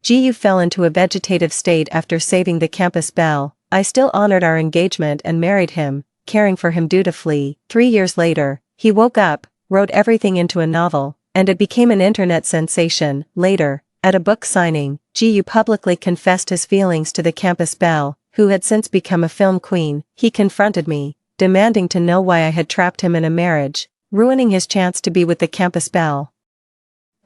Jiyu fell into a vegetative state after saving the campus belle. I still honored our engagement and married him, caring for him dutifully. 3 years later, he woke up, wrote everything into a novel, and it became an internet sensation. Later, at a book signing, Jiyu publicly confessed his feelings to the campus belle, who had since become a film queen. He confronted me, demanding to know why I had trapped him in a marriage, ruining his chance to be with the campus belle.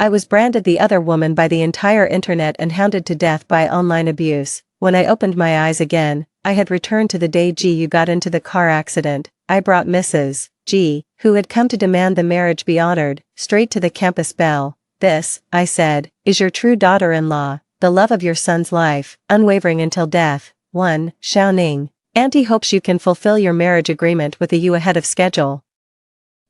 I was branded the other woman by the entire internet and hounded to death by online abuse. When I opened my eyes again, I had returned to the day Jiyu got into the car accident. I brought Mrs. G, who had come to demand the marriage be honored, straight to the campus belle. This, I said, is your true daughter-in-law, the love of your son's life, unwavering until death. 1. Xiaoning. Auntie hopes you can fulfill your marriage agreement with you ahead of schedule.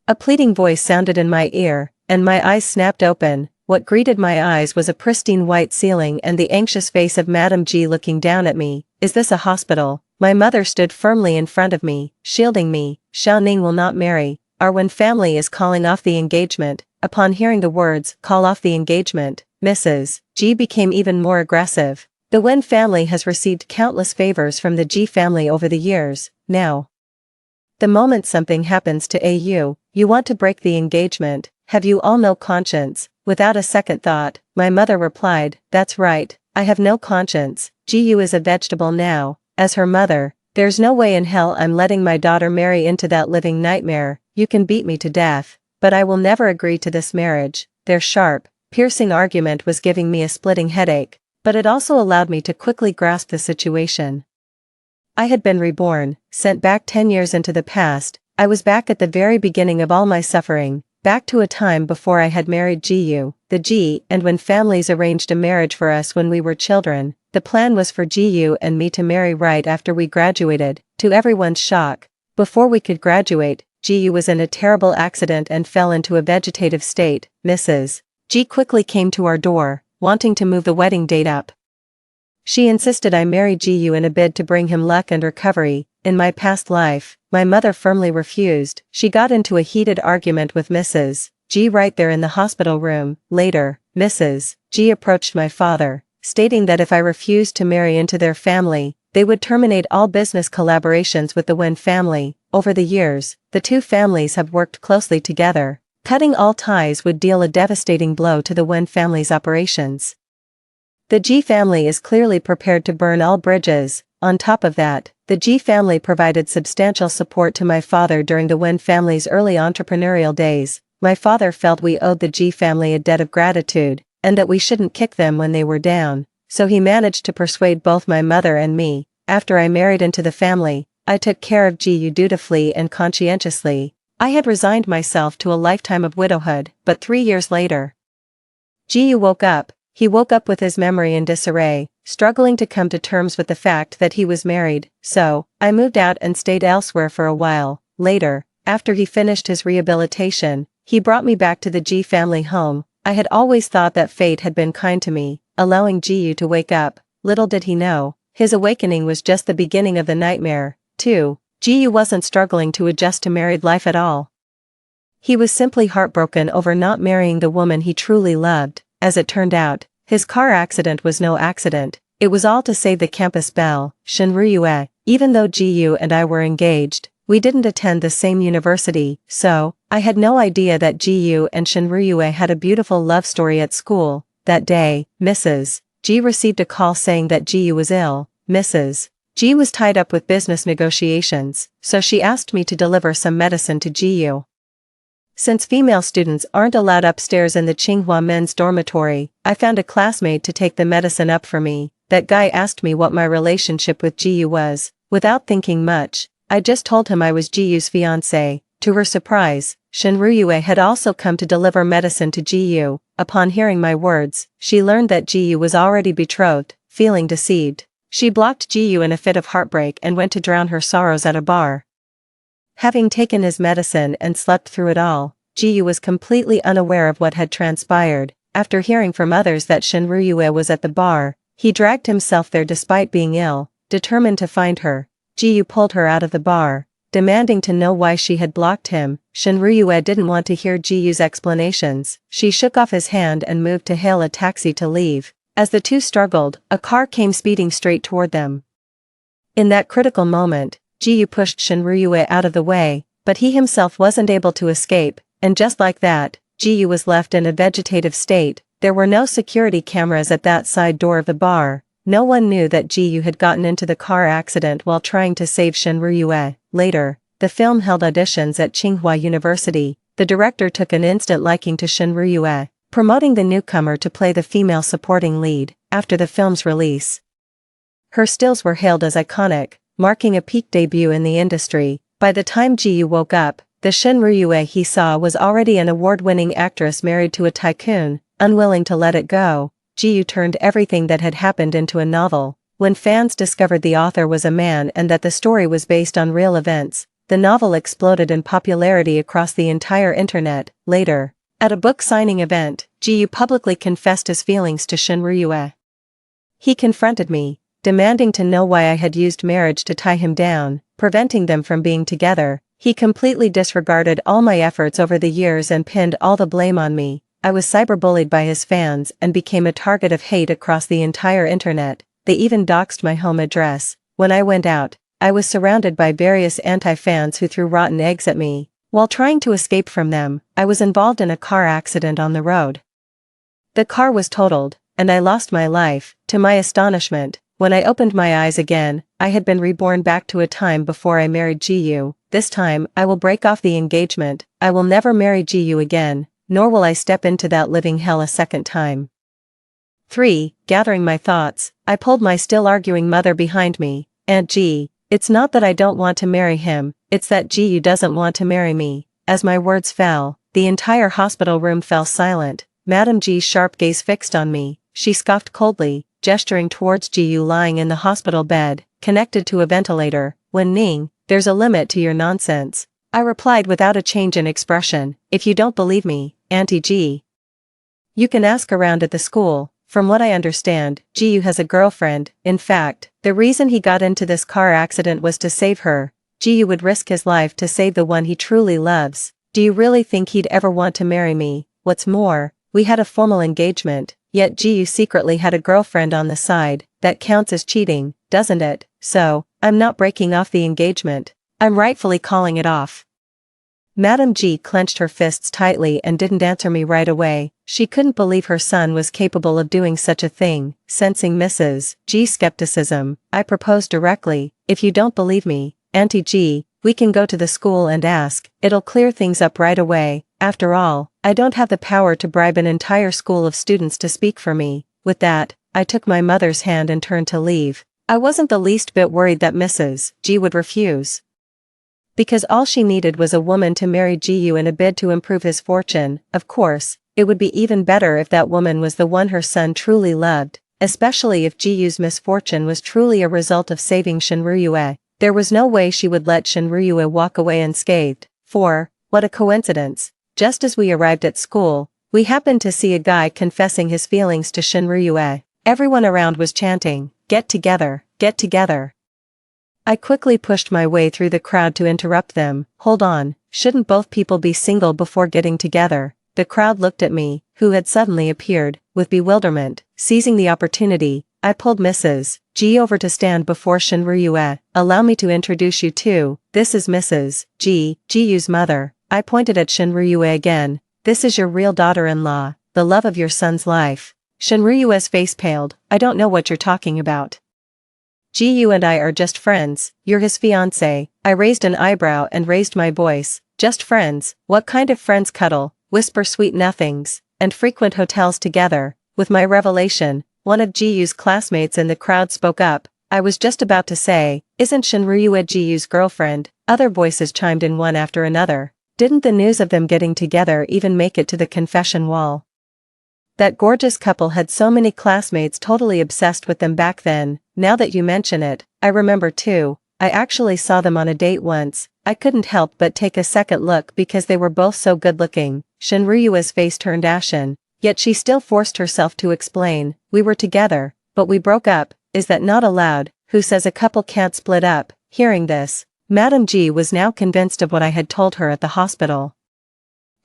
A pleading voice sounded in my ear, and my eyes snapped open. What greeted my eyes was a pristine white ceiling and the anxious face of Madame G looking down at me. Is this a hospital? My mother stood firmly in front of me, shielding me. Xiaoning will not marry. Our Wen family is calling off the engagement. Upon hearing the words, call off the engagement, Mrs. G became even more aggressive. The Wen family has received countless favors from the G family over the years. Now, the moment something happens to AU, you want to break the engagement. Have you all no conscience? Without a second thought, my mother replied, that's right, I have no conscience. Jiyu is a vegetable now. As her mother, there's no way in hell I'm letting my daughter marry into that living nightmare. You can beat me to death, but I will never agree to this marriage. Their sharp, piercing argument was giving me a splitting headache, but it also allowed me to quickly grasp the situation. I had been reborn, sent back 10 years into the past. I was back at the very beginning of all my suffering, back to a time before I had married Jiyu. The G and Wen families arranged a marriage for us when we were children. The plan was for Jiyu and me to marry right after we graduated. To everyone's shock, before we could graduate, Jiyu was in a terrible accident and fell into a vegetative state. Mrs. G quickly came to our door, wanting to move the wedding date up. She insisted I marry Jiyu in a bid to bring him luck and recovery. In my past life, my mother firmly refused. She got into a heated argument with Mrs. G right there in the hospital room. Later, Mrs. G approached my father, stating that if I refused to marry into their family, they would terminate all business collaborations with the Wen family. Over the years, the two families have worked closely together. Cutting all ties would deal a devastating blow to the Wen family's operations. The G family is clearly prepared to burn all bridges. On top of that, the G family provided substantial support to my father during the Wen family's early entrepreneurial days. My father felt we owed the G family a debt of gratitude, and that we shouldn't kick them when they were down, so he managed to persuade both my mother and me. After I married into the family, I took care of Jiyu dutifully and conscientiously. I had resigned myself to a lifetime of widowhood, but 3 years later, Jiyu woke up. He woke up with his memory in disarray, struggling to come to terms with the fact that he was married. So, I moved out and stayed elsewhere for a while. Later, after he finished his rehabilitation, he brought me back to the G family home. I had always thought that fate had been kind to me, allowing Jiyu to wake up. Little did he know, his awakening was just the beginning of the nightmare. 2. Jiyu wasn't struggling to adjust to married life at all. He was simply heartbroken over not marrying the woman he truly loved. As it turned out, his car accident was no accident. It was all to save the campus belle, Shen Ruyu. Even though Jiyu and I were engaged, we didn't attend the same university, so I had no idea that Jiyu and Shen Ruyu had a beautiful love story at school. That day, Mrs. G received a call saying that Jiyu was ill. Mrs. G was tied up with business negotiations, so she asked me to deliver some medicine to Jiyu. Since female students aren't allowed upstairs in the Tsinghua men's dormitory, I found a classmate to take the medicine up for me. That guy asked me what my relationship with Jiyu was. Without thinking much, I just told him I was Jiyu's fiancé. To her surprise, Shen Ruyu had also come to deliver medicine to Jiyu. Upon hearing my words, she learned that Jiyu was already betrothed. Feeling deceived, she blocked Jiyu in a fit of heartbreak and went to drown her sorrows at a bar. Having taken his medicine and slept through it all, Jiyu was completely unaware of what had transpired. After hearing from others that Shen Ruyu was at the bar, he dragged himself there despite being ill. Determined to find her, Jiyu pulled her out of the bar, demanding to know why she had blocked him. Shen Ruyu didn't want to hear Jiyu's explanations. She shook off his hand and moved to hail a taxi to leave. As the two struggled, a car came speeding straight toward them. In that critical moment, Ruyu pushed Shen Ruyu out of the way, but he himself wasn't able to escape, and just like that, Ruyu was left in a vegetative state. There were no security cameras at that side door of the bar. No one knew that Ruyu had gotten into the car accident while trying to save Shen Ruyu. Later, the film held auditions at Tsinghua University. The director took an instant liking to Shen Ruyu, promoting the newcomer to play the female supporting lead. After the film's release, her stills were hailed as iconic, marking a peak debut in the industry. By the time Ruyu woke up, the Shen Ruyu he saw was already an award-winning actress married to a tycoon. Unwilling to let it go, Ruyu turned everything that had happened into a novel. When fans discovered the author was a man and that the story was based on real events, the novel exploded in popularity across the entire internet. Later, at a book signing event, Ruyu publicly confessed his feelings to Shen Ruyu. He confronted me, demanding to know why I had used marriage to tie him down, preventing them from being together. He completely disregarded all my efforts over the years and pinned all the blame on me. I was cyberbullied by his fans and became a target of hate across the entire internet. They even doxed my home address. When I went out, I was surrounded by various anti-fans who threw rotten eggs at me. While trying to escape from them, I was involved in a car accident on the road. The car was totaled, and I lost my life. To my astonishment, when I opened my eyes again, I had been reborn back to a time before I married Ruyu. This time, I will break off the engagement. I will never marry Ruyu again, nor will I step into that living hell a second time. 3. Gathering my thoughts, I pulled my still arguing mother behind me. Aunt G, it's not that I don't want to marry him, it's that Ruyu doesn't want to marry me. As my words fell, the entire hospital room fell silent. Madame G's sharp gaze fixed on me. She scoffed coldly, gesturing towards Ruyu lying in the hospital bed, connected to a ventilator. Wen Ning, there's a limit to your nonsense. I replied without a change in expression. If you don't believe me, Auntie G, you can ask around at the school. From what I understand, Ruyu has a girlfriend. In fact, the reason he got into this car accident was to save her. Ruyu would risk his life to save the one he truly loves. Do you really think he'd ever want to marry me? What's more, we had a formal engagement, yet Ruyu secretly had a girlfriend on the side. That counts as cheating, doesn't it? So, I'm not breaking off the engagement. I'm rightfully calling it off. Madame G clenched her fists tightly and didn't answer me right away. She couldn't believe her son was capable of doing such a thing. Sensing Mrs. G's skepticism, I proposed directly, if you don't believe me, Auntie G, we can go to the school and ask. It'll clear things up right away. After all, I don't have the power to bribe an entire school of students to speak for me. With that, I took my mother's hand and turned to leave. I wasn't the least bit worried that Mrs. G would refuse, because all she needed was a woman to marry Ruyu in a bid to improve his fortune. Of course, it would be even better if that woman was the one her son truly loved, especially if Ruyu's misfortune was truly a result of saving Shen Ruyu. There was no way she would let Shen Ruyu walk away unscathed. 4. What a coincidence. Just as we arrived at school, we happened to see a guy confessing his feelings to Shen Ruyu. Everyone around was chanting, "Get together, get together." I quickly pushed my way through the crowd to interrupt them. Hold on, shouldn't both people be single before getting together? The crowd looked at me, who had suddenly appeared, with bewilderment. Seizing the opportunity, I pulled Mrs. G over to stand before Shen Ruyu. Allow me to introduce you to, this is Mrs. G, Ruyu's mother. I pointed at Shen Ruyu again. This is your real daughter-in-law, the love of your son's life. Shen Ruyu's face paled. I don't know what you're talking about. Ruyu and I are just friends. You're his fiancé. I raised an eyebrow and raised my voice. Just friends? What kind of friends cuddle, whisper sweet nothings, and frequent hotels together? With my revelation, one of Ruyu's classmates in the crowd spoke up. I was just about to say, isn't Shen Ruyu Ruyu's girlfriend? Other voices chimed in one after another. Didn't the news of them getting together even make it to the confession wall? That gorgeous couple had so many classmates totally obsessed with them back then. Now that you mention it, I remember too. I actually saw them on a date once. I couldn't help but take a second look because they were both so good-looking. Shen Ruyu's face turned ashen, yet she still forced herself to explain. We were together, but we broke up. Is that not allowed? Who says a couple can't split up? Hearing this, Madame G was now convinced of what I had told her at the hospital.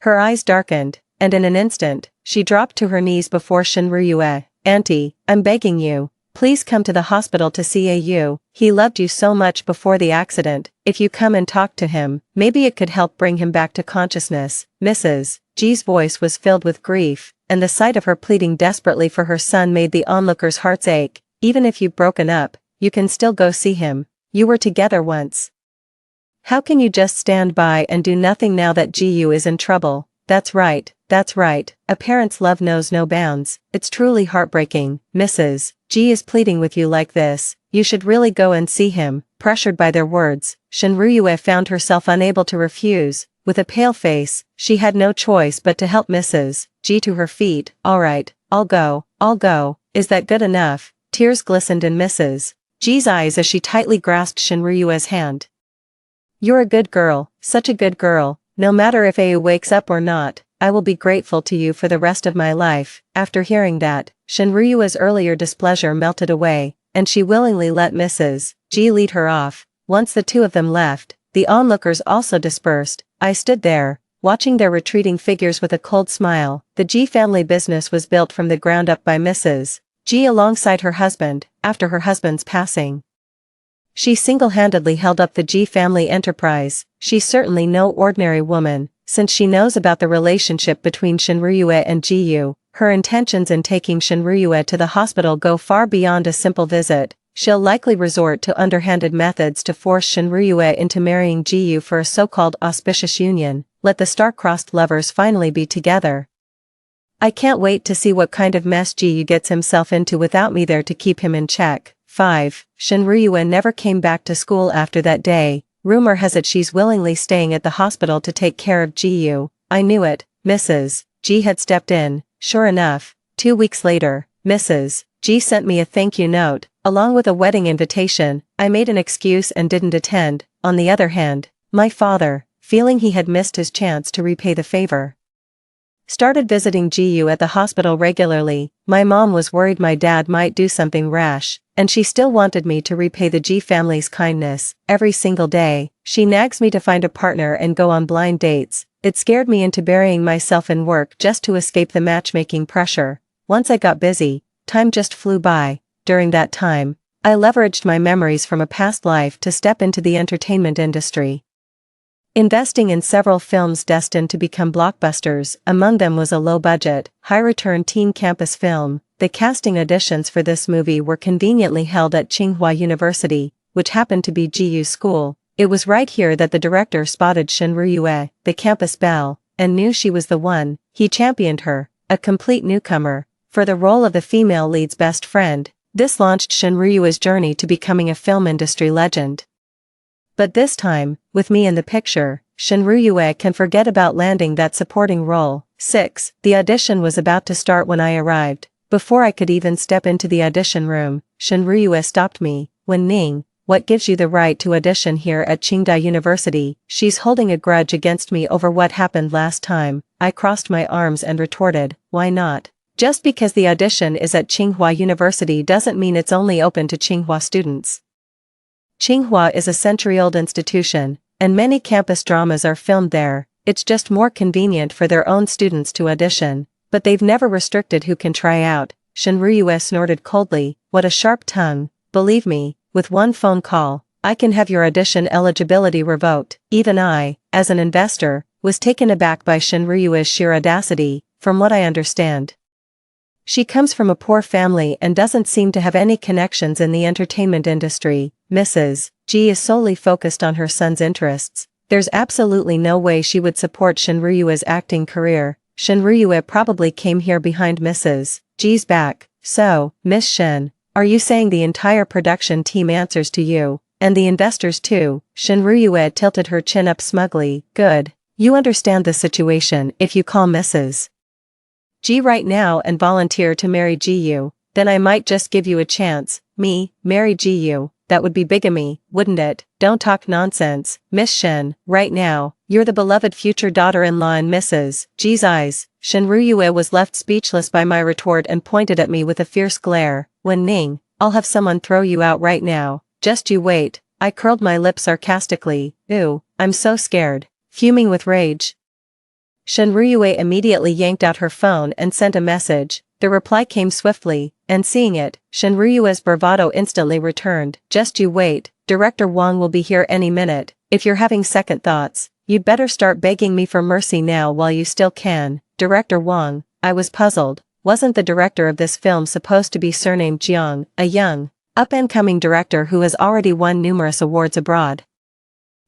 Her eyes darkened, and in an instant, she dropped to her knees before Shen Ruyu. Auntie, I'm begging you. Please come to the hospital to see Au. He loved you so much before the accident. If you come and talk to him, maybe it could help bring him back to consciousness. Mrs. G's voice was filled with grief, and the sight of her pleading desperately for her son made the onlookers' hearts ache. Even if you've broken up, you can still go see him. You were together once. How can you just stand by and do nothing now that Gu is in trouble? That's right. A parent's love knows no bounds. It's truly heartbreaking. Mrs. G is pleading with you like this. You should really go and see him. Pressured by their words, Shen Ruyu found herself unable to refuse. With a pale face, she had no choice but to help Mrs. G to her feet. All right, I'll go. Is that good enough? Tears glistened in Mrs. G's eyes as she tightly grasped Shen Ruyu's hand. You're a good girl, such a good girl. No matter if Au wakes up or not, I will be grateful to you for the rest of my life. After hearing that, Shen Ruyu's earlier displeasure melted away, and she willingly let Mrs. G lead her off. Once the two of them left, the onlookers also dispersed. I stood there, watching their retreating figures with a cold smile. The G family business was built from the ground up by Mrs. G alongside her husband, after her husband's passing. She single-handedly held up the G family enterprise. She's certainly no ordinary woman, since she knows about the relationship between Shen Ryu and Gu. Her intentions in taking Shen Ryu to the hospital go far beyond a simple visit. She'll likely resort to underhanded methods to force Shen Ryu into marrying Gu for a so-called auspicious union. Let the star-crossed lovers finally be together. I can't wait to see what kind of mess Gu gets himself into without me there to keep him in check. 5. Shen Ryu never came back to school after that day. Rumor has it she's willingly staying at the hospital to take care of Gu. I knew it. Mrs. G had stepped in. Sure enough, 2 weeks later, Mrs. G sent me a thank you note, along with a wedding invitation. I made an excuse and didn't attend. On the other hand, my father, feeling he had missed his chance to repay the favor, started visiting Gu at the hospital regularly. My mom was worried my dad might do something rash, and she still wanted me to repay the G family's kindness. Every single day, she nags me to find a partner and go on blind dates. It scared me into burying myself in work just to escape the matchmaking pressure. Once I got busy, time just flew by. During that time, I leveraged my memories from a past life to step into the entertainment industry, investing in several films destined to become blockbusters. Among them was a low-budget, high-return teen campus film. The casting auditions for this movie were conveniently held at Tsinghua University, which happened to be Gu's school. It was right here that the director spotted Shen Ryu, the campus belle, and knew she was the one. He championed her, a complete newcomer, for the role of the female lead's best friend. This launched Shen Ryu's journey to becoming a film industry legend. But this time, with me in the picture, Shen Ryu can forget about landing that supporting role. 6. The audition was about to start when I arrived. Before I could even step into the audition room, Shen Ryu stopped me. Wen Ning, what gives you the right to audition here at Tsinghua University? She's holding a grudge against me over what happened last time. I crossed my arms and retorted, why not? Just because the audition is at Tsinghua University doesn't mean it's only open to Tsinghua students. Tsinghua is a century-old institution, and many campus dramas are filmed there. It's just more convenient for their own students to audition, but they've never restricted who can try out. Shen Ryu snorted coldly, what a sharp tongue. Believe me, with one phone call, I can have your audition eligibility revoked. Even I, as an investor, was taken aback by Shen Ryu's sheer audacity. From what I understand, she comes from a poor family and doesn't seem to have any connections in the entertainment industry. Mrs. G is solely focused on her son's interests. There's absolutely no way she would support Shen Ryu's acting career. Shen Ryu probably came here behind Mrs. G's back. So, Miss Shen, are you saying the entire production team answers to you, and the investors too? Shen Ryu tilted her chin up smugly. Good. You understand the situation. If you call Mrs. G right now and volunteer to marry Gu, then I might just give you a chance. Me, marry Gu, that would be bigamy, wouldn't it? Don't talk nonsense, Miss Shen. Right now, you're the beloved future daughter-in-law in Mrs. G's eyes. Shen Ryu was left speechless by my retort and pointed at me with a fierce glare. Wen Ning, I'll have someone throw you out right now. Just you wait. I curled my lip sarcastically. Ooh, I'm so scared. Fuming with rage, Shen Ryu immediately yanked out her phone and sent a message. The reply came swiftly, and seeing it, Shen Ruyue's bravado instantly returned. Just you wait, Director Wang will be here any minute. If you're having second thoughts, you'd better start begging me for mercy now while you still can. Director Wang, I was puzzled. Wasn't the director of this film supposed to be surnamed Jiang, a young, up-and-coming director who has already won numerous awards abroad?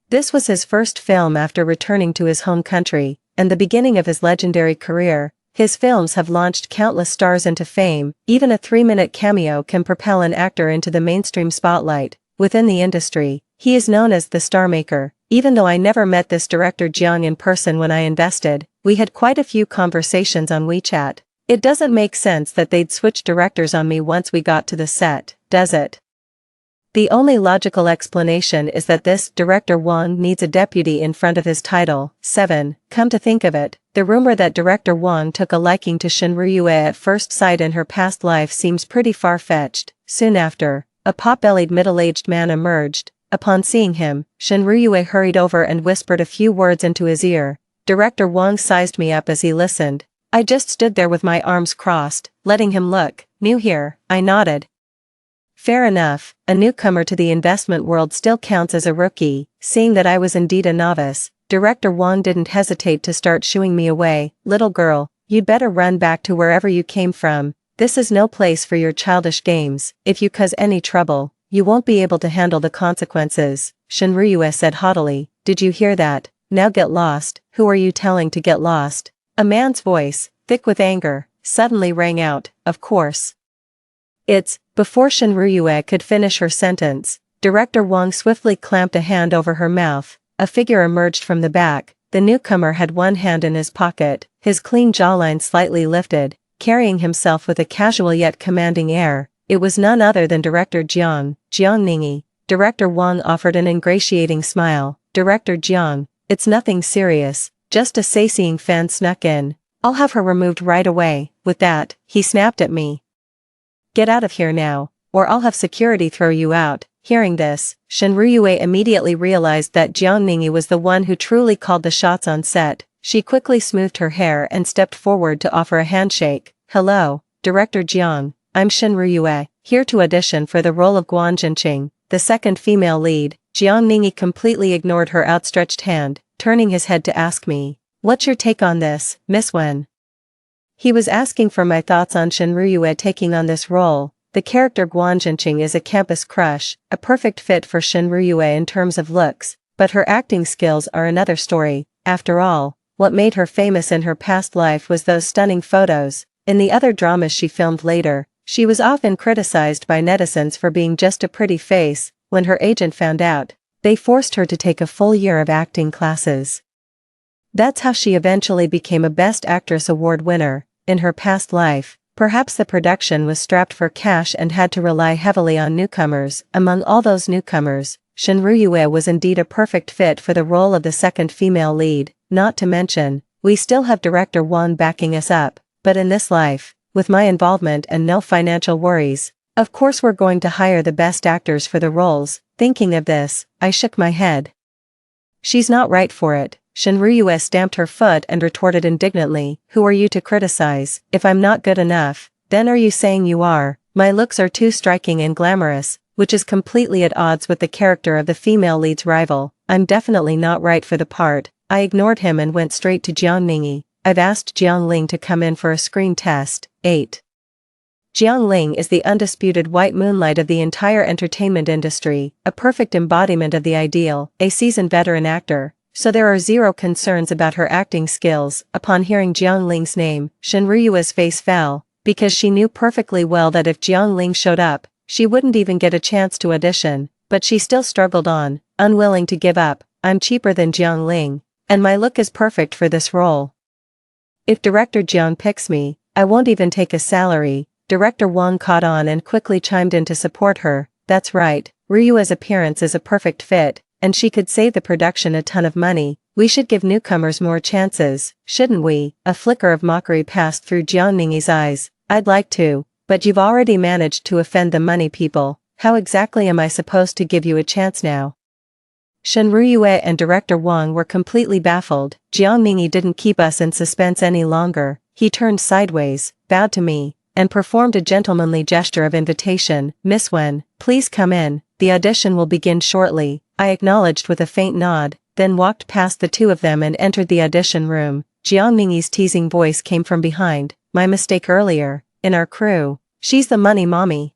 This was his first film after returning to his home country, and the beginning of his legendary career. His films have launched countless stars into fame. Even a 3-minute cameo can propel an actor into the mainstream spotlight. Within the industry, he is known as the star maker. Even though I never met this director Jiang in person when I invested, we had quite a few conversations on WeChat. It doesn't make sense that they'd switch directors on me once we got to the set, does it? The only logical explanation is that this director Wang needs a deputy in front of his title. 7. Come to think of it, the rumor that director Wang took a liking to Shen Ruyue at first sight in her past life seems pretty far-fetched. Soon after, a pot-bellied middle-aged man emerged. Upon seeing him, Shen Ruyue hurried over and whispered a few words into his ear. Director Wang sized me up as he listened. I just stood there with my arms crossed, letting him look. New here, I nodded. Fair enough, a newcomer to the investment world still counts as a rookie. Seeing that I was indeed a novice, Director Wang didn't hesitate to start shooing me away. Little girl, you'd better run back to wherever you came from. This is no place for your childish games. If you cause any trouble, you won't be able to handle the consequences. Shen Ruyue said haughtily. Did you hear that? Now get lost. Who are you telling to get lost? A man's voice, thick with anger, suddenly rang out. Of course. Before Shen Ruyue could finish her sentence, Director Wang swiftly clamped a hand over her mouth. A figure emerged from the back. The newcomer had one hand in his pocket, his clean jawline slightly lifted, carrying himself with a casual yet commanding air. It was none other than Director Jiang. Jiang Ningyi. Director Wang offered an ingratiating smile. Director Jiang, it's nothing serious, just a sightseeing fan snuck in. I'll have her removed right away. With that, he snapped at me. Get out of here now, or I'll have security throw you out. Hearing this, Shen Ruyue immediately realized that Jiang Ningyi was the one who truly called the shots on set. She quickly smoothed her hair and stepped forward to offer a handshake. Hello, Director Jiang, I'm Shen Ruyue, here to audition for the role of Guan Jinqing, the second female lead. Jiang Ningyi completely ignored her outstretched hand, turning his head to ask me, what's your take on this, Miss Wen? He was asking for my thoughts on Shen Ruyue taking on this role. The character Guan Jinqing is a campus crush, a perfect fit for Shen Ruyue in terms of looks, but her acting skills are another story. After all, what made her famous in her past life was those stunning photos. In the other dramas she filmed later, she was often criticized by netizens for being just a pretty face. When her agent found out, they forced her to take a full year of acting classes. That's how she eventually became a Best Actress award winner. In her past life, perhaps the production was strapped for cash and had to rely heavily on newcomers. Among all those newcomers, Shen Ruyue was indeed a perfect fit for the role of the second female lead. Not to mention, we still have director Wang backing us up, but in this life, with my involvement and no financial worries, of course we're going to hire the best actors for the roles. Thinking of this, I shook my head. She's not right for it. Shen Ruyue stamped her foot and retorted indignantly, who are you to criticize? If I'm not good enough, then are you saying you are? My looks are too striking and glamorous, which is completely at odds with the character of the female lead's rival. I'm definitely not right for the part. I ignored him and went straight to Jiang Ningyi. I've asked Jiang Ling to come in for a screen test. 8. Jiang Ling is the undisputed white moonlight of the entire entertainment industry, a perfect embodiment of the ideal, a seasoned veteran actor. So there are zero concerns about her acting skills. Upon hearing Jiang Ling's name, Shen Ruyue's face fell, because she knew perfectly well that if Jiang Ling showed up, she wouldn't even get a chance to audition, but she still struggled on, unwilling to give up. I'm cheaper than Jiang Ling, and my look is perfect for this role. If Director Jiang picks me, I won't even take a salary. Director Wang caught on and quickly chimed in to support her. That's right, Ryu's appearance is a perfect fit, and she could save the production a ton of money. We should give newcomers more chances, shouldn't we? A flicker of mockery passed through Jiang Ningyi's eyes. I'd like to, but you've already managed to offend the money people. How exactly am I supposed to give you a chance now? Shen Ruyue and Director Wang were completely baffled. Jiang Ningyi didn't keep us in suspense any longer. He turned sideways, bowed to me, and performed a gentlemanly gesture of invitation. "Miss Wen, please come in, the audition will begin shortly," I acknowledged with a faint nod, then walked past the two of them and entered the audition room. Jiang Ningyi's teasing voice came from behind. "My mistake earlier, in our crew. She's the money mommy."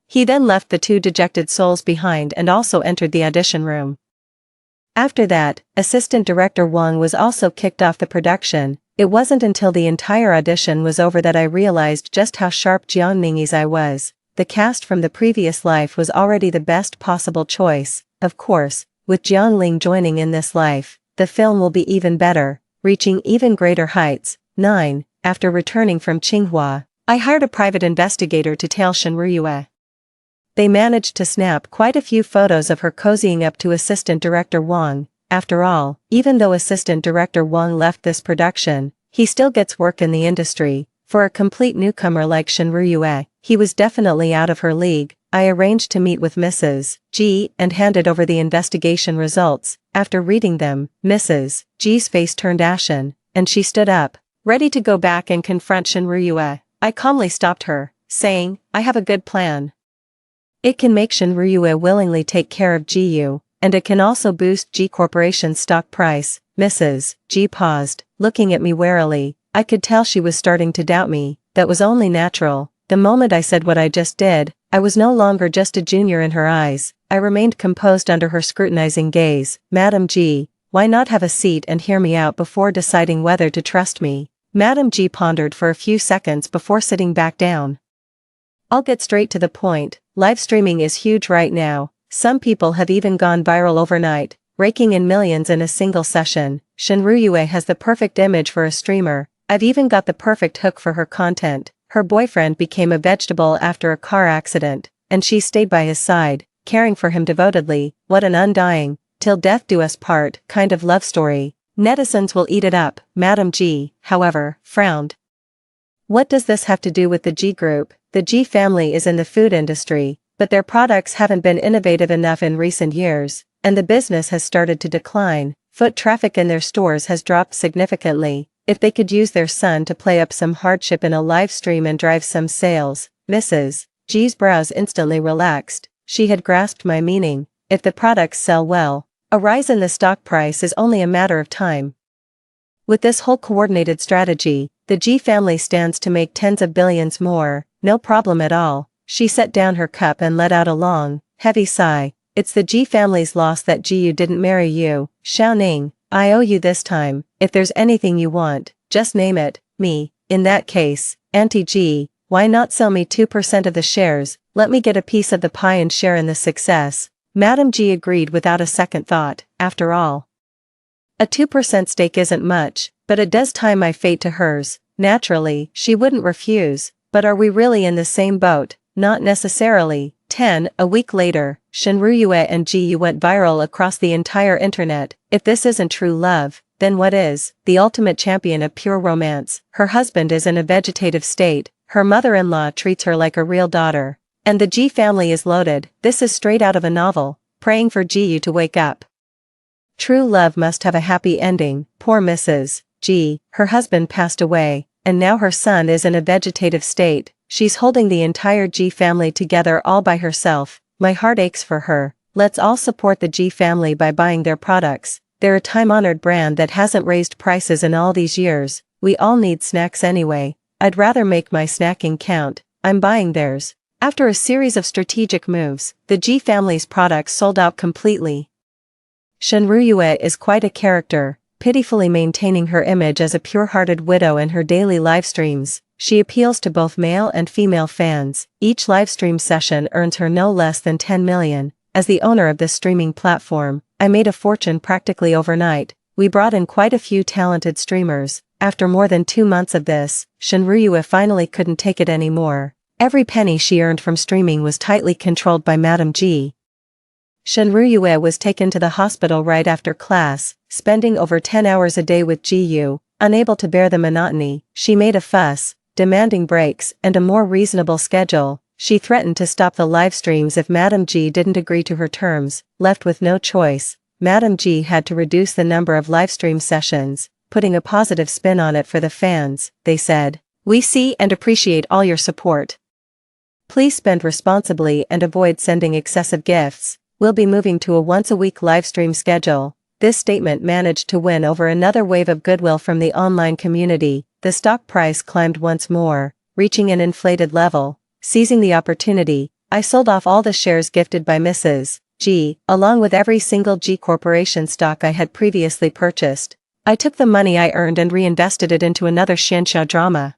He then left the two dejected souls behind and also entered the audition room. After that, Assistant Director Wang was also kicked off the production. It wasn't until the entire audition was over that I realized just how sharp Jiang Ningyi's eye was. The cast from the previous life was already the best possible choice. Of course, with Jiang Ling joining in this life, the film will be even better, reaching even greater heights. 9. After returning from Tsinghua, I hired a private investigator to tail Shen Ruyu. They managed to snap quite a few photos of her cozying up to Assistant Director Wang. After all, even though Assistant Director Wang left this production, he still gets work in the industry. For a complete newcomer like Shen Ruyu, he was definitely out of her league. I arranged to meet with Mrs. G and handed over the investigation results. After reading them, Mrs. G's face turned ashen, and she stood up, ready to go back and confront Shen Ruyu. I calmly stopped her, saying, "I have a good plan. It can make Shen Ruyu willingly take care of GU, and it can also boost G Corporation's stock price." Mrs. G paused, looking at me warily. I could tell she was starting to doubt me. That was only natural. The moment I said what I just did, I was no longer just a junior in her eyes. I remained composed under her scrutinizing gaze. "Madam G, why not have a seat and hear me out before deciding whether to trust me?" Madam G pondered for a few seconds before sitting back down. "I'll get straight to the point. Live streaming is huge right now. Some people have even gone viral overnight, raking in millions in a single session. Shen Ruyu has the perfect image for a streamer. I've even got the perfect hook for her content. Her boyfriend became a vegetable after a car accident, and she stayed by his side, caring for him devotedly. What an undying, till death do us part, kind of love story. Netizens will eat it up." Madam G, however, frowned. "What does this have to do with the G Group? The G family is in the food industry, but their products haven't been innovative enough in recent years, and the business has started to decline. Foot traffic in their stores has dropped significantly. If they could use their son to play up some hardship in a live stream and drive some sales." Mrs. G's brows instantly relaxed. She had grasped my meaning. If the products sell well, a rise in the stock price is only a matter of time. With this whole coordinated strategy, the G family stands to make tens of billions more. No problem at all. She set down her cup and let out a long, heavy sigh. "It's the G family's loss that Jiu didn't marry you, Xiaoning. I owe you this time. If there's anything you want, just name it." "Me. In that case, Auntie G, why not sell me 2% of the shares? Let me get a piece of the pie and share in the success." Madam G agreed without a second thought. After all, a 2% stake isn't much, but it does tie my fate to hers. Naturally, she wouldn't refuse. But are we really in the same boat? Not necessarily. 10. A week later, Shen Ruyu and Jiu went viral across the entire internet. If this isn't true love, then what is? The ultimate champion of pure romance. Her husband is in a vegetative state, her mother-in-law treats her like a real daughter. And the G family is loaded. This is straight out of a novel. Praying for Jiu to wake up. True love must have a happy ending. Poor Mrs. G, her husband passed away, and now her son is in a vegetative state. She's holding the entire G family together all by herself. My heart aches for her. Let's all support the G family by buying their products. They're a time-honored brand that hasn't raised prices in all these years. We all need snacks anyway. I'd rather make my snacking count. I'm buying theirs. After a series of strategic moves, the G family's products sold out completely. Shen Ruyu is quite a character, pitifully maintaining her image as a pure-hearted widow in her daily live streams. She appeals to both male and female fans. Each livestream session earns her no less than 10 million. As the owner of this streaming platform, I made a fortune practically overnight. We brought in quite a few talented streamers. After more than 2 months of this, Shen Ruyu finally couldn't take it anymore. Every penny she earned from streaming was tightly controlled by Madam G. Shen Ruyu was taken to the hospital right after class, spending over 10 hours a day with Jiu. Unable to bear the monotony, she made a fuss, demanding breaks and a more reasonable schedule. She threatened to stop the live streams if Madam G didn't agree to her terms. Left with no choice, Madam G had to reduce the number of livestream sessions, putting a positive spin on it for the fans. They said, We see and appreciate all your support. Please spend responsibly and avoid sending excessive gifts. We'll be moving to a once-a-week livestream schedule. This statement managed to win over another wave of goodwill from the online community. The stock price climbed once more, reaching an inflated level. Seizing the opportunity, I sold off all the shares gifted by Mrs. G, along with every single G Corporation stock I had previously purchased. I took the money I earned and reinvested it into another Xianxia drama,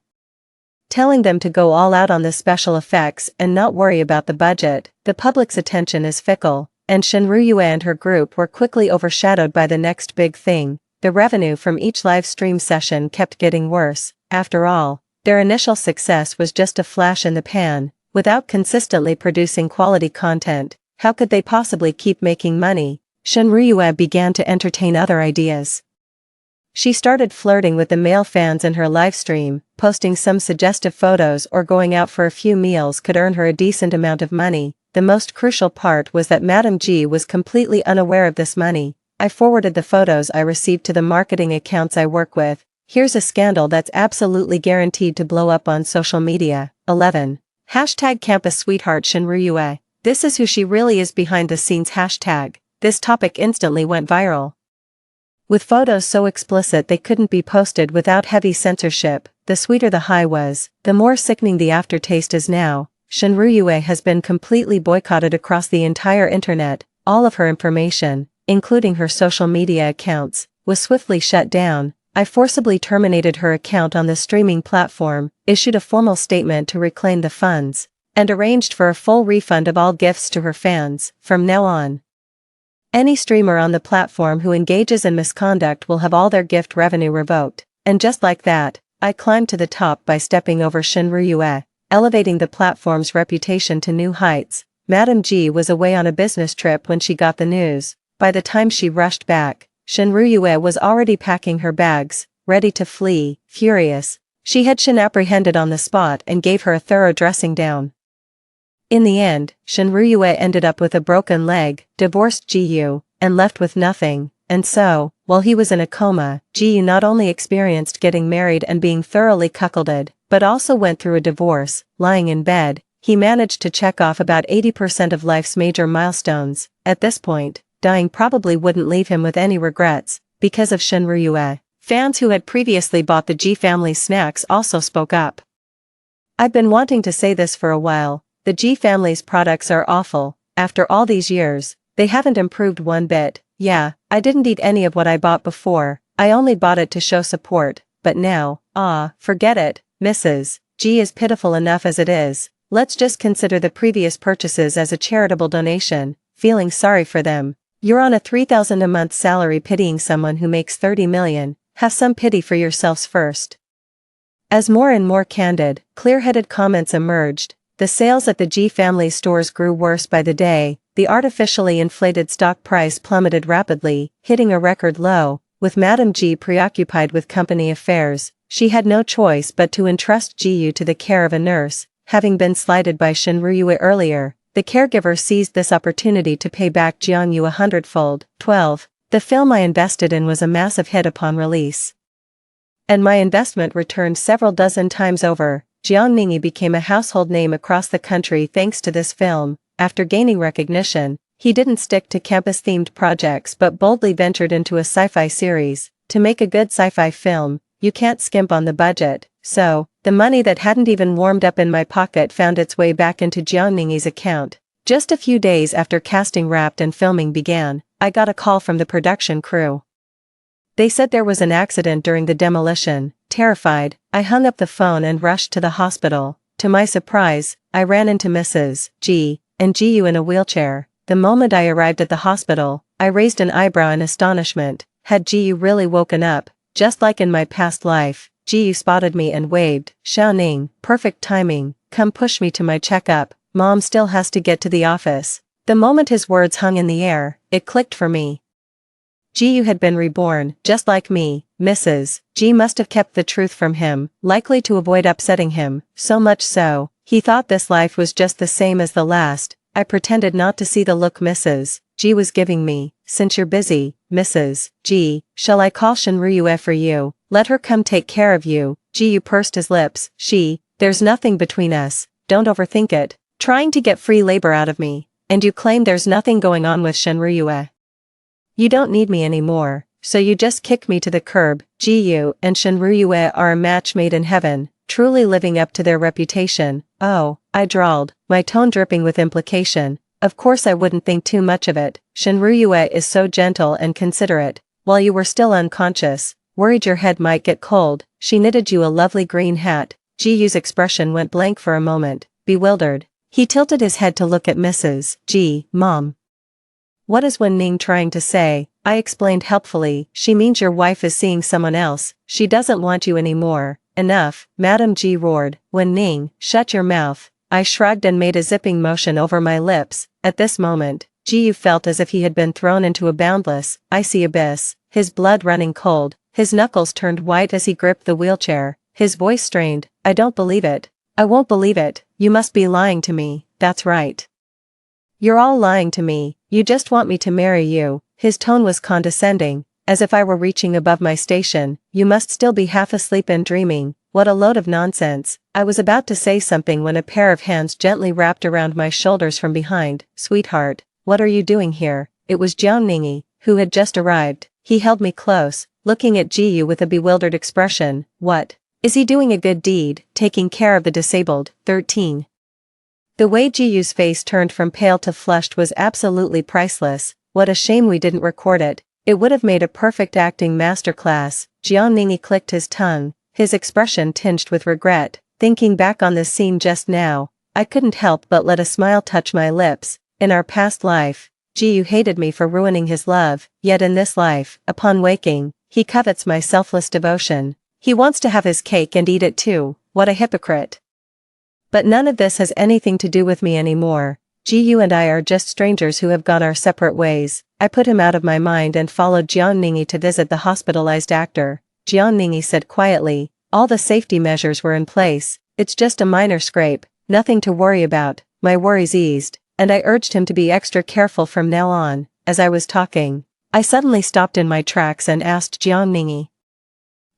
telling them to go all out on the special effects and not worry about the budget. The public's attention is fickle, and Shen Ruyu and her group were quickly overshadowed by the next big thing. The revenue from each live stream session kept getting worse. After all, their initial success was just a flash in the pan. Without consistently producing quality content, how could they possibly keep making money? Shen Ruyu began to entertain other ideas. She started flirting with the male fans in her livestream, posting some suggestive photos or going out for a few meals could earn her a decent amount of money. The most crucial part was that Madame G was completely unaware of this money. I forwarded the photos I received to the marketing accounts I work with. Here's a scandal that's absolutely guaranteed to blow up on social media. 11. Hashtag Campus Sweetheart Shen Ruyu. This is who she really is behind the scenes. Hashtag. This topic instantly went viral, with photos so explicit they couldn't be posted without heavy censorship. The sweeter the high was, the more sickening the aftertaste is now. Shen Ruyu has been completely boycotted across the entire internet. All of her information, including her social media accounts, was swiftly shut down. I forcibly terminated her account on the streaming platform, issued a formal statement to reclaim the funds, and arranged for a full refund of all gifts to her fans. From now on, any streamer on the platform who engages in misconduct will have all their gift revenue revoked. And just like that, I climbed to the top by stepping over Shen Ruyu, elevating the platform's reputation to new heights. Madame G was away on a business trip when she got the news. By the time she rushed back, Shen Ruyu was already packing her bags, ready to flee. Furious, she had Shen apprehended on the spot and gave her a thorough dressing down. In the end, Shen Ruyu ended up with a broken leg, divorced Jiyu, and left with nothing. And so, while he was in a coma, Jiyu not only experienced getting married and being thoroughly cuckolded, but also went through a divorce. Lying in bed, he managed to check off about 80% of life's major milestones. At this point, dying probably wouldn't leave him with any regrets. Because of Shen Ruyu, fans who had previously bought the G family's snacks also spoke up. I've been wanting to say this for a while. The G family's products are awful. After all these years, they haven't improved one bit. Yeah, I didn't eat any of what I bought before. I only bought it to show support. But now, forget it. Mrs. G is pitiful enough as it is. Let's just consider the previous purchases as a charitable donation. Feeling sorry for them. You're on a $3,000 a month salary pitying someone who makes $30 million. Have some pity for yourselves first. As more and more candid, clear-headed comments emerged, the sales at the G family stores grew worse by the day. The artificially inflated stock price plummeted rapidly, hitting a record low. With Madame G preoccupied with company affairs, she had no choice but to entrust Jiyu to the care of a nurse. Having been slighted by Shen Ruyu earlier, the caregiver seized this opportunity to pay back Jiangyu 100-fold. 12. The film I invested in was a massive hit upon release, and my investment returned several dozen times over. Jiang Ningyi became a household name across the country thanks to this film. After gaining recognition, he didn't stick to campus-themed projects but boldly ventured into a sci-fi series. To make a good sci-fi film, you can't skimp on the budget, so, the money that hadn't even warmed up in my pocket found its way back into Jiang Ningyi's account. Just a few days after casting wrapped and filming began, I got a call from the production crew. They said there was an accident during the demolition. Terrified, I hung up the phone and rushed to the hospital. To my surprise, I ran into Mrs. G and Jiyu in a wheelchair. The moment I arrived at the hospital, I raised an eyebrow in astonishment. Had Jiyu really woken up? Just like in my past life, Jiyu spotted me and waved. Xiaoning, perfect timing, come push me to my checkup. Mom still has to get to the office. The moment his words hung in the air, it clicked for me. Jiyu had been reborn, just like me. Mrs. G must have kept the truth from him, likely to avoid upsetting him, so much so, he thought this life was just the same as the last. I pretended not to see the look Mrs. G was giving me. Since you're busy, Mrs. G, shall I call Shen Ruyu for you? Let her come take care of you. Ji Yu pursed his lips. There's nothing between us, don't overthink it. Trying to get free labor out of me, and you claim there's nothing going on with Shen Ruyu. You don't need me anymore, so you just kick me to the curb. Ji Yu and Shen Ruyu are a match made in heaven, truly living up to their reputation. Oh, I drawled, my tone dripping with implication. Of course I wouldn't think too much of it. Shen Ruyu is so gentle and considerate. While you were still unconscious, worried your head might get cold, she knitted you a lovely green hat. Ji Yu's expression went blank for a moment, bewildered. He tilted his head to look at Mrs. G. Mom. What is Wen Ning trying to say? I explained helpfully. She means your wife is seeing someone else. She doesn't want you anymore. Enough, Madam G roared. Wen Ning, shut your mouth. I shrugged and made a zipping motion over my lips. At this moment, Ji Yu felt as if he had been thrown into a boundless, icy abyss, his blood running cold, his knuckles turned white as he gripped the wheelchair, his voice strained. I don't believe it. I won't believe it. You must be lying to me. That's right. You're all lying to me. You just want me to marry you. His tone was condescending, as if I were reaching above my station. You must still be half asleep and dreaming. What a load of nonsense. I was about to say something when a pair of hands gently wrapped around my shoulders from behind. Sweetheart, what are you doing here? It was Jiang Ningyi, who had just arrived. He held me close, looking at Ji Yu with a bewildered expression. What? Is he doing a good deed, taking care of the disabled? 13. The way Ji Yu's face turned from pale to flushed was absolutely priceless. What a shame we didn't record it. It would have made a perfect acting masterclass. Jiang Ningyi clicked his tongue, his expression tinged with regret. Thinking back on this scene just now, I couldn't help but let a smile touch my lips. In our past life, Ji Yu hated me for ruining his love, yet in this life, upon waking, he covets my selfless devotion. He wants to have his cake and eat it too. What a hypocrite. But none of this has anything to do with me anymore. Ji Yu and I are just strangers who have gone our separate ways. I put him out of my mind and followed Jiang Ningyi to visit the hospitalized actor. Jiang Ningyi said quietly, all the safety measures were in place. It's just a minor scrape, nothing to worry about. My worries eased, and I urged him to be extra careful from now on. As I was talking, I suddenly stopped in my tracks and asked Jiang Ningyi,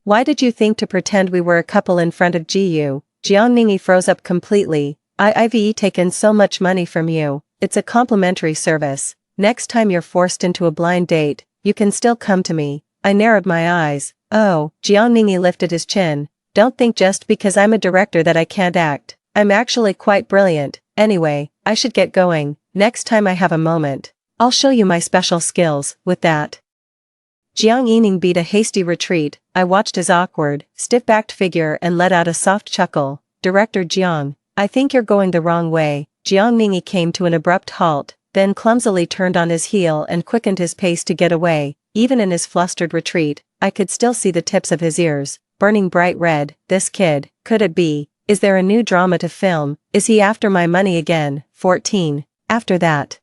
why did you think to pretend we were a couple in front of Ji Yu? Jiang Ningyi froze up completely. I've taken so much money from you. It's a complimentary service. Next time you're forced into a blind date, you can still come to me. I narrowed my eyes. Oh, Jiang Ningyi lifted his chin. Don't think just because I'm a director that I can't act. I'm actually quite brilliant. Anyway, I should get going. Next time I have a moment, I'll show you my special skills. With that, Jiang Yining beat a hasty retreat. I watched his awkward, stiff-backed figure and let out a soft chuckle. Director Jiang, I think you're going the wrong way. Jiang Ningyi came to an abrupt halt, then clumsily turned on his heel and quickened his pace to get away. Even in his flustered retreat, I could still see the tips of his ears, burning bright red. This kid, could it be? Is there a new drama to film? Is he after my money again? 14. After that,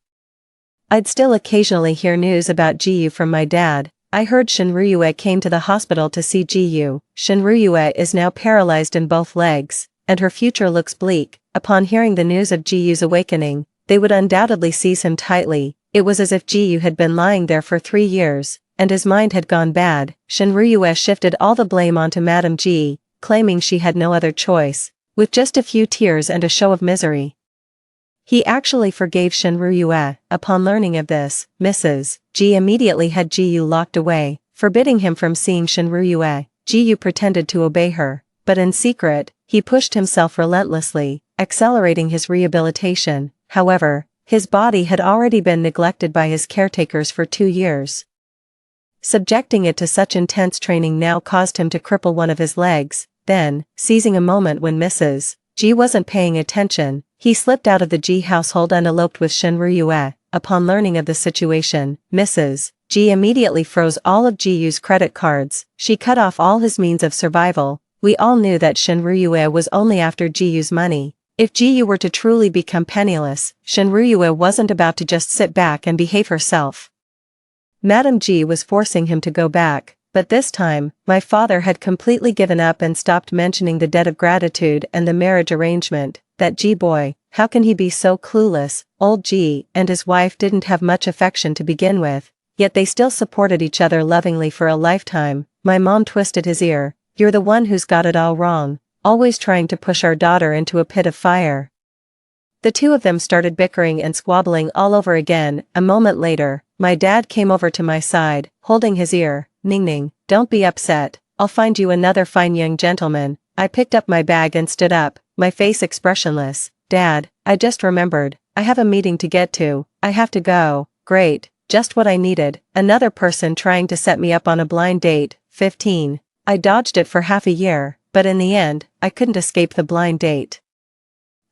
I'd still occasionally hear news about Ji Yu from my dad. I heard Shen Ruyu came to the hospital to see Ji Yu. Shen Ruyu is now paralyzed in both legs, and her future looks bleak. Upon hearing the news of Ji Yu's awakening, they would undoubtedly seize him tightly. It was as if Ji Yu had been lying there for 3 years, and his mind had gone bad. Shen Ruyu shifted all the blame onto Madame Ji, claiming she had no other choice. With just a few tears and a show of misery, he actually forgave Shen Ruyu. Upon learning of this, Mrs. Ji immediately had Ji Yu locked away, forbidding him from seeing Shen Ruyu. Ji Yu pretended to obey her, but in secret, he pushed himself relentlessly, accelerating his rehabilitation. However, his body had already been neglected by his caretakers for 2 years. Subjecting it to such intense training now caused him to cripple one of his legs. Then, seizing a moment when Mrs. Ji wasn't paying attention, he slipped out of the Ji household and eloped with Shen Ruyu. Upon learning of the situation, Mrs. Ji immediately froze all of Ji Yu's credit cards. She cut off all his means of survival. We all knew that Shen Ruyu was only after Ji Yu's money. If Ji Yu were to truly become penniless, Shen Ruyu wasn't about to just sit back and behave herself. Madame Ji was forcing him to go back, but this time, my father had completely given up and stopped mentioning the debt of gratitude and the marriage arrangement. That Ji boy, how can he be so clueless? Old Ji and his wife didn't have much affection to begin with, yet they still supported each other lovingly for a lifetime. My mom twisted his ear. You're the one who's got it all wrong, always trying to push our daughter into a pit of fire." The two of them started bickering and squabbling all over again. A moment later, my dad came over to my side, holding his ear. "Ning, don't be upset, I'll find you another fine young gentleman." I picked up my bag and stood up, my face expressionless. "Dad, I just remembered, I have a meeting to get to, I have to go." "Great, just what I needed, another person trying to set me up on a blind date." 15. I dodged it for half a year, but in the end, I couldn't escape the blind date.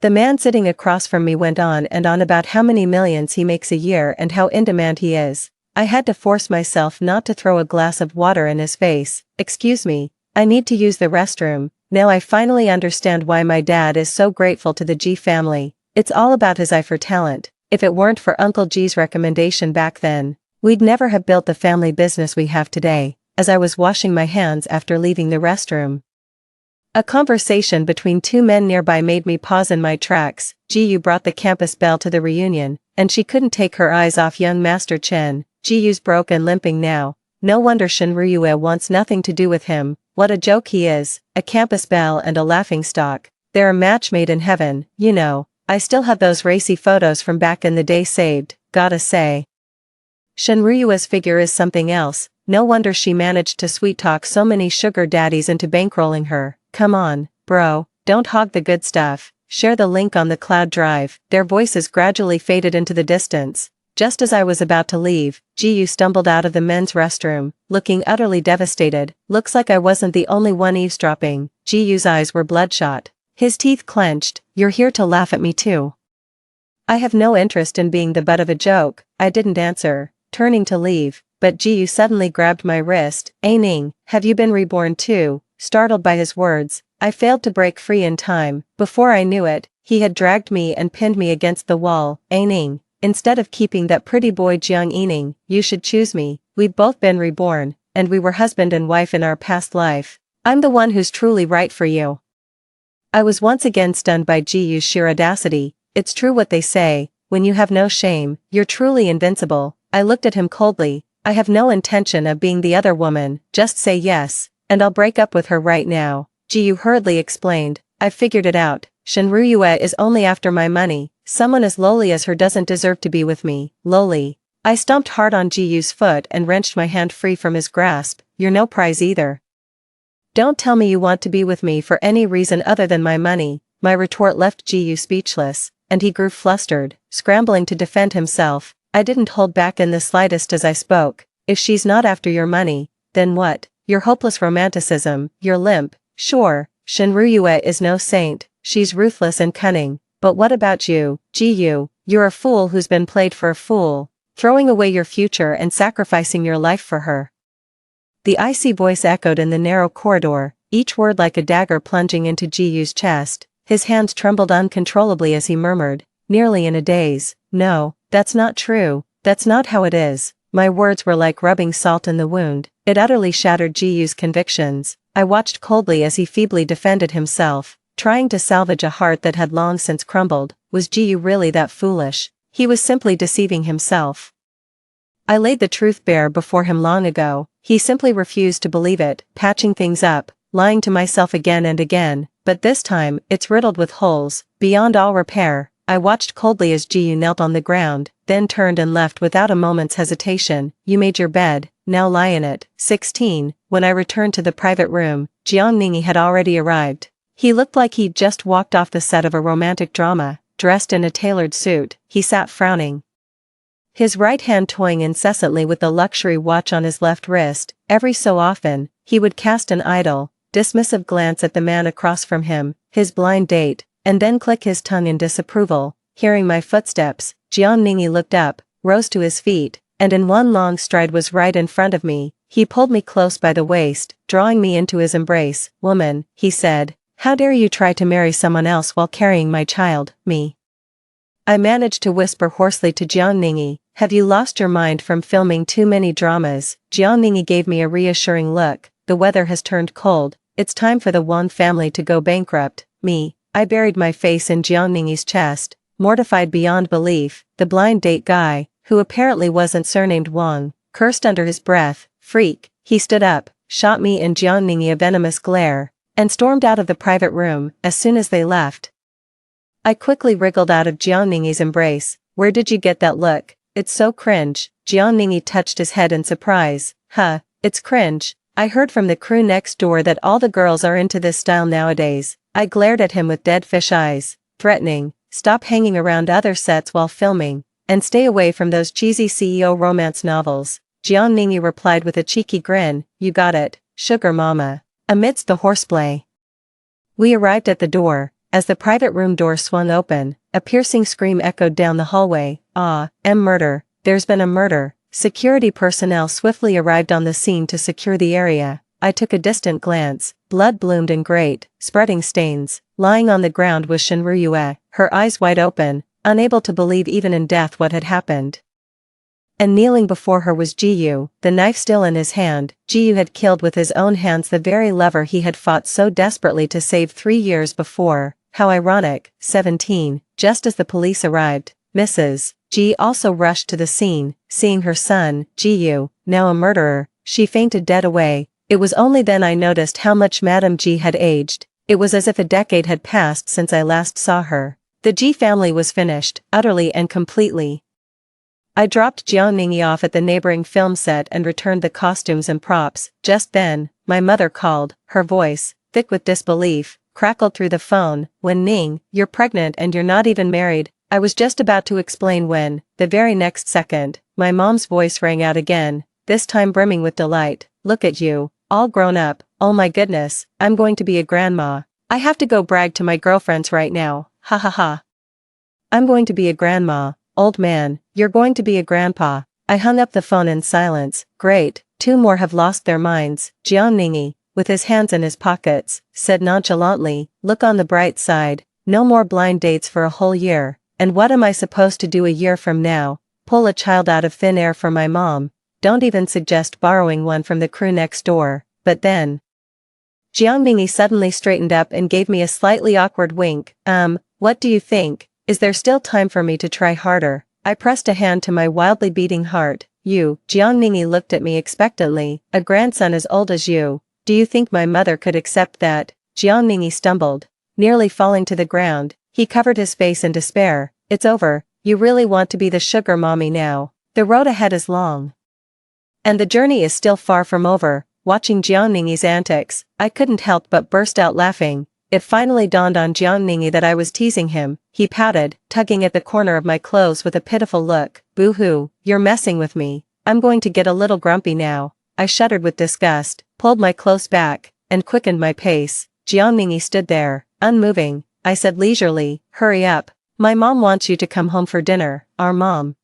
The man sitting across from me went on and on about how many millions he makes a year and how in demand he is. I had to force myself not to throw a glass of water in his face. "Excuse me, I need to use the restroom." Now I finally understand why my dad is so grateful to the G family. It's all about his eye for talent. If it weren't for Uncle G's recommendation back then, we'd never have built the family business we have today. As I was washing my hands after leaving the restroom, a conversation between two men nearby made me pause in my tracks. Jiyu brought the campus belle to the reunion, and she couldn't take her eyes off young Master Chen. Jiyu's broke and limping now. No wonder Shen Ruyu wants nothing to do with him. What a joke he is, a campus belle and a laughingstock. They're a match made in heaven, you know. I still have those racy photos from back in the day saved, gotta say. Shen Ruyu's figure is something else. No wonder she managed to sweet-talk so many sugar daddies into bankrolling her. "Come on, bro, don't hog the good stuff. Share the link on the cloud drive." Their voices gradually faded into the distance. Just as I was about to leave, Jiyu stumbled out of the men's restroom, looking utterly devastated. Looks like I wasn't the only one eavesdropping. Jiyu's eyes were bloodshot. His teeth clenched. "You're here to laugh at me too?" "I have no interest in being the butt of a joke." I didn't answer, turning to leave, but Jiyu suddenly grabbed my wrist. "Ning, have you been reborn too?" Startled by his words, I failed to break free in time. Before I knew it, he had dragged me and pinned me against the wall. "Ning, instead of keeping that pretty boy Jiang Yining, you should choose me. We've both been reborn, and we were husband and wife in our past life. I'm the one who's truly right for you." I was once again stunned by Jiyu's sheer audacity. It's true what they say, when you have no shame, you're truly invincible. I looked at him coldly. "I have no intention of being the other woman, just say yes, and I'll break up with her right now." Jiyu hurriedly explained. "I've figured it out. Shen Ruyue is only after my money. Someone as lowly as her doesn't deserve to be with me." "Lowly?" I stomped hard on Jiyu's foot and wrenched my hand free from his grasp. "You're no prize either. Don't tell me you want to be with me for any reason other than my money." My retort left Jiyu speechless, and he grew flustered, scrambling to defend himself. I didn't hold back in the slightest as I spoke. "If she's not after your money, then what? Your hopeless romanticism, your limp." "Sure, Shen Ruyue is no saint, she's ruthless and cunning, but what about you, Jiyu? You're a fool who's been played for a fool, throwing away your future and sacrificing your life for her." The icy voice echoed in the narrow corridor, each word like a dagger plunging into Jiyu's chest. His hands trembled uncontrollably as he murmured, nearly in a daze, "No, that's not true, that's not how it is." My words were like rubbing salt in the wound. It utterly shattered Jiyu's convictions. I watched coldly as he feebly defended himself, trying to salvage a heart that had long since crumbled. Was Jiyu really that foolish? He was simply deceiving himself. I laid the truth bare before him long ago. He simply refused to believe it, patching things up, lying to myself again and again, but this time, it's riddled with holes, beyond all repair. I watched coldly as Jiyu knelt on the ground, then turned and left without a moment's hesitation. "You made your bed, now lie in it." 16. When I returned to the private room, Jiang Ningi had already arrived. He looked like he'd just walked off the set of a romantic drama, dressed in a tailored suit. He sat frowning, his right hand toying incessantly with the luxury watch on his left wrist. Every so often, he would cast an idle, dismissive glance at the man across from him, his blind date, and then click his tongue in disapproval. Hearing my footsteps, Jiang Ningi looked up, rose to his feet, and in one long stride was right in front of me. He pulled me close by the waist, drawing me into his embrace. "Woman," he said, "how dare you try to marry someone else while carrying my child, me?" I managed to whisper hoarsely to Jiang Ningi, "Have you lost your mind from filming too many dramas?" Jiang Ningi gave me a reassuring look. "The weather has turned cold, it's time for the Wang family to go bankrupt." "Me?" I buried my face in Jiang Ningi's chest, mortified beyond belief. The blind date guy, who apparently wasn't surnamed Wang, cursed under his breath. "Freak." He stood up, shot me and Jiangning a venomous glare, and stormed out of the private room as soon as they left. I quickly wriggled out of Jiangning's embrace. Where did you get that look? It's so cringe. Jiangning touched his head in surprise. Huh, it's cringe. I heard from the crew next door that all the girls are into this style nowadays. I glared at him with dead fish eyes, threatening, stop hanging around other sets while filming, and stay away from those cheesy CEO romance novels. Jiangning replied with a cheeky grin, you got it, sugar mama. Amidst the horseplay, we arrived at the door. As the private room door swung open, a piercing scream echoed down the hallway. Murder. There's been a murder. Security personnel swiftly arrived on the scene to secure the area. I took a distant glance. Blood bloomed in great, spreading stains. Lying on the ground was Shen Ruyu, her eyes wide open, unable to believe even in death what had happened. And kneeling before her was Jiyu, the knife still in his hand. Jiyu had killed with his own hands the very lover he had fought so desperately to save 3 years before. How ironic. 17. Just as the police arrived, Mrs. Ji also rushed to the scene. Seeing her son, Jiyu, now a murderer, she fainted dead away. It was only then I noticed how much Madame Ji had aged. It was as if a decade had passed since I last saw her. The Ji family was finished, utterly and completely. I dropped Jiangning off at the neighboring film set and returned the costumes and props. Just then, my mother called. Her voice, thick with disbelief, crackled through the phone. When Ning, you're pregnant and you're not even married. I was just about to explain when, the very next second, my mom's voice rang out again, this time brimming with delight. Look at you, all grown up. Oh my goodness, I'm going to be a grandma. I have to go brag to my girlfriends right now. Ha ha ha. I'm going to be a grandma. Old man, you're going to be a grandpa. I hung up the phone in silence. Great, 2 more have lost their minds. Jiangning, with his hands in his pockets, said nonchalantly, look on the bright side, no more blind dates for a whole year. And what am I supposed to do a year from now? Pull a child out of thin air for my mom? Don't even suggest borrowing one from the crew next door. But then, Jiangning suddenly straightened up and gave me a slightly awkward wink. What do you think? Is there still time for me to try harder? I pressed a hand to my wildly beating heart. You, Jiangning looked at me expectantly. A grandson as old as you. Do you think my mother could accept that? Jiangning stumbled, nearly falling to the ground. He covered his face in despair. It's over. You really want to be the sugar mommy now. The road ahead is long. And the journey is still far from over. Watching Jiangning's antics, I couldn't help but burst out laughing. It finally dawned on Jiangning that I was teasing him. He pouted, tugging at the corner of my clothes with a pitiful look. Boo-hoo, you're messing with me. I'm going to get a little grumpy now. I shuddered with disgust, pulled my clothes back, and quickened my pace. Jiangning stood there, unmoving. I said leisurely, hurry up. My mom wants you to come home for dinner. Our mom.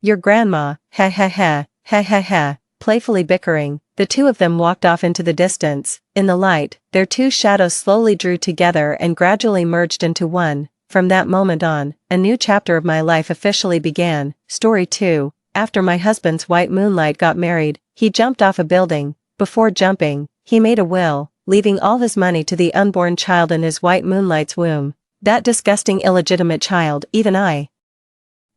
Your grandma. Ha ha ha, ha ha ha. Playfully bickering, the 2 of them walked off into the distance. In the light, their 2 shadows slowly drew together and gradually merged into one. From that moment on, a new chapter of my life officially began. Story 2. After my husband's white moonlight got married, he jumped off a building. Before jumping, he made a will, leaving all his money to the unborn child in his white moonlight's womb. That disgusting illegitimate child, even I,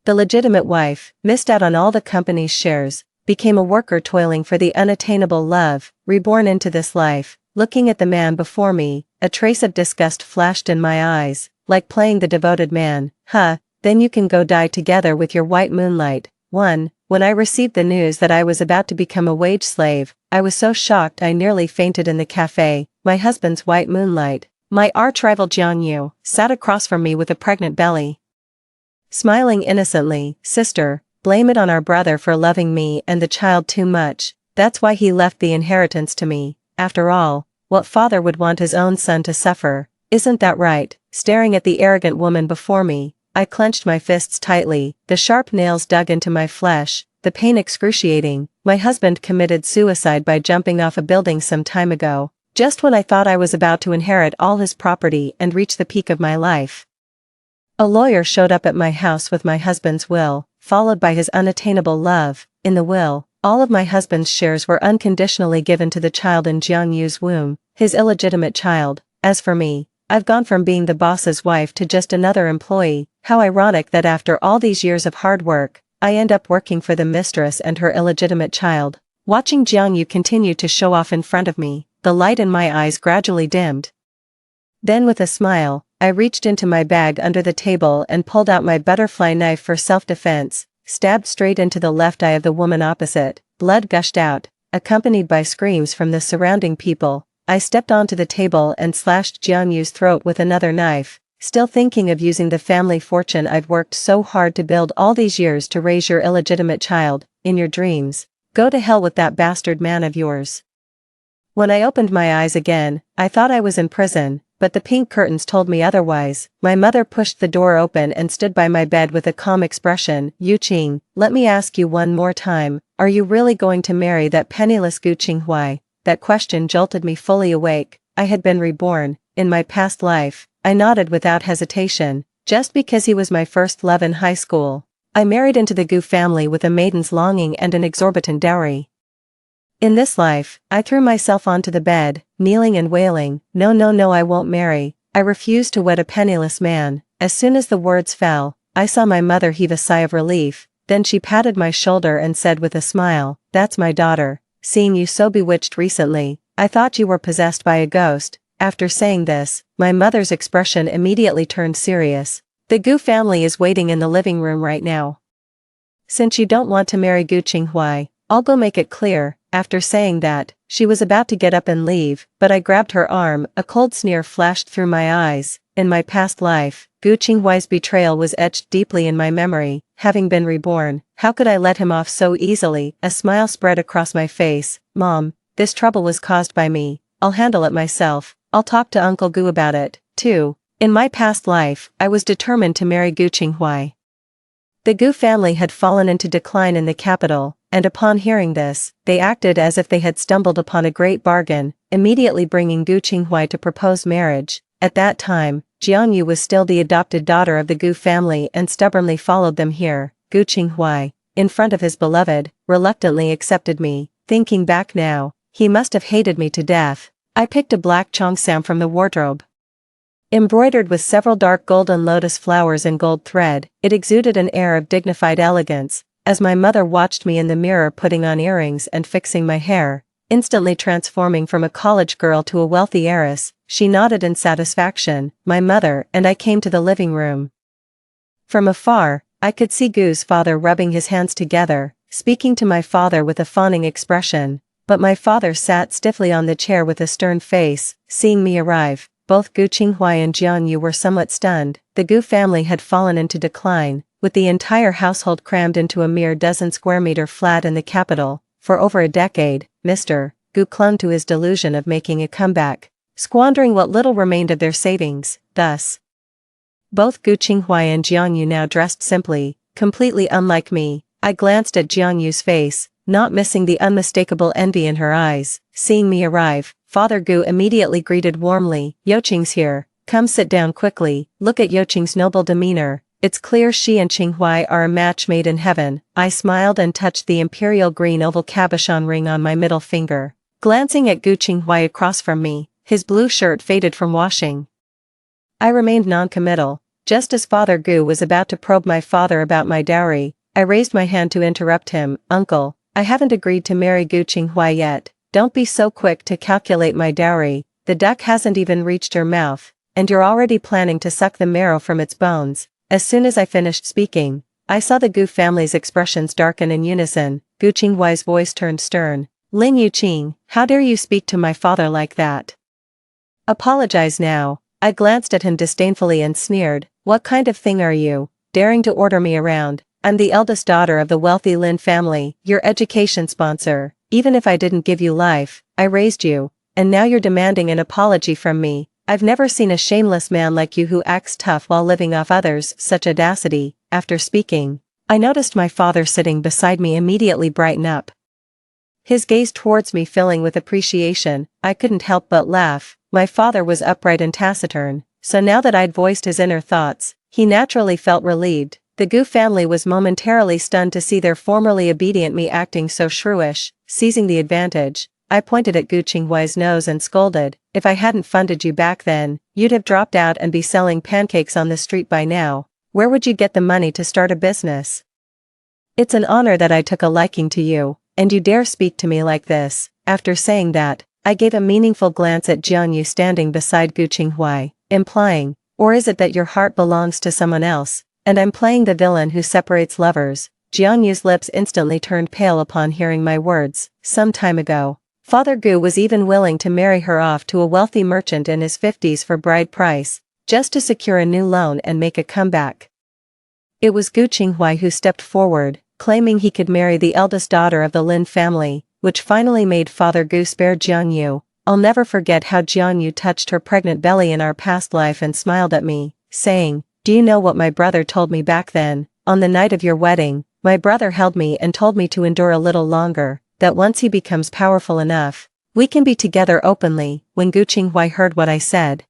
the legitimate wife, missed out on all the company's shares, became a worker toiling for the unattainable love, reborn into this life. Looking at the man before me, a trace of disgust flashed in my eyes, like playing the devoted man. Then you can go die together with your white moonlight. 1. When I received the news that I was about to become a wage slave, I was so shocked I nearly fainted in the cafe. My husband's white moonlight, my arch-rival Jiangyu, sat across from me with a pregnant belly. Smiling innocently, sister, blame it on our brother for loving me and the child too much. That's why he left the inheritance to me. After all, what father would want his own son to suffer? Isn't that right? Staring at the arrogant woman before me, I clenched my fists tightly, the sharp nails dug into my flesh, the pain excruciating. My husband committed suicide by jumping off a building some time ago, just when I thought I was about to inherit all his property and reach the peak of my life. A lawyer showed up at my house with my husband's will, followed by his unattainable love. In the will, all of my husband's shares were unconditionally given to the child in Jiangyu's womb, his illegitimate child. As for me, I've gone from being the boss's wife to just another employee. How ironic that after all these years of hard work, I end up working for the mistress and her illegitimate child. Watching Jiangyu continue to show off in front of me, the light in my eyes gradually dimmed. Then with a smile, I reached into my bag under the table and pulled out my butterfly knife for self-defense, stabbed straight into the left eye of the woman opposite. Blood gushed out, accompanied by screams from the surrounding people. I stepped onto the table and slashed Jiangyu's throat with another knife, still thinking of using the family fortune I'd worked so hard to build all these years to raise your illegitimate child. In your dreams, go to hell with that bastard man of yours. When I opened my eyes again, I thought I was in prison, but the pink curtains told me otherwise. My mother pushed the door open and stood by my bed with a calm expression. Yu Qing, let me ask you one more time, are you really going to marry that penniless Gu Qinghuai? That question jolted me fully awake. I had been reborn, in my past life. I nodded without hesitation, just because he was my first love in high school. I married into the Gu family with a maiden's longing and an exorbitant dowry. In this life, I threw myself onto the bed, kneeling and wailing, no no no, I won't marry, I refuse to wed a penniless man. As soon as the words fell, I saw my mother heave a sigh of relief, then she patted my shoulder and said with a smile, that's my daughter, seeing you so bewitched recently, I thought you were possessed by a ghost. After saying this, my mother's expression immediately turned serious. The Gu family is waiting in the living room right now. Since you don't want to marry Gu Qinghuai, I'll go make it clear. After saying that, she was about to get up and leave, but I grabbed her arm. A cold sneer flashed through my eyes. In my past life, Gu Qinghuai's betrayal was etched deeply in my memory. Having been reborn, how could I let him off so easily? A smile spread across my face. Mom, this trouble was caused by me. I'll handle it myself. I'll talk to Uncle Gu about it, too. In my past life, I was determined to marry Gu Qinghuai. The Gu family had fallen into decline in the capital, and upon hearing this, they acted as if they had stumbled upon a great bargain, immediately bringing Gu Qinghuai to propose marriage. At that time, Jiangyu was still the adopted daughter of the Gu family and stubbornly followed them here. Gu Qinghuai, in front of his beloved, reluctantly accepted me. Thinking back now, he must have hated me to death. I picked a black cheongsam from the wardrobe. Embroidered with several dark golden lotus flowers and gold thread, it exuded an air of dignified elegance. As my mother watched me in the mirror putting on earrings and fixing my hair, instantly transforming from a college girl to a wealthy heiress, she nodded in satisfaction. My mother and I came to the living room. From afar, I could see Gu's father rubbing his hands together, speaking to my father with a fawning expression. But my father sat stiffly on the chair with a stern face. Seeing me arrive, both Gu Qinghuai and Jiangyu were somewhat stunned. The Gu family had fallen into decline, with the entire household crammed into a mere dozen square meter flat in the capital. For over a decade, Mr. Gu clung to his delusion of making a comeback, squandering what little remained of their savings. Thus, both Gu Qinghuai and Jiangyu now dressed simply, completely unlike me. I glanced at Jiangyu's face, not missing the unmistakable envy in her eyes. Seeing me arrive, Father Gu immediately greeted warmly, Youqing's here, come sit down quickly. Look at Youqing's noble demeanor, it's clear she and Qinghuai are a match made in heaven. I smiled and touched the imperial green oval cabochon ring on my middle finger. Glancing at Gu Qinghuai across from me, his blue shirt faded from washing. I remained non-committal. Just as Father Gu was about to probe my father about my dowry, I raised my hand to interrupt him. Uncle, I haven't agreed to marry Gu Qinghuai yet. Don't be so quick to calculate my dowry. The duck hasn't even reached your mouth, and you're already planning to suck the marrow from its bones. As soon as I finished speaking, I saw the Gu family's expressions darken in unison. Gu Qinghuai's voice turned stern. Ling Yuqing, how dare you speak to my father like that? Apologize now. I glanced at him disdainfully and sneered. What kind of thing are you, daring to order me around? I'm the eldest daughter of the wealthy Lin family, your education sponsor. Even if I didn't give you life, I raised you, and now you're demanding an apology from me. I've never seen a shameless man like you who acts tough while living off others. Such audacity. After speaking, I noticed my father sitting beside me immediately brighten up. His gaze towards me filling with appreciation. I couldn't help but laugh. My father was upright and taciturn, so now that I'd voiced his inner thoughts, he naturally felt relieved. The Gu family was momentarily stunned to see their formerly obedient me acting so shrewish. Seizing the advantage, I pointed at Gu Qinghuai's nose and scolded, if I hadn't funded you back then, you'd have dropped out and be selling pancakes on the street by now. Where would you get the money to start a business? It's an honor that I took a liking to you. and you dare speak to me like this?" After saying that, I gave a meaningful glance at Jianyu standing beside Gu Qinghuai, implying, "Or is it that your heart belongs to someone else, and I'm playing the villain who separates lovers?" Jianyu's lips instantly turned pale upon hearing my words. Some time ago, Father Gu was even willing to marry her off to a wealthy merchant in his 50s for bride price, just to secure a new loan and make a comeback. It was Gu Qinghuai who stepped forward, claiming he could marry the eldest daughter of the Lin family, which finally made Father Gu spare Jianyu. I'll never forget how Jianyu touched her pregnant belly in our past life and smiled at me, saying, "Do you know what my brother told me back then? On the night of your wedding, my brother held me and told me to endure a little longer, that once he becomes powerful enough, we can be together openly." When Gu Qinghuai heard what I said,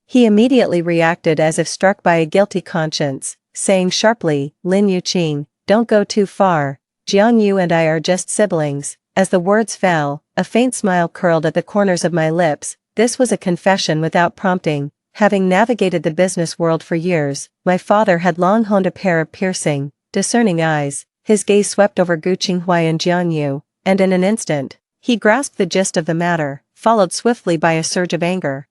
he immediately reacted as if struck by a guilty conscience, saying sharply, "Lin Yuqing, don't go too far. Jianyu and I are just siblings." As the words fell, a faint smile curled at the corners of my lips. This was a confession without prompting. Having navigated the business world for years, my father had long honed a pair of piercing, discerning eyes. His gaze swept over Gu Qinghuai and Jianyu, and in an instant, he grasped the gist of the matter, followed swiftly by a surge of anger.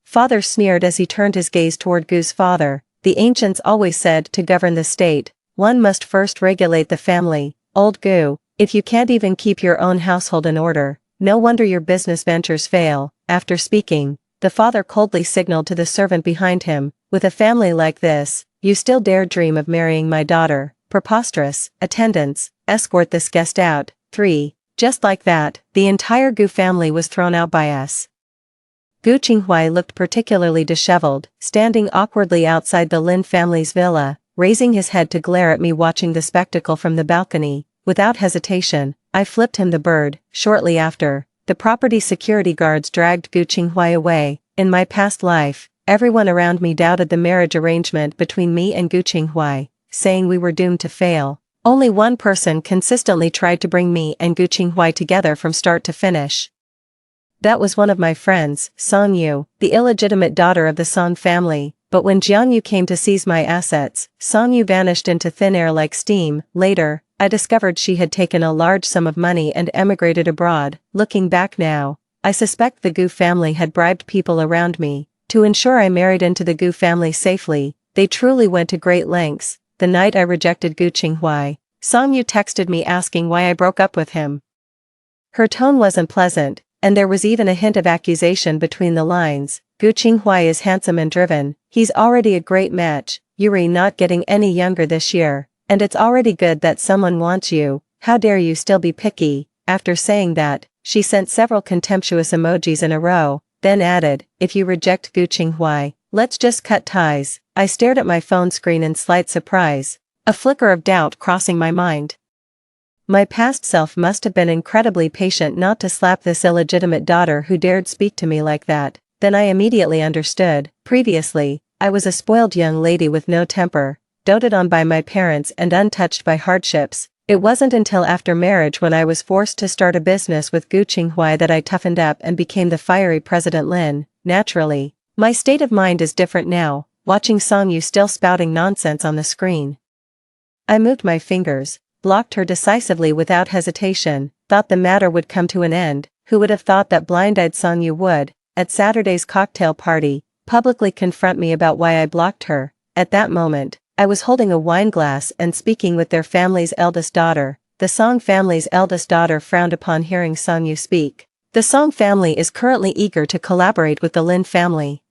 Father sneered as he turned his gaze toward Gu's father. "The ancients always said to govern the state, one must first regulate the family. Old Gu, if you can't even keep your own household in order, no wonder your business ventures fail." After speaking, the father coldly signaled to the servant behind him, "With a family like this, you still dare dream of marrying my daughter? Preposterous. Attendants, escort this guest out." 3. Just like that, the entire Gu family was thrown out by us. Gu Qinghuai looked particularly disheveled, standing awkwardly outside the Lin family's villa, raising his head to glare at me watching the spectacle from the balcony. Without hesitation, I flipped him the bird. Shortly after, the property security guards dragged Gu Qinghuai away. In my past life, everyone around me doubted the marriage arrangement between me and Gu Qinghuai, saying we were doomed to fail. Only one person consistently tried to bring me and Gu Qinghuai together from start to finish. That was one of my friends, Song Yu, the illegitimate daughter of the Song family. But when Jianyu came to seize my assets, Song Yu vanished into thin air like steam. Later, I discovered she had taken a large sum of money and emigrated abroad. Looking back now, I suspect the Gu family had bribed people around me to ensure I married into the Gu family safely. They truly went to great lengths. The night I rejected Gu Qinghuai, Song Yu texted me asking why I broke up with him. Her tone wasn't pleasant, and there was even a hint of accusation between the lines. "Gu Qinghuai is handsome and driven. He's already a great match. You're not getting any younger this year, and it's already good that someone wants you. How dare you still be picky?" After saying that, she sent several contemptuous emojis in a row, then added, "If you reject Gu Qinghuai, let's just cut ties." I stared at my phone screen in slight surprise, a flicker of doubt crossing my mind. My past self must have been incredibly patient not to slap this illegitimate daughter who dared speak to me like that. Then I immediately understood. Previously, I was a spoiled young lady with no temper, doted on by my parents and untouched by hardships. It wasn't until after marriage when I was forced to start a business with Gu Qinghuai that I toughened up and became the fiery President Lin. Naturally, my state of mind is different now, watching Song Yu still spouting nonsense on the screen. I moved my fingers, blocked her decisively without hesitation, thought the matter would come to an end. Who would have thought that blind-eyed Song Yu would, at Saturday's cocktail party, publicly confront me about why I blocked her? At that moment, I was holding a wine glass and speaking with their family's eldest daughter. The Song family's eldest daughter frowned upon hearing Song Yu speak. The Song family is currently eager to collaborate with the Lin family.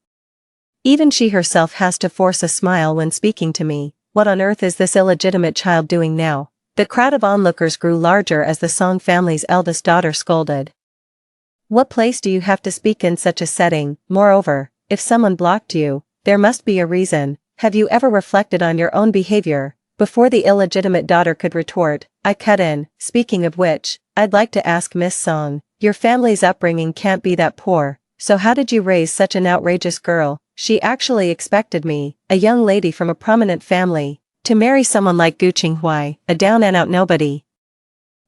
Even she herself has to force a smile when speaking to me. What on earth is this illegitimate child doing now? The crowd of onlookers grew larger as the Song family's eldest daughter scolded. What place do you have to speak in such a setting? Moreover, if someone blocked you, there must be a reason. Have you ever reflected on your own behavior? Before the illegitimate daughter could retort, I cut in. Speaking of which, I'd like to ask Miss Song, your family's upbringing can't be that poor, so how did you raise such an outrageous girl? She actually expected me, a young lady from a prominent family, to marry someone like Gu Qinghuai, a down-and-out nobody.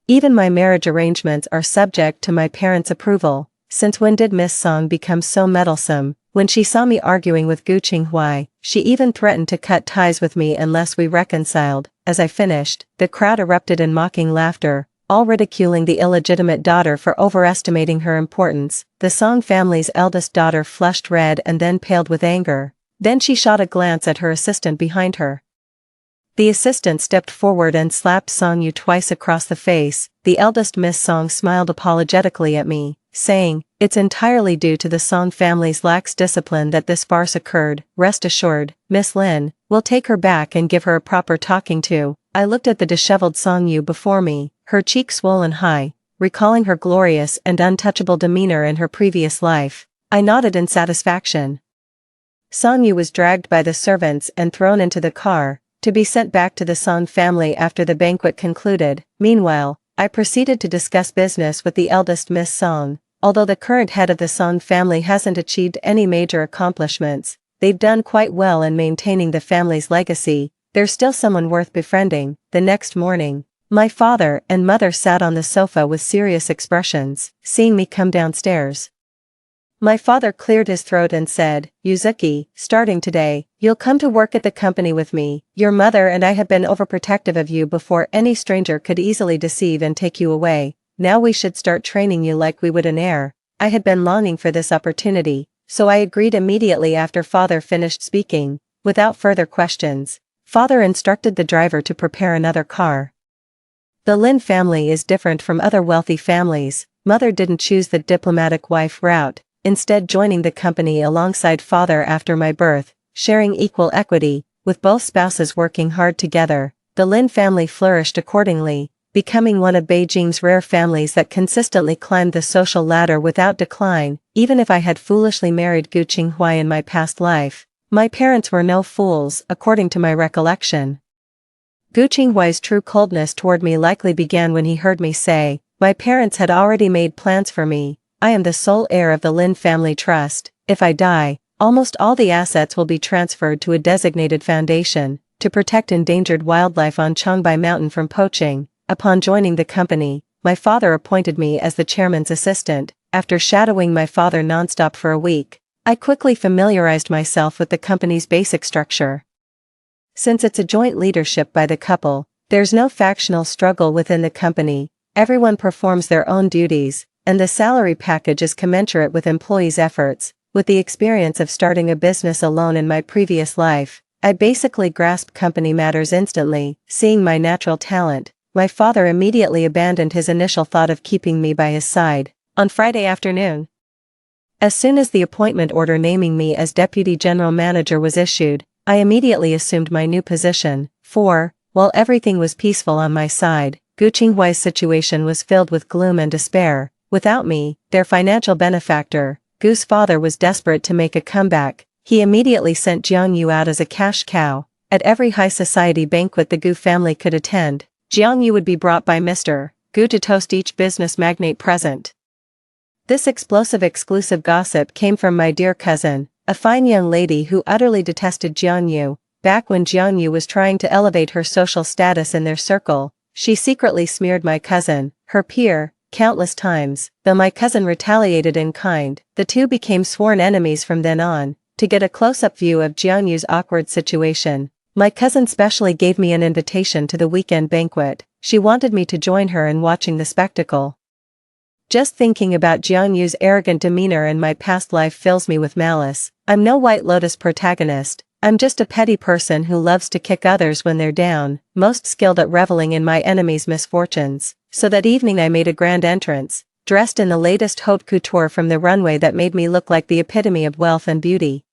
Even my marriage arrangements are subject to my parents' approval. Since when did Miss Song become so meddlesome? When she saw me arguing with Gu Qinghuai, she even threatened to cut ties with me unless we reconciled. As I finished, the crowd erupted in mocking laughter. all ridiculing the illegitimate daughter for overestimating her importance. The Song family's eldest daughter flushed red and then paled with anger. Then she shot a glance at her assistant behind her. The assistant stepped forward and slapped Song Yu twice across the face. The eldest Miss Song smiled apologetically at me, saying, "It's entirely due to the Song family's lax discipline that this farce occurred. Rest assured, Miss Lin, we'll take her back and give her a proper talking to." I looked at the disheveled Song Yu before me, her cheeks swollen high, recalling her glorious and untouchable demeanor in her previous life. I nodded in satisfaction. Song Yu was dragged by the servants and thrown into the car, to be sent back to the Song family after the banquet concluded. Meanwhile, I proceeded to discuss business with the eldest Miss Song. Although the current head of the Song family hasn't achieved any major accomplishments, they've done quite well in maintaining the family's legacy. There's still someone worth befriending. The next morning, my father and mother sat on the sofa with serious expressions, seeing me come downstairs. My father cleared his throat and said, "Yuzuki, starting today, you'll come to work at the company with me. Your mother and I have been overprotective of you before. Any stranger could easily deceive and take you away. Now we should start training you like we would an heir." I had been longing for this opportunity, so I agreed immediately after father finished speaking. Without further questions, father instructed the driver to prepare another car. The Lin family is different from other wealthy families. Mother didn't choose the diplomatic wife route, instead joining the company alongside father after my birth, sharing equal equity, with both spouses working hard together. The Lin family flourished accordingly, becoming one of Beijing's rare families that consistently climbed the social ladder without decline. Even if I had foolishly married Gu Qinghua in my past life, my parents were no fools, according to my recollection. Gu Qinghuai's true coldness toward me likely began when he heard me say, "My parents had already made plans for me. I am the sole heir of the Lin family trust. If I die, almost all the assets will be transferred to a designated foundation to protect endangered wildlife on Changbai Mountain from poaching." Upon joining the company, my father appointed me as the chairman's assistant. After shadowing my father nonstop for a week, I quickly familiarized myself with the company's basic structure. Since it's a joint leadership by the couple, there's no factional struggle within the company. Everyone performs their own duties, and the salary package is commensurate with employees' efforts. With the experience of starting a business alone in my previous life, I basically grasped company matters instantly. Seeing my natural talent, my father immediately abandoned his initial thought of keeping me by his side. On Friday afternoon, as soon as the appointment order naming me as deputy general manager was issued, I immediately assumed my new position. For, while everything was peaceful on my side, Gu Qinghuai's situation was filled with gloom and despair. Without me, their financial benefactor, Gu's father was desperate to make a comeback. He immediately sent Jiang Yu out as a cash cow. At every high society banquet the Gu family could attend, Jiang Yu would be brought by Mr. Gu to toast each business magnate present. This explosive exclusive gossip came from my dear cousin, a fine young lady who utterly detested Jiang Yu. Back when Jiang Yu was trying to elevate her social status in their circle, she secretly smeared my cousin, her peer, countless times. Though my cousin retaliated in kind, the two became sworn enemies from then on. To get a close-up view of Jiang Yu's awkward situation, my cousin specially gave me an invitation to the weekend banquet. She wanted me to join her in watching the spectacle. Just thinking about Jiang Yu's arrogant demeanor in my past life fills me with malice. I'm no White Lotus protagonist, I'm just a petty person who loves to kick others when they're down, most skilled at reveling in my enemy's misfortunes. So that evening I made a grand entrance, dressed in the latest haute couture from the runway that made me look like the epitome of wealth and beauty.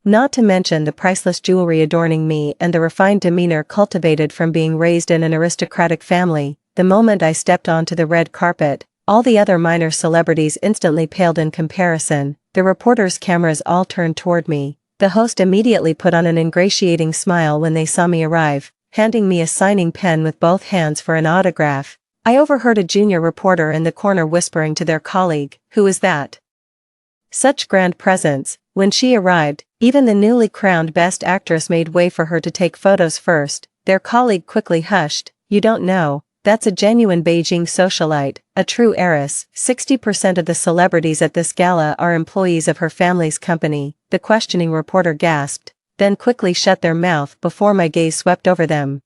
Not to mention the priceless jewelry adorning me and the refined demeanor cultivated from being raised in an aristocratic family. The moment I stepped onto the red carpet, all the other minor celebrities instantly paled in comparison. The reporters' cameras all turned toward me. The host immediately put on an ingratiating smile when they saw me arrive, handing me a signing pen with both hands for an autograph. I overheard a junior reporter in the corner whispering to their colleague, "Who is that?" Such grand presence. When she arrived, even the newly crowned Best Actress made way for her to take photos first. Their colleague quickly hushed. "You don't know, that's a genuine Beijing socialite, a true heiress." 60% of the celebrities at this gala are employees of her family's company, the questioning reporter gasped, then quickly shut their mouth before my gaze swept over them.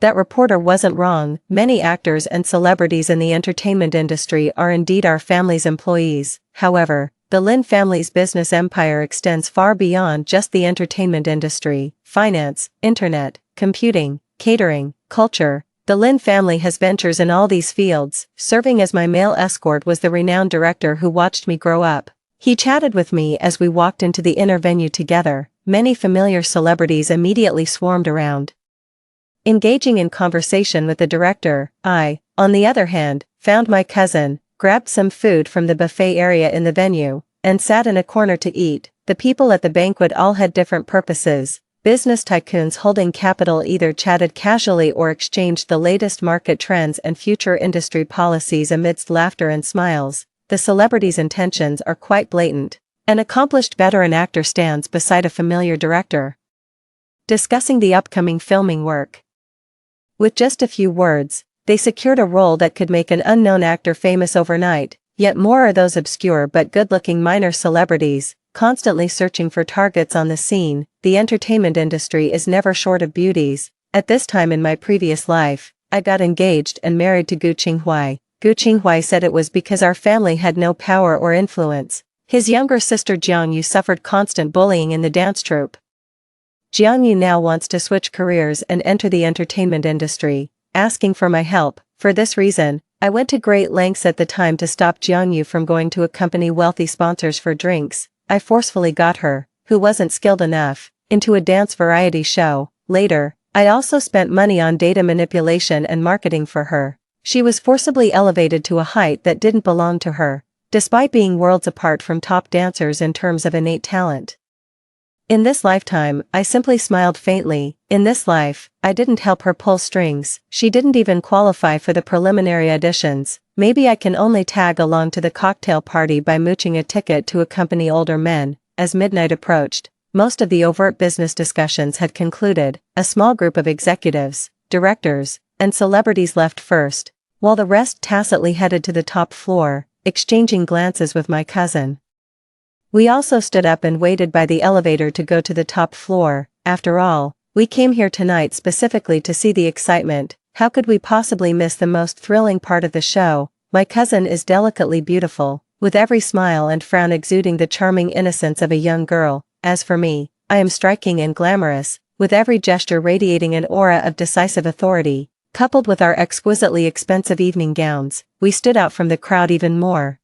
That reporter wasn't wrong. Many actors and celebrities in the entertainment industry are indeed our family's employees. However, the Lin family's business empire extends far beyond just the entertainment industry, finance, internet, computing, catering, culture. The Lin family has ventures in all these fields. Serving as my male escort was the renowned director who watched me grow up. He chatted with me as we walked into the inner venue together. Many familiar celebrities immediately swarmed around. Engaging in conversation with the director, I, on the other hand, found my cousin, grabbed some food from the buffet area in the venue, and sat in a corner to eat. The people at the banquet all had different purposes. Business tycoons holding capital either chatted casually or exchanged the latest market trends and future industry policies amidst laughter and smiles. The celebrities' intentions are quite blatant. An accomplished veteran actor stands beside a familiar director, discussing the upcoming filming work. With just a few words, they secured a role that could make an unknown actor famous overnight. Yet more are those obscure but good-looking minor celebrities, constantly searching for targets on the scene. The entertainment industry is never short of beauties. At this time in my previous life, I got engaged and married to Gu Qinghuai. Gu Qinghuai said it was because our family had no power or influence. His younger sister Jiang Yu suffered constant bullying in the dance troupe. Jiang Yu now wants to switch careers and enter the entertainment industry, asking for my help. For this reason, I went to great lengths at the time to stop Jiang Yu from going to accompany wealthy sponsors for drinks. I forcefully got her, who wasn't skilled enough, into a dance variety show. Later, I also spent money on data manipulation and marketing for her. She was forcibly elevated to a height that didn't belong to her, despite being worlds apart from top dancers in terms of innate talent. In this lifetime, I simply smiled faintly. In this life, I didn't help her pull strings. She didn't even qualify for the preliminary auditions. Maybe I can only tag along to the cocktail party by mooching a ticket to accompany older men. As midnight approached, most of the overt business discussions had concluded. A small group of executives, directors, and celebrities left first, while the rest tacitly headed to the top floor, exchanging glances with my cousin. We also stood up and waited by the elevator to go to the top floor. After all, we came here tonight specifically to see the excitement. How could we possibly miss the most thrilling part of the show? My cousin is delicately beautiful, with every smile and frown exuding the charming innocence of a young girl. As for me, I am striking and glamorous, with every gesture radiating an aura of decisive authority. Coupled with our exquisitely expensive evening gowns, we stood out from the crowd even more.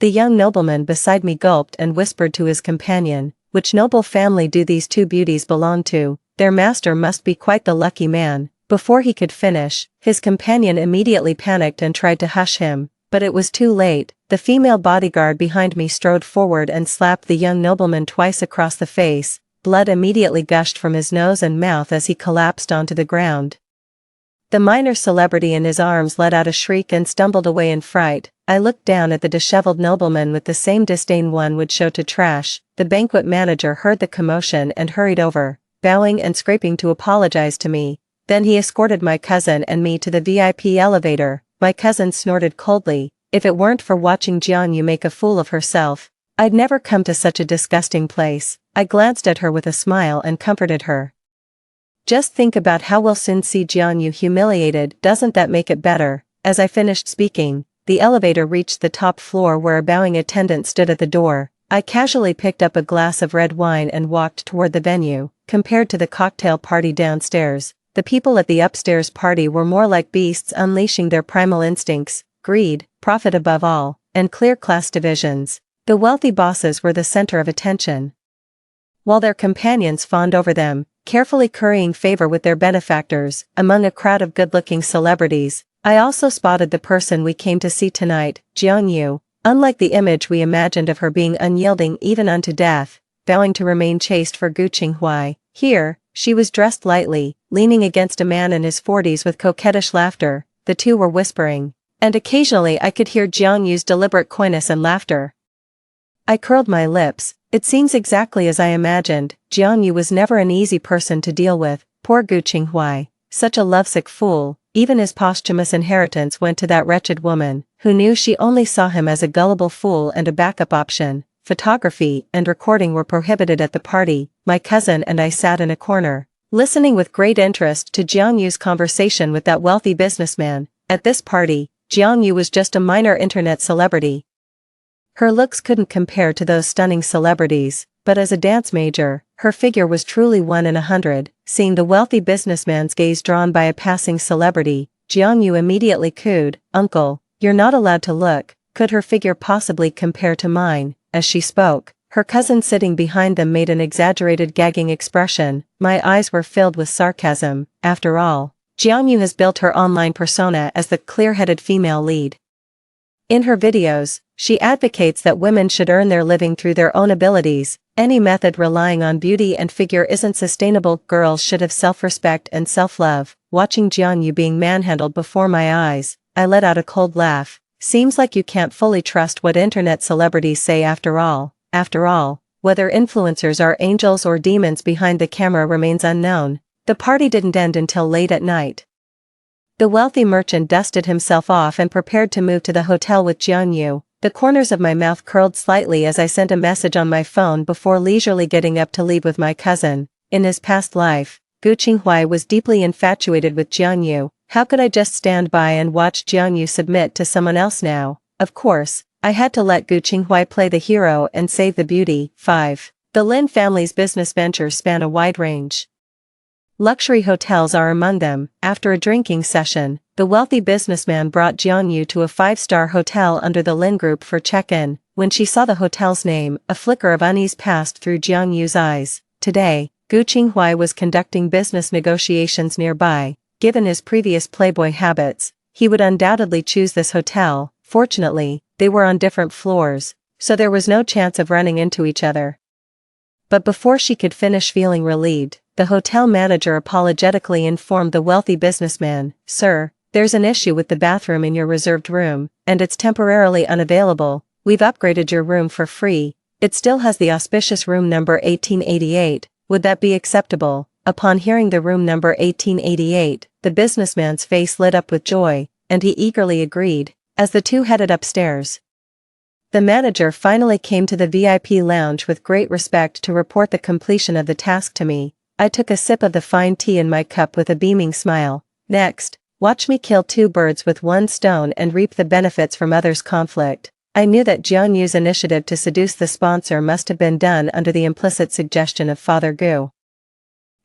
The young nobleman beside me gulped and whispered to his companion, "Which noble family do these two beauties belong to? Their master must be quite the lucky man." Before he could finish, his companion immediately panicked and tried to hush him, but it was too late. The female bodyguard behind me strode forward and slapped the young nobleman twice across the face. Blood immediately gushed from his nose and mouth as he collapsed onto the ground. The minor celebrity in his arms let out a shriek and stumbled away in fright. I looked down at the disheveled nobleman with the same disdain one would show to trash. The banquet manager heard the commotion and hurried over, bowing and scraping to apologize to me. Then he escorted my cousin and me to the VIP elevator. My cousin snorted coldly. If it weren't for watching Jiang Yu make a fool of herself, I'd never come to such a disgusting place. I glanced at her with a smile and comforted her. Just think about how we'll soon see Jiang Yu humiliated. Doesn't that make it better? As I finished speaking, the elevator reached the top floor where a bowing attendant stood at the door. I casually picked up a glass of red wine and walked toward the venue. Compared to the cocktail party downstairs, the people at the upstairs party were more like beasts unleashing their primal instincts, greed, profit above all, and clear class divisions. The wealthy bosses were the center of attention, while their companions fawned over them, carefully currying favor with their benefactors. Among a crowd of good-looking celebrities, I also spotted the person we came to see tonight, Jiang Yu. Unlike the image we imagined of her being unyielding even unto death, vowing to remain chaste for Gu Qinghuai, here, she was dressed lightly, leaning against a man in his 40s with coquettish laughter. The two were whispering, and occasionally I could hear Jiang Yu's deliberate coyness and laughter. I curled my lips. It seems exactly as I imagined. Jiang Yu was never an easy person to deal with. Poor Gu Qinghuai, such a lovesick fool. Even his posthumous inheritance went to that wretched woman, who knew she only saw him as a gullible fool and a backup option. Photography and recording were prohibited at the party. My cousin and I sat in a corner, listening with great interest to Jiang Yu's conversation with that wealthy businessman. At this party, Jiang Yu was just a minor internet celebrity. Her looks couldn't compare to those stunning celebrities, but as a dance major, her figure was truly 1 in 100. Seeing the wealthy businessman's gaze drawn by a passing celebrity, Jiang Yu immediately cooed, "Uncle, you're not allowed to look. Could her figure possibly compare to mine?" As she spoke, her cousin sitting behind them made an exaggerated gagging expression. My eyes were filled with sarcasm. After all, Jiang Yu has built her online persona as the clear-headed female lead. In her videos, she advocates that women should earn their living through their own abilities. Any method relying on beauty and figure isn't sustainable. Girls should have self-respect and self-love. Watching Jiang Yu being manhandled before my eyes, I let out a cold laugh. Seems like you can't fully trust what internet celebrities say after all. After all, whether influencers are angels or demons behind the camera remains unknown. The party didn't end until late at night. The wealthy merchant dusted himself off and prepared to move to the hotel with Jiang Yu. The corners of my mouth curled slightly as I sent a message on my phone before leisurely getting up to leave with my cousin. In his past life, Gu Qinghuai was deeply infatuated with Jiang Yu. How could I just stand by and watch Jiang Yu submit to someone else now? Of course, I had to let Gu Qinghuai play the hero and save the beauty. 5. The Lin family's business ventures span a wide range. Luxury hotels are among them. After a drinking session, the wealthy businessman brought Jiang Yu to a 5-star hotel under the Lin Group for check-in. When she saw the hotel's name, a flicker of unease passed through Jiang Yu's eyes. Today, Gu Qinghuai was conducting business negotiations nearby. Given his previous playboy habits, he would undoubtedly choose this hotel. Fortunately, they were on different floors, so there was no chance of running into each other. But before she could finish feeling relieved, the hotel manager apologetically informed the wealthy businessman, "Sir, there's an issue with the bathroom in your reserved room, and it's temporarily unavailable. We've upgraded your room for free. It still has the auspicious room number 1888, would that be acceptable?" Upon hearing the room number 1888, the businessman's face lit up with joy, and he eagerly agreed. As the two headed upstairs, the manager finally came to the VIP lounge with great respect to report the completion of the task to me. I took a sip of the fine tea in my cup with a beaming smile. Next, watch me kill 2 birds with 1 stone and reap the benefits from others' conflict. I knew that Jiang Yu's initiative to seduce the sponsor must have been done under the implicit suggestion of Father Gu.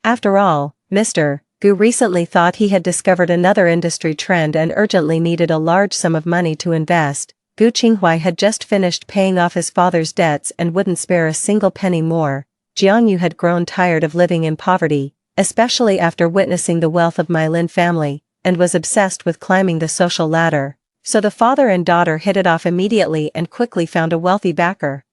After all, Mr. Gu recently thought he had discovered another industry trend and urgently needed a large sum of money to invest. Gu Qinghuai had just finished paying off his father's debts and wouldn't spare a single penny more. Jiang Yu had grown tired of living in poverty, especially after witnessing the wealth of my Lin family, and was obsessed with climbing the social ladder. So the father and daughter hit it off immediately and quickly found a wealthy backer.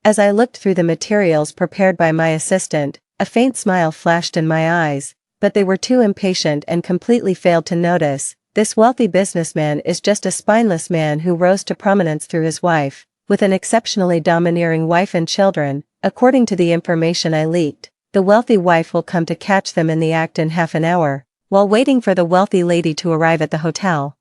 As I looked through the materials prepared by my assistant, a faint smile flashed in my eyes, but they were too impatient and completely failed to notice. This wealthy businessman is just a spineless man who rose to prominence through his wife, with an exceptionally domineering wife and children. According to the information I leaked, the wealthy wife will come to catch them in the act in half an hour, while waiting for the wealthy lady to arrive at the hotel.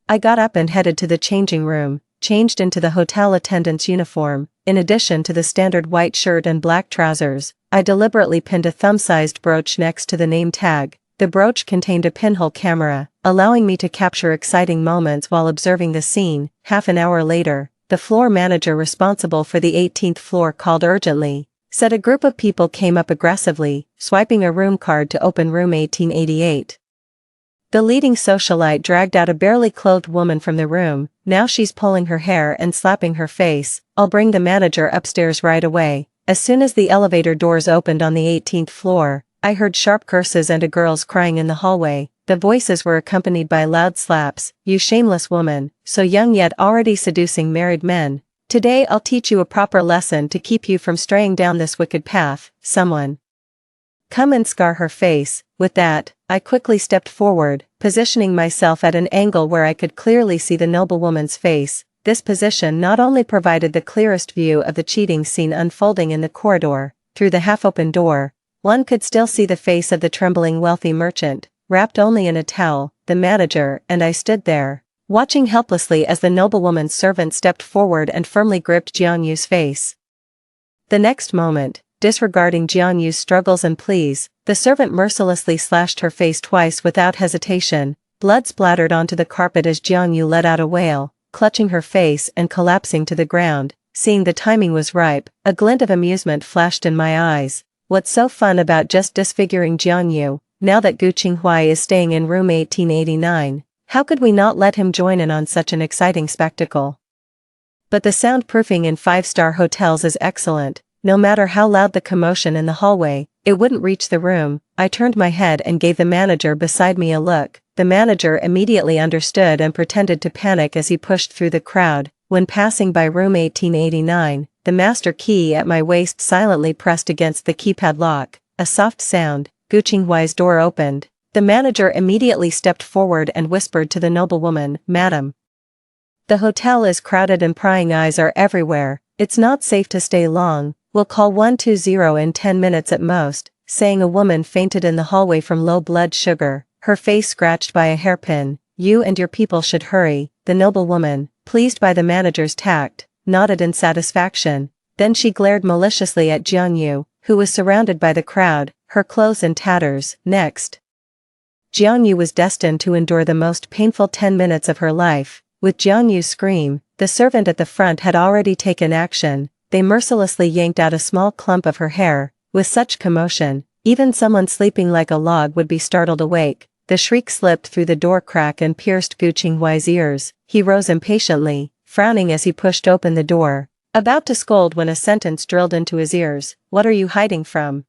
I got up and headed to the changing room, changed into the hotel attendant's uniform. In addition to the standard white shirt and black trousers, I deliberately pinned a thumb-sized brooch next to the name tag. The brooch contained a pinhole camera, allowing me to capture exciting moments while observing the scene. Half an hour later, the floor manager responsible for the 18th floor called urgently. Said a group of people came up aggressively, swiping a room card to open room 1888. The leading socialite dragged out a barely clothed woman from the room. Now she's pulling her hair and slapping her face. "I'll bring the manager upstairs right away." As soon as the elevator doors opened on the 18th floor, I heard sharp curses and a girl's crying in the hallway. The voices were accompanied by loud slaps. "You shameless woman, so young yet already seducing married men. Today I'll teach you a proper lesson to keep you from straying down this wicked path. Someone come and scar her face." With that, I quickly stepped forward, positioning myself at an angle where I could clearly see the noblewoman's face. This position not only provided the clearest view of the cheating scene unfolding in the corridor, through the half-open door, one could still see the face of the trembling wealthy merchant, wrapped only in a towel, the manager, and I stood there, watching helplessly as the noblewoman's servant stepped forward and firmly gripped Jiang Yu's face. The next moment, disregarding Jianyu's struggles and pleas. The servant mercilessly slashed her face twice without hesitation. Blood splattered onto the carpet as Jianyu let out a wail, clutching her face and collapsing to the ground. Seeing the timing was ripe, a glint of amusement flashed in my eyes. What's so fun about just disfiguring Jianyu, now that Gu Qinghai is staying in room 1889? How could we not let him join in on such an exciting spectacle? But the soundproofing in 5-star hotels is excellent. No matter how loud the commotion in the hallway, it wouldn't reach the room. I turned my head and gave the manager beside me a look. The manager immediately understood and pretended to panic as he pushed through the crowd. When passing by room 1889, the master key at my waist silently pressed against the keypad lock. A soft sound. Gu Qinghai's door opened. The manager immediately stepped forward and whispered to the noblewoman, "Madam, the hotel is crowded and prying eyes are everywhere. It's not safe to stay long. We'll call 120 in 10 minutes at most," saying a woman fainted in the hallway from low blood sugar, her face scratched by a hairpin. "You and your people should hurry." The noblewoman, pleased by the manager's tact, nodded in satisfaction. Then she glared maliciously at Jianyu, who was surrounded by the crowd, her clothes in tatters. Next, Jianyu was destined to endure the most painful 10 minutes of her life. With Jianyu's scream, the servant at the front had already taken action. They mercilessly yanked out a small clump of her hair. With such commotion, even someone sleeping like a log would be startled awake. The shriek slipped through the door crack and pierced Gu Qinghai's ears. He rose impatiently, frowning as he pushed open the door, about to scold when a sentence drilled into his ears. "What are you hiding from?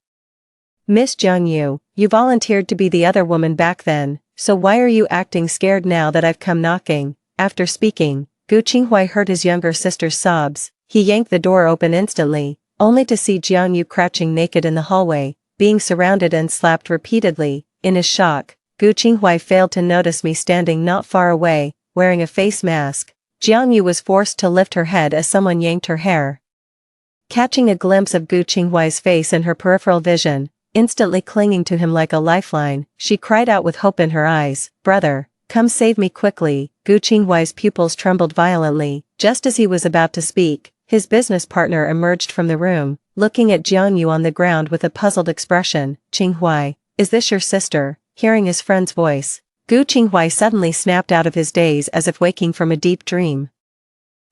Miss Jianyu, you volunteered to be the other woman back then, so why are you acting scared now that I've come knocking?" After speaking, Gu Qinghai heard his younger sister's sobs. He yanked the door open instantly, only to see Jianyu crouching naked in the hallway, being surrounded and slapped repeatedly. In his shock, Gu Qinghai failed to notice me standing not far away, wearing a face mask. Jianyu was forced to lift her head as someone yanked her hair. Catching a glimpse of Gu Qinghai's face in her peripheral vision, instantly clinging to him like a lifeline, she cried out with hope in her eyes, "Brother, come save me quickly." Gu Qinghai's pupils trembled violently. Just as he was about to speak, his business partner emerged from the room, looking at Jianyu on the ground with a puzzled expression. "Qinghai, is this your sister?" Hearing his friend's voice, Gu Qinghai suddenly snapped out of his daze as if waking from a deep dream.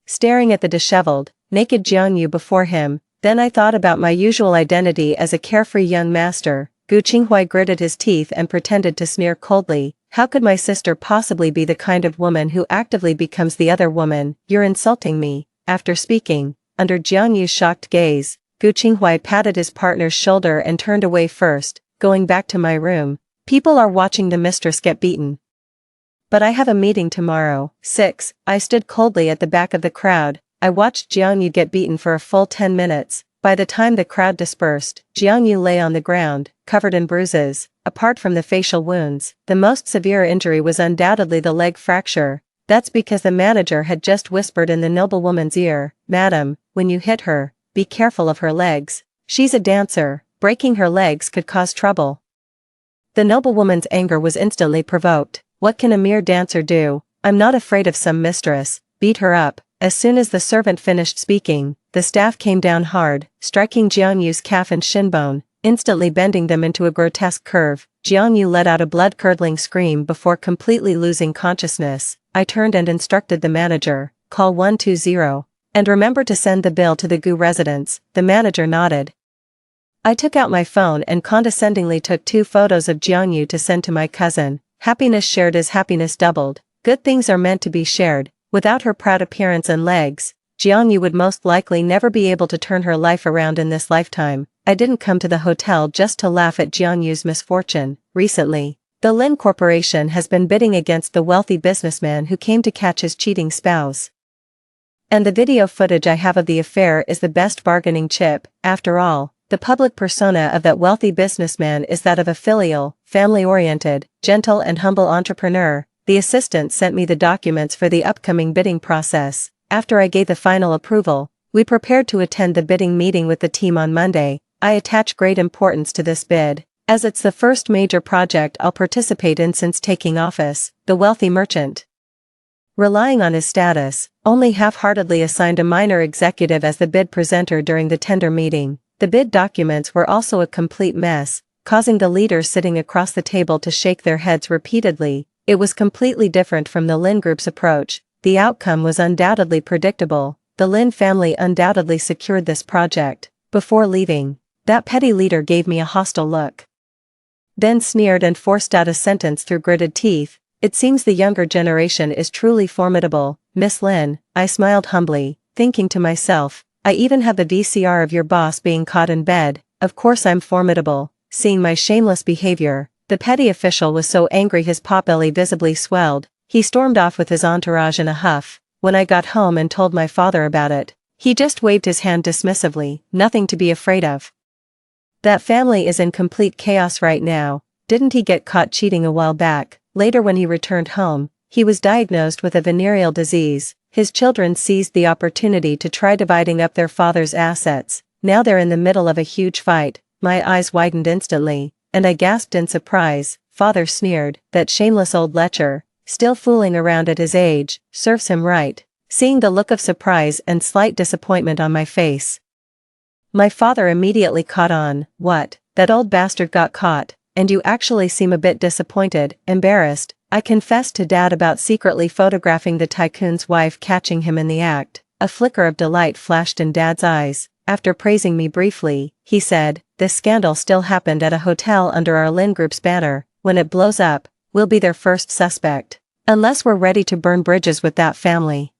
Staring at the disheveled, naked Jianyu before him, then I thought about my usual identity as a carefree young master. Gu Qinghai gritted his teeth and pretended to sneer coldly. "How could my sister possibly be the kind of woman who actively becomes the other woman? You're insulting me." After speaking, under Jianyu's shocked gaze, Gu Qinghai patted his partner's shoulder and turned away first. "Going back to my room. People are watching the mistress get beaten. But I have a meeting tomorrow." 6. I stood coldly at the back of the crowd. I watched Jianyu get beaten for a full 10 minutes. By the time the crowd dispersed, Jianyu lay on the ground, covered in bruises. Apart from the facial wounds, the most severe injury was undoubtedly the leg fracture. That's because the manager had just whispered in the noblewoman's ear, "Madam, when you hit her, be careful of her legs. She's a dancer. Breaking her legs could cause trouble." The noblewoman's anger was instantly provoked. "What can a mere dancer do? I'm not afraid of some mistress. Beat her up." As soon as the servant finished speaking, the staff came down hard, striking Jianyu's calf and shin bone, instantly bending them into a grotesque curve. Jianyu let out a blood-curdling scream before completely losing consciousness. I turned and instructed the manager, "Call 120, and remember to send the bill to the Gu residence." The manager nodded. I took out my phone and condescendingly took 2 photos of Jianyu to send to my cousin. Happiness shared is happiness doubled. Good things are meant to be shared. Without her proud appearance and legs, Jianyu would most likely never be able to turn her life around in this lifetime. I didn't come to the hotel just to laugh at Jianyu's misfortune. Recently, the Lin Corporation has been bidding against the wealthy businessman who came to catch his cheating spouse. And the video footage I have of the affair is the best bargaining chip. After all, the public persona of that wealthy businessman is that of a filial, family-oriented, gentle and humble entrepreneur. The assistant sent me the documents for the upcoming bidding process. After I gave the final approval, we prepared to attend the bidding meeting with the team on Monday. I attach great importance to this bid, as it's the first major project I'll participate in since taking office. The wealthy merchant, relying on his status, only half-heartedly assigned a minor executive as the bid presenter during the tender meeting. The bid documents were also a complete mess, causing the leaders sitting across the table to shake their heads repeatedly. It was completely different from the Lin Group's approach. The outcome was undoubtedly predictable. The Lin family undoubtedly secured this project. Before leaving, that petty leader gave me a hostile look. Then sneered and forced out a sentence through gritted teeth. It seems the younger generation is truly formidable, Miss Lin. I smiled humbly, thinking to myself, I even have the VCR of your boss being caught in bed. Of course I'm formidable. Seeing my shameless behavior, the petty official was so angry his potbelly visibly swelled. He stormed off with his entourage in a huff. When I got home and told my father about it, he just waved his hand dismissively. Nothing to be afraid of. That family is in complete chaos right now. Didn't he get caught cheating a while back? Later when he returned home, he was diagnosed with a venereal disease. His children seized the opportunity to try dividing up their father's assets. Now they're in the middle of a huge fight. My eyes widened instantly, and I gasped in surprise. Father sneered, that shameless old lecher, still fooling around at his age, serves him right. Seeing the look of surprise and slight disappointment on my face, my father immediately caught on. What? That old bastard got caught, and you actually seem a bit disappointed, embarrassed. I confessed to Dad about secretly photographing the tycoon's wife catching him in the act. A flicker of delight flashed in Dad's eyes. After praising me briefly, he said, this scandal still happened at a hotel under our Lin Group's banner. When it blows up, we'll be their first suspect. Unless we're ready to burn bridges with that family.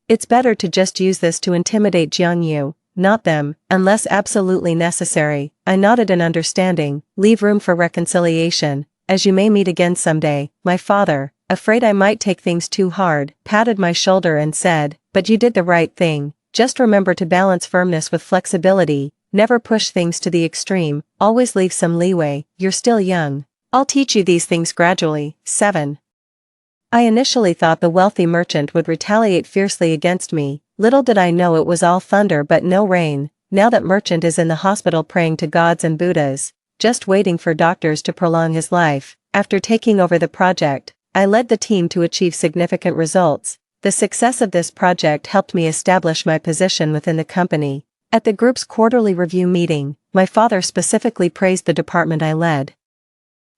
It's better to just use this to intimidate Jiangyu, not them, unless absolutely necessary. I nodded in understanding. Leave room for reconciliation, as you may meet again someday. My father, afraid I might take things too hard, patted my shoulder and said, but you did the right thing. Just remember to balance firmness with flexibility, never push things to the extreme, always leave some leeway. You're still young. I'll teach you these things gradually. 7. I initially thought the wealthy merchant would retaliate fiercely against me. Little did I know it was all thunder but no rain. Now that merchant is in the hospital praying to gods and Buddhas, just waiting for doctors to prolong his life. After taking over the project, I led the team to achieve significant results. The success of this project helped me establish my position within the company. At the group's quarterly review meeting, my father specifically praised the department I led.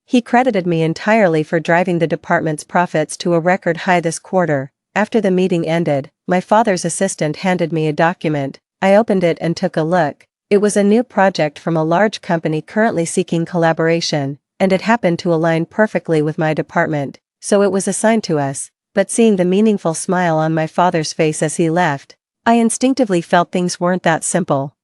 He credited me entirely for driving the department's profits to a record high this quarter. After the meeting ended, my father's assistant handed me a document. I opened it and took a look. It was a new project from a large company currently seeking collaboration, and it happened to align perfectly with my department, so it was assigned to us. But seeing the meaningful smile on my father's face as he left, I instinctively felt things weren't that simple.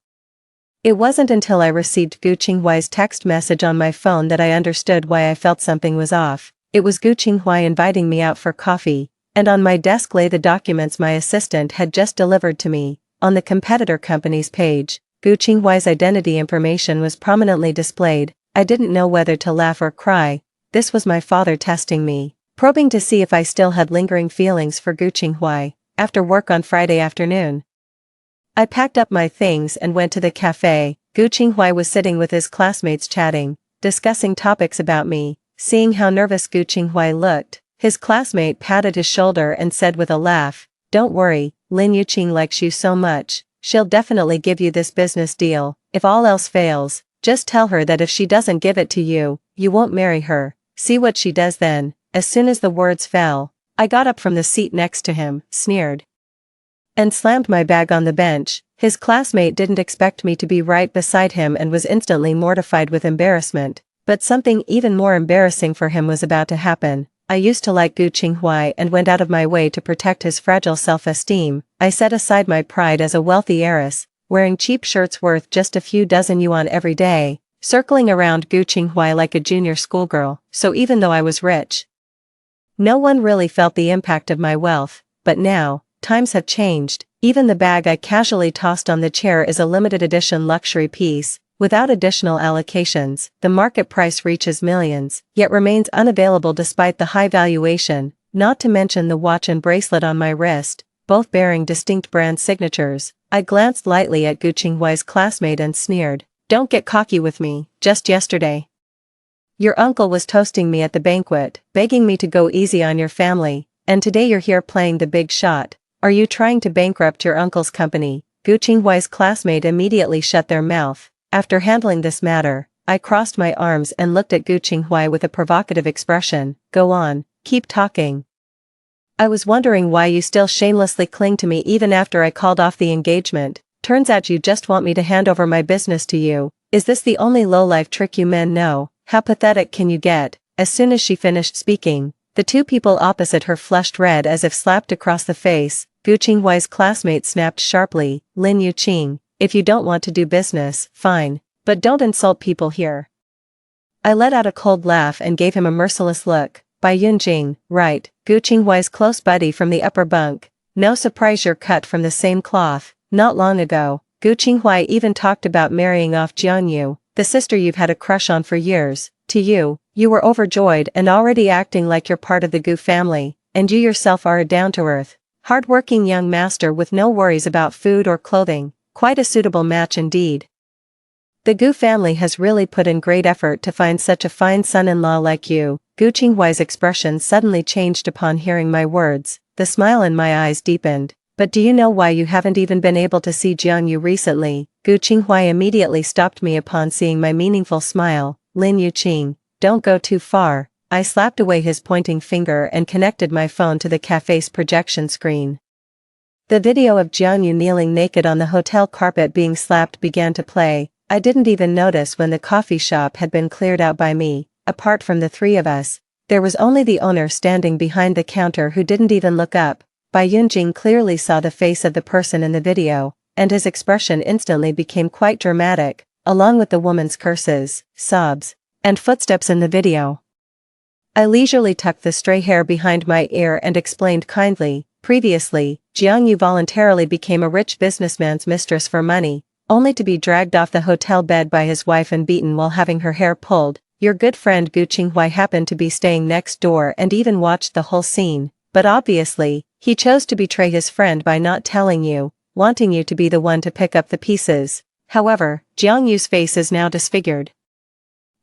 It wasn't until I received Gu Qinghuai's text message on my phone that I understood why I felt something was off. It was Gu Qinghuai inviting me out for coffee, and on my desk lay the documents my assistant had just delivered to me. On the competitor company's page, Gu Qinghuai's identity information was prominently displayed. I didn't know whether to laugh or cry. This was my father testing me, probing to see if I still had lingering feelings for Gu Qinghuai. After work on Friday afternoon, I packed up my things and went to the cafe. Gu Qinghuai was sitting with his classmates chatting, discussing topics about me. Seeing how nervous Gu Qinghuai looked, his classmate patted his shoulder and said with a laugh, "Don't worry, Lin Yuqing likes you so much, she'll definitely give you this business deal. If all else fails, just tell her that if she doesn't give it to you, you won't marry her. See what she does then." As soon as the words fell, I got up from the seat next to him, sneered, and slammed my bag on the bench. His classmate didn't expect me to be right beside him and was instantly mortified with embarrassment. But something even more embarrassing for him was about to happen. I used to like Gu Qinghuai and went out of my way to protect his fragile self-esteem. I set aside my pride as a wealthy heiress, wearing cheap shirts worth just a few dozen yuan every day, circling around Gu Qinghuai like a junior schoolgirl. So even though I was rich, no one really felt the impact of my wealth. But now, times have changed. Even the bag I casually tossed on the chair is a limited edition luxury piece. Without additional allocations, the market price reaches millions, yet remains unavailable despite the high valuation, not to mention the watch and bracelet on my wrist, both bearing distinct brand signatures. I glanced lightly at Gu Qinghuai's classmate and sneered, "Don't get cocky with me. Just yesterday, your uncle was toasting me at the banquet, begging me to go easy on your family, and today you're here playing the big shot. Are you trying to bankrupt your uncle's company?" Gu Qinghuai's classmate immediately shut their mouth. After handling this matter, I crossed my arms and looked at Gu Qinghuai with a provocative expression. Go on, keep talking. I was wondering why you still shamelessly cling to me even after I called off the engagement. Turns out you just want me to hand over my business to you. Is this the only low-life trick you men know? How pathetic can you get? As soon as she finished speaking, the two people opposite her flushed red as if slapped across the face. Gu Qinghuai's classmate snapped sharply, Lin Yuqing, if you don't want to do business, fine, but don't insult people here. I let out a cold laugh and gave him a merciless look. Bai Yunjing, right, Gu Qinghuai's close buddy from the upper bunk. No surprise you're cut from the same cloth. Not long ago, Gu Qinghuai even talked about marrying off Jianyu, the sister you've had a crush on for years. To you, you were overjoyed and already acting like you're part of the Gu family, and you yourself are a down-to-earth, hard-working young master with no worries about food or clothing. Quite a suitable match indeed. The Gu family has really put in great effort to find such a fine son-in-law like you. Gu Qinghuai's expression suddenly changed upon hearing my words. The smile in my eyes deepened. But do you know why you haven't even been able to see Jianyu recently? Gu Qinghuai immediately stopped me upon seeing my meaningful smile. Lin Yuqing, don't go too far. I slapped away his pointing finger and connected my phone to the cafe's projection screen. The video of Jianyu kneeling naked on the hotel carpet being slapped began to play. I didn't even notice when the coffee shop had been cleared out by me. Apart from the three of us, there was only the owner standing behind the counter who didn't even look up. Bai Yunjing clearly saw the face of the person in the video, and his expression instantly became quite dramatic, along with the woman's curses, sobs, and footsteps in the video. I leisurely tucked the stray hair behind my ear and explained kindly, previously, Jiangyu voluntarily became a rich businessman's mistress for money, only to be dragged off the hotel bed by his wife and beaten while having her hair pulled. Your good friend Gu Qinghuai happened to be staying next door and even watched the whole scene, but obviously, he chose to betray his friend by not telling you, wanting you to be the one to pick up the pieces. However, Jiangyu's face is now disfigured.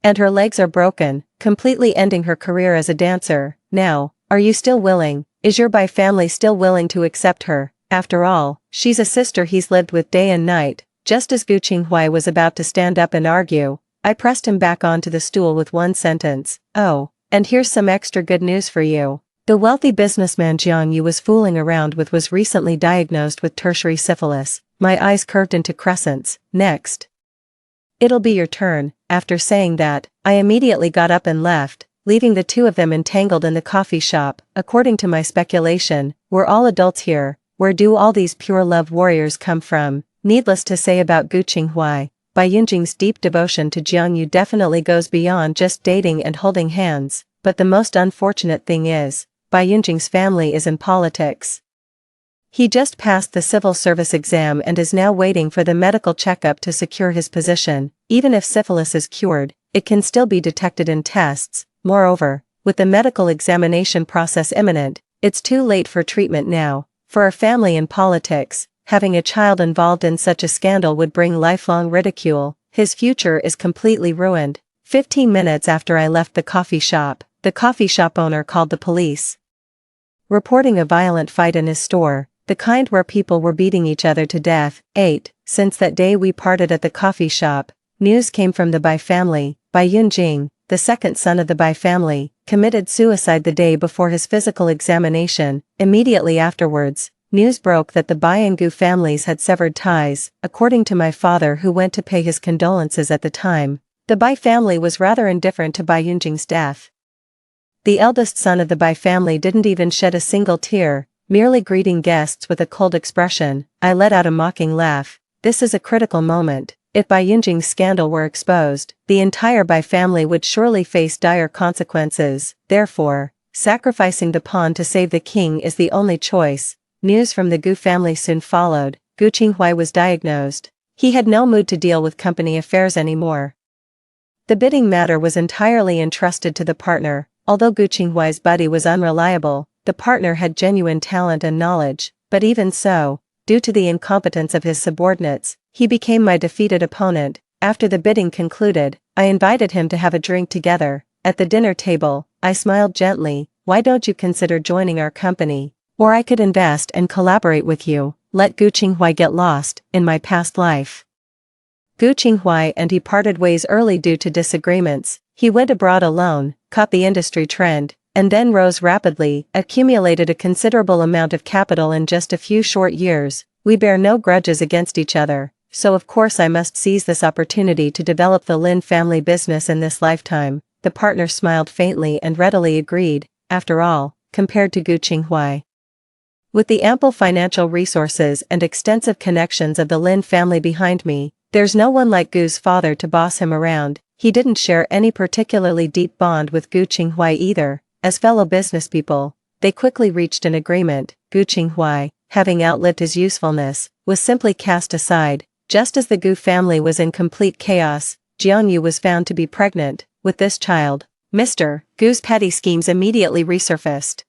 And her legs are broken, completely ending her career as a dancer. Now, are you still willing? Is your Bai family still willing to accept her? After all, she's a sister he's lived with day and night. Just as Gu Qinghuai was about to stand up and argue, I pressed him back onto the stool with one sentence. Oh, and here's some extra good news for you. The wealthy businessman Jiangyu was fooling around with was recently diagnosed with tertiary syphilis. My eyes curved into crescents. Next. It'll be your turn. After saying that, I immediately got up and left, leaving the two of them entangled in the coffee shop. According to my speculation, we're all adults here. Where do all these pure love warriors come from? Needless to say about Gu Qinghuai, Bai Yunjing's deep devotion to Jiangyu definitely goes beyond just dating and holding hands, but the most unfortunate thing is, Bai Yunjing's family is in politics. He just passed the civil service exam and is now waiting for the medical checkup to secure his position. Even if syphilis is cured, it can still be detected in tests. Moreover, with the medical examination process imminent, it's too late for treatment now. For a family in politics, having a child involved in such a scandal would bring lifelong ridicule. His future is completely ruined. 15 minutes after I left the coffee shop owner called the police, reporting a violent fight in his store, the kind where people were beating each other to death. 8. Since that day we parted at the coffee shop, news came from the Bai family. Bai Yunjing, the second son of the Bai family, committed suicide the day before his physical examination. Immediately afterwards, news broke that the Bai and Gu families had severed ties. According to my father, who went to pay his condolences at the time, the Bai family was rather indifferent to Bai Yunjing's death. The eldest son of the Bai family didn't even shed a single tear, merely greeting guests with a cold expression. I let out a mocking laugh. This is a critical moment. If Bai Yunjing's scandal were exposed, the entire Bai family would surely face dire consequences. Therefore, sacrificing the pawn to save the king is the only choice. News from the Gu family soon followed. Gu Qinghuai was diagnosed. He had no mood to deal with company affairs anymore. The bidding matter was entirely entrusted to the partner. Although Gu Qinghuai's buddy was unreliable, the partner had genuine talent and knowledge, but even so, due to the incompetence of his subordinates, he became my defeated opponent. After the bidding concluded, I invited him to have a drink together. At the dinner table, I smiled gently. Why don't you consider joining our company? Or I could invest and collaborate with you. let Gu Qinghuai get lost in my past life. Gu Qinghuai and he parted ways early due to disagreements. He went abroad alone, caught the industry trend, and then rose rapidly, accumulated a considerable amount of capital in just a few short years. We bear no grudges against each other, so of course I must seize this opportunity to develop the Lin family business in this lifetime. The partner smiled faintly and readily agreed. After all, compared to Gu Qinghuai, with the ample financial resources and extensive connections of the Lin family behind me, there's no one like Gu's father to boss him around. He didn't share any particularly deep bond with Gu Qinghuai either. As fellow businesspeople, they quickly reached an agreement. Gu Qinghuai, having outlived his usefulness, was simply cast aside. Just as the Gu family was in complete chaos, Jianyu was found to be pregnant with this child. Mr. Gu's petty schemes immediately resurfaced.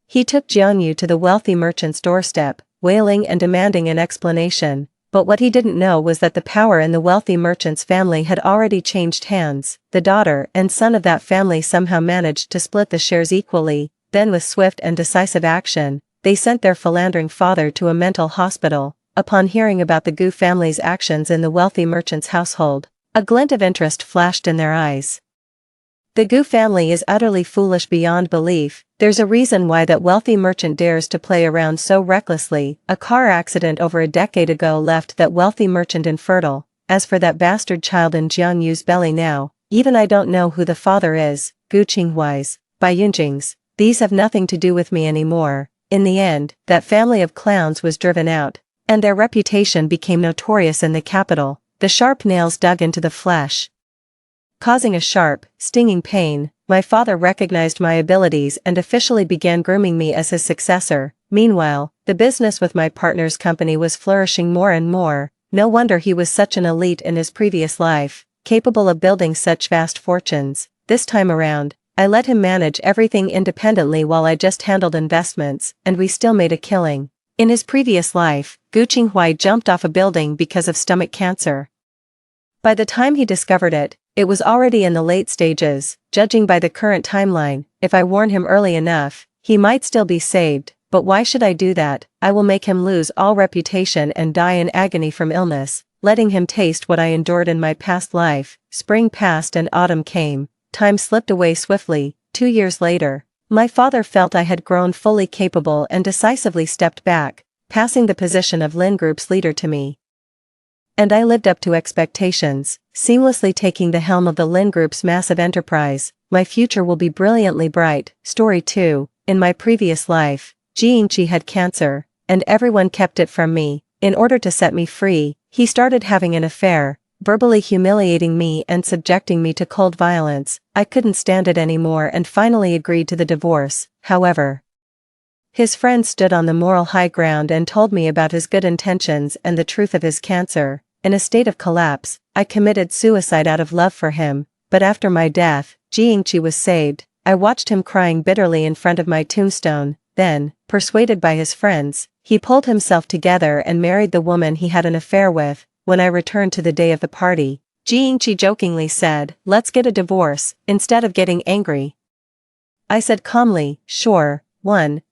He took Jianyu to the wealthy merchant's doorstep, wailing and demanding an explanation, but what he didn't know was that the power in the wealthy merchant's family had already changed hands. The daughter and son of that family somehow managed to split the shares equally. Then with swift and decisive action, they sent their philandering father to a mental hospital. Upon hearing about the Gu family's actions in the wealthy merchant's household, a glint of interest flashed in their eyes. The Gu family is utterly foolish beyond belief. There's a reason why that wealthy merchant dares to play around so recklessly. A car accident over a decade ago left that wealthy merchant infertile. As for that bastard child in Jianyu's belly now, even I don't know who the father is. Gu Qinghuai's, by Yunjing's, these have nothing to do with me anymore. In the end, that family of clowns was driven out, and their reputation became notorious in the capital. The sharp nails dug into the flesh, causing a sharp, stinging pain. My father recognized my abilities and officially began grooming me as his successor. Meanwhile, the business with my partner's company was flourishing more and more. No wonder he was such an elite in his previous life, capable of building such vast fortunes. This time around, I let him manage everything independently while I just handled investments, and we still made a killing. In his previous life, Gu Qinghuai jumped off a building because of stomach cancer. By the time he discovered it, it was already in the late stages. Judging by the current timeline, if I warn him early enough, he might still be saved. But why should I do that? I will make him lose all reputation and die in agony from illness, letting him taste what I endured in my past life. Spring passed and autumn came. Time slipped away swiftly. 2 years later, my father felt I had grown fully capable and decisively stepped back, passing the position of Lin Group's leader to me. And I lived up to expectations, seamlessly taking the helm of the Lin Group's massive enterprise. My future will be brilliantly bright. Story 2. In my previous life, Jiangqi had cancer, and everyone kept it from me. In order to set me free, he started having an affair, verbally humiliating me and subjecting me to cold violence. I couldn't stand it anymore and finally agreed to the divorce. However, his friends stood on the moral high ground and told me about his good intentions and the truth of his cancer. In a state of collapse, I committed suicide out of love for him, but after my death, Jiangqi was saved. I watched him crying bitterly in front of my tombstone. Then, persuaded by his friends, he pulled himself together and married the woman he had an affair with. When I returned to the day of the party, Jiangqi jokingly said, "Let's get a divorce," instead of getting angry. I said calmly, "Sure."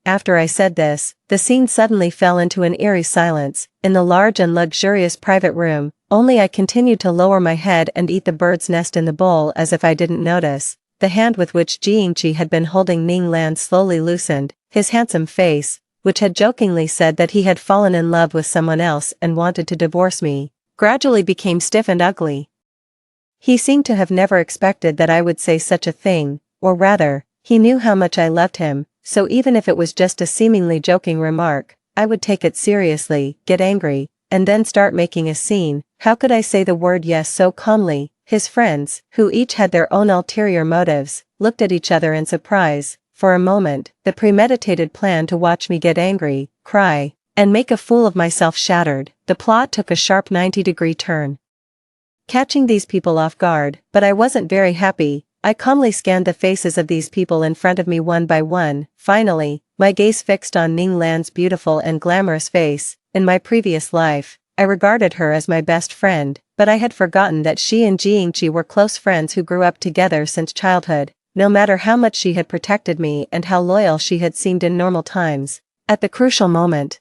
After I said this, the scene suddenly fell into an eerie silence. In the large and luxurious private room, only I continued to lower my head and eat the bird's nest in the bowl as if I didn't notice. The hand with which Jiangqi had been holding Ning Lan slowly loosened. His handsome face, which had jokingly said that he had fallen in love with someone else and wanted to divorce me, gradually became stiff and ugly. He seemed to have never expected that I would say such a thing, or rather, he knew how much I loved him. So even if it was just a seemingly joking remark, I would take it seriously, get angry, and then start making a scene. How could I say the word yes so calmly? His friends, who each had their own ulterior motives, looked at each other in surprise. For a moment, the premeditated plan to watch me get angry, cry, and make a fool of myself shattered. The plot took a sharp 90-degree turn, catching these people off guard, but I wasn't very happy. I calmly scanned the faces of these people in front of me one by one. Finally, my gaze fixed on Ning Lan's beautiful and glamorous face. In my previous life, I regarded her as my best friend, but I had forgotten that she and Jiangqi were close friends who grew up together since childhood. No matter how much she had protected me and how loyal she had seemed in normal times, at the crucial moment,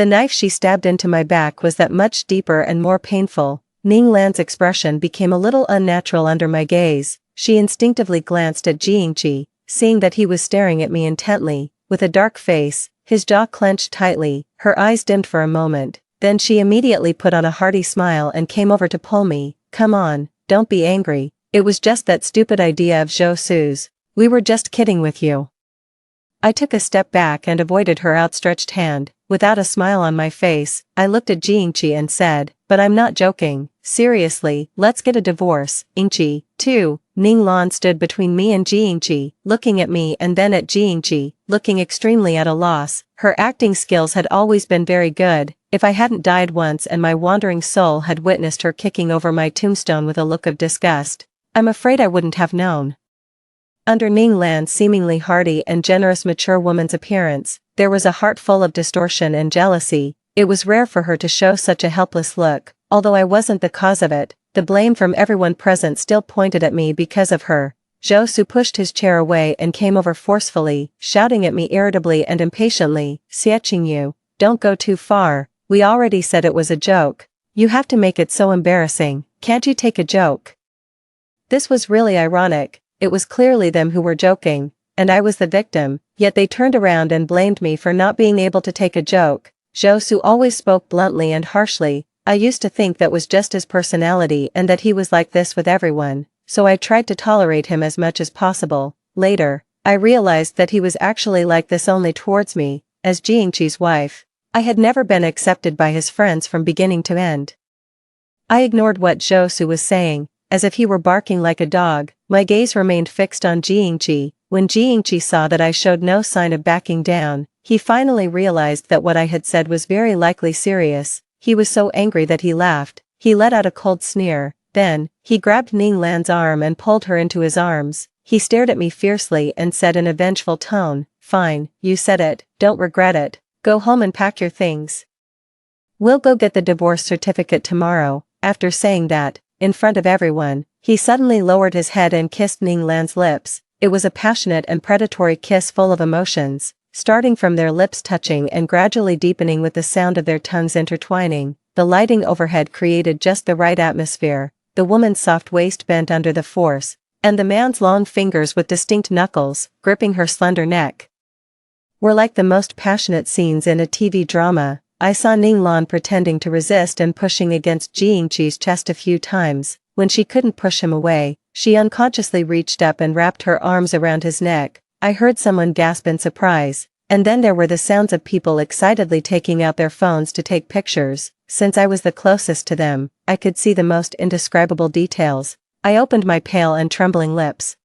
The knife she stabbed into my back was that much deeper and more painful. Ning Lan's expression became a little unnatural under my gaze. She instinctively glanced at Jingqi, seeing that he was staring at me intently, with a dark face, his jaw clenched tightly, her eyes dimmed for a moment. Then she immediately put on a hearty smile and came over to pull me. "Come on, don't be angry. It was just that stupid idea of Zhou Su's. We were just kidding with you." I took a step back and avoided her outstretched hand. Without a smile on my face, I looked at Jingqi and said, "But I'm not joking. Seriously, let's get a divorce, Ingqi, too." Ning Lan stood between me and Jingqi, looking at me and then at Jingqi, looking extremely at a loss. Her acting skills had always been very good. If I hadn't died once and my wandering soul had witnessed her kicking over my tombstone with a look of disgust, I'm afraid I wouldn't have known. Under Ning Lan's seemingly hearty and generous mature woman's appearance, there was a heart full of distortion and jealousy. It was rare for her to show such a helpless look. Although I wasn't the cause of it, the blame from everyone present still pointed at me because of her. Zhou Su pushed his chair away and came over forcefully, shouting at me irritably and impatiently, "Xie, don't go too far. We already said it was a joke. You have to make it so embarrassing. Can't you take a joke?" This was really ironic. It was clearly them who were joking, and I was the victim, yet they turned around and blamed me for not being able to take a joke. Zhou Su always spoke bluntly and harshly. I used to think that was just his personality and that he was like this with everyone, so I tried to tolerate him as much as possible. Later, I realized that he was actually like this only towards me, as Jingqi's wife. I had never been accepted by his friends from beginning to end. I ignored what Zhou Su was saying, as if he were barking like a dog. My gaze remained fixed on Jingqi. When Jingqi saw that I showed no sign of backing down, he finally realized that what I had said was very likely serious. He was so angry that he laughed. He let out a cold sneer. Then, he grabbed Ning Lan's arm and pulled her into his arms. He stared at me fiercely and said in a vengeful tone, "Fine, you said it, don't regret it. Go home and pack your things. We'll go get the divorce certificate tomorrow." After saying that, in front of everyone, he suddenly lowered his head and kissed Ning Lan's lips. It was a passionate and predatory kiss full of emotions, starting from their lips touching and gradually deepening with the sound of their tongues intertwining. The lighting overhead created just the right atmosphere. The woman's soft waist bent under the force, and the man's long fingers with distinct knuckles, gripping her slender neck, were like the most passionate scenes in a TV drama. I saw Ning Lan pretending to resist and pushing against Jingqi's chest a few times. When she couldn't push him away, she unconsciously reached up and wrapped her arms around his neck. I heard someone gasp in surprise, and then there were the sounds of people excitedly taking out their phones to take pictures. Since I was the closest to them, I could see the most indescribable details. I opened my pale and trembling lips,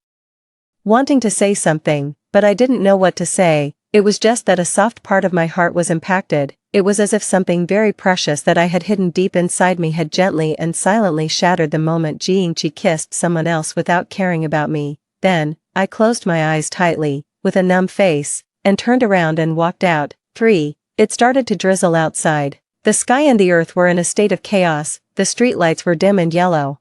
wanting to say something, but I didn't know what to say. It was just that a soft part of my heart was impacted. It was as if something very precious that I had hidden deep inside me had gently and silently shattered the moment Jingqi kissed someone else without caring about me. Then, I closed my eyes tightly, with a numb face, and turned around and walked out. 3. It started to drizzle outside. The sky and the earth were in a state of chaos. The streetlights were dim and yellow,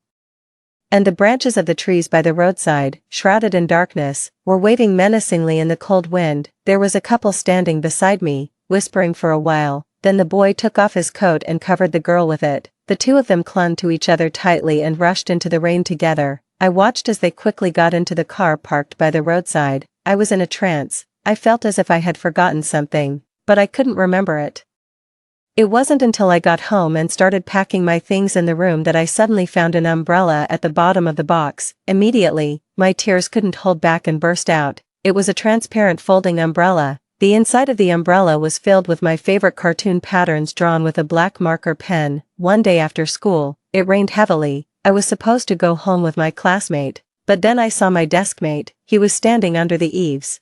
and the branches of the trees by the roadside, shrouded in darkness, were waving menacingly in the cold wind. There was a couple standing beside me, whispering for a while. Then the boy took off his coat and covered the girl with it. The two of them clung to each other tightly and rushed into the rain together. I watched as they quickly got into the car parked by the roadside. I was in a trance. I felt as if I had forgotten something, but I couldn't remember it. It wasn't until I got home and started packing my things in the room that I suddenly found an umbrella at the bottom of the box. Immediately, my tears couldn't hold back and burst out. It was a transparent folding umbrella. The inside of the umbrella was filled with my favorite cartoon patterns drawn with a black marker pen. One day after school, it rained heavily. I was supposed to go home with my classmate, but then I saw my deskmate. He was standing under the eaves,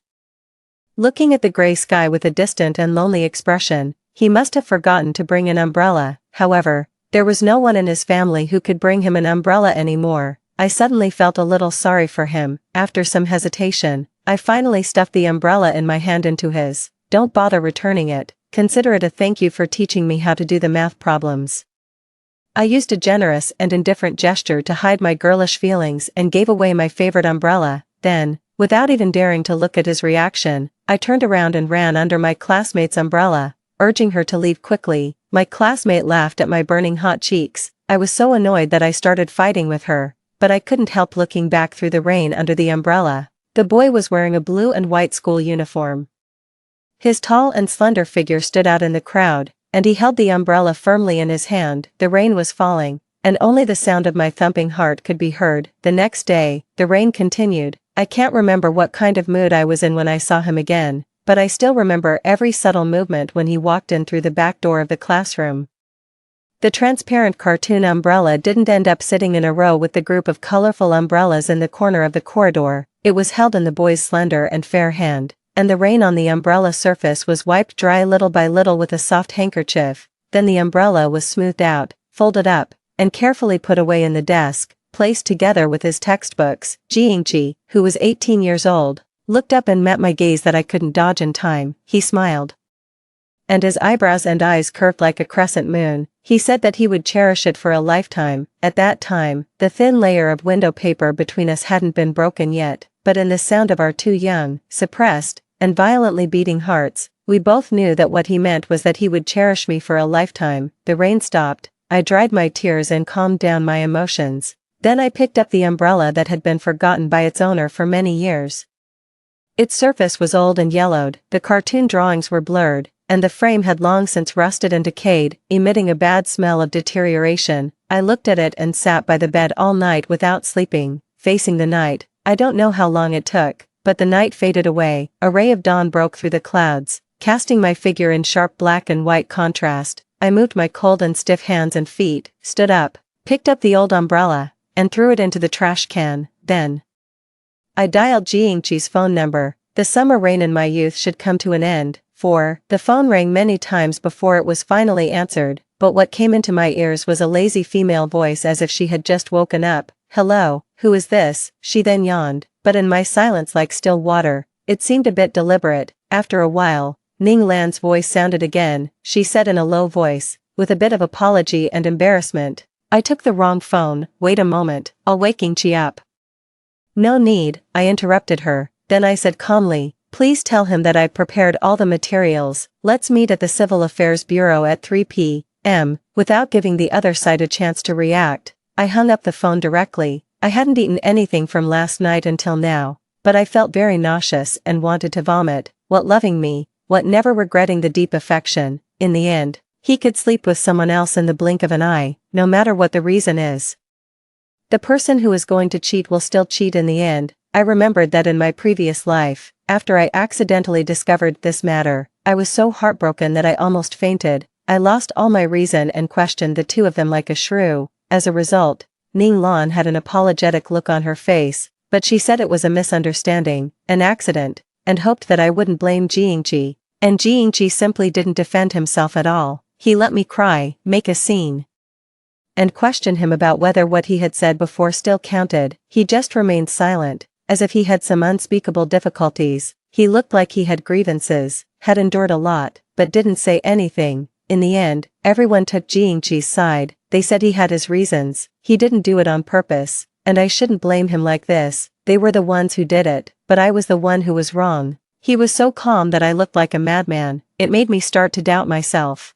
looking at the gray sky with a distant and lonely expression. He must have forgotten to bring an umbrella. However, there was no one in his family who could bring him an umbrella anymore. I suddenly felt a little sorry for him. After some hesitation, I finally stuffed the umbrella in my hand into his. "Don't bother returning it. Consider it a thank you for teaching me how to do the math problems." I used a generous and indifferent gesture to hide my girlish feelings and gave away my favorite umbrella. Then, without even daring to look at his reaction, I turned around and ran under my classmate's umbrella. urging her to leave quickly. My classmate laughed at my burning hot cheeks. I was so annoyed that I started fighting with her, but I couldn't help looking back through the rain under the umbrella. The boy was wearing a blue and white school uniform. His tall and slender figure stood out in the crowd, and he held the umbrella firmly in his hand. The rain was falling, and only the sound of my thumping heart could be heard. The next day, the rain continued. I can't remember what kind of mood I was in when I saw him again, but I still remember every subtle movement when he walked in through the back door of the classroom. The transparent cartoon umbrella didn't end up sitting in a row with the group of colorful umbrellas in the corner of the corridor. It was held in the boy's slender and fair hand, and the rain on the umbrella surface was wiped dry little by little with a soft handkerchief. Then the umbrella was smoothed out, folded up, and carefully put away in the desk, placed together with his textbooks. Jiingji, who was 18 years old, looked up and met my gaze that I couldn't dodge in time. He smiled, and his eyebrows and eyes curved like a crescent moon. He said that he would cherish it for a lifetime. At that time, the thin layer of window paper between us hadn't been broken yet, but in the sound of our two young, suppressed, and violently beating hearts, we both knew that what he meant was that he would cherish me for a lifetime. The rain stopped, I dried my tears and calmed down my emotions. Then I picked up the umbrella that had been forgotten by its owner for many years. Its surface was old and yellowed, the cartoon drawings were blurred, and the frame had long since rusted and decayed, emitting a bad smell of deterioration. I looked at it and sat by the bed all night without sleeping, facing the night. I don't know how long it took, but the night faded away. A ray of dawn broke through the clouds, casting my figure in sharp black and white contrast. I moved my cold and stiff hands and feet, stood up, picked up the old umbrella, and threw it into the trash can. Then I dialed Jiingqi's phone number. The summer rain in my youth should come to an end. The phone rang many times before it was finally answered, but what came into my ears was a lazy female voice as if she had just woken up. "Hello, who is this?" She then yawned, but in my silence like still water, it seemed a bit deliberate. After a while, Ning Lan's voice sounded again. She said in a low voice, with a bit of apology and embarrassment, "I took the wrong phone. Wait a moment, I'll waking Chi up." "No need," I interrupted her. Then I said calmly, "Please tell him that I've prepared all the materials. Let's meet at the Civil Affairs Bureau at 3 p.m. Without giving the other side a chance to react, I hung up the phone directly. I hadn't eaten anything from last night until now, but I felt very nauseous and wanted to vomit. What loving me, what never regretting the deep affection. In the end, he could sleep with someone else in the blink of an eye, no matter what the reason is. The person who is going to cheat will still cheat in the end. I remembered that in my previous life, after I accidentally discovered this matter, I was so heartbroken that I almost fainted. I lost all my reason and questioned the two of them like a shrew. As a result, Ning Lan had an apologetic look on her face, but she said it was a misunderstanding, an accident, and hoped that I wouldn't blame Jiingji. And Jiingji simply didn't defend himself at all. He let me cry, make a scene, and question him about whether what he had said before still counted. He just remained silent, as if he had some unspeakable difficulties. He looked like he had grievances, had endured a lot, but didn't say anything. In the end, everyone took Jiingqi's side. They said he had his reasons, he didn't do it on purpose, and I shouldn't blame him like this. They were the ones who did it, but I was the one who was wrong. He was so calm that I looked like a madman. It made me start to doubt myself.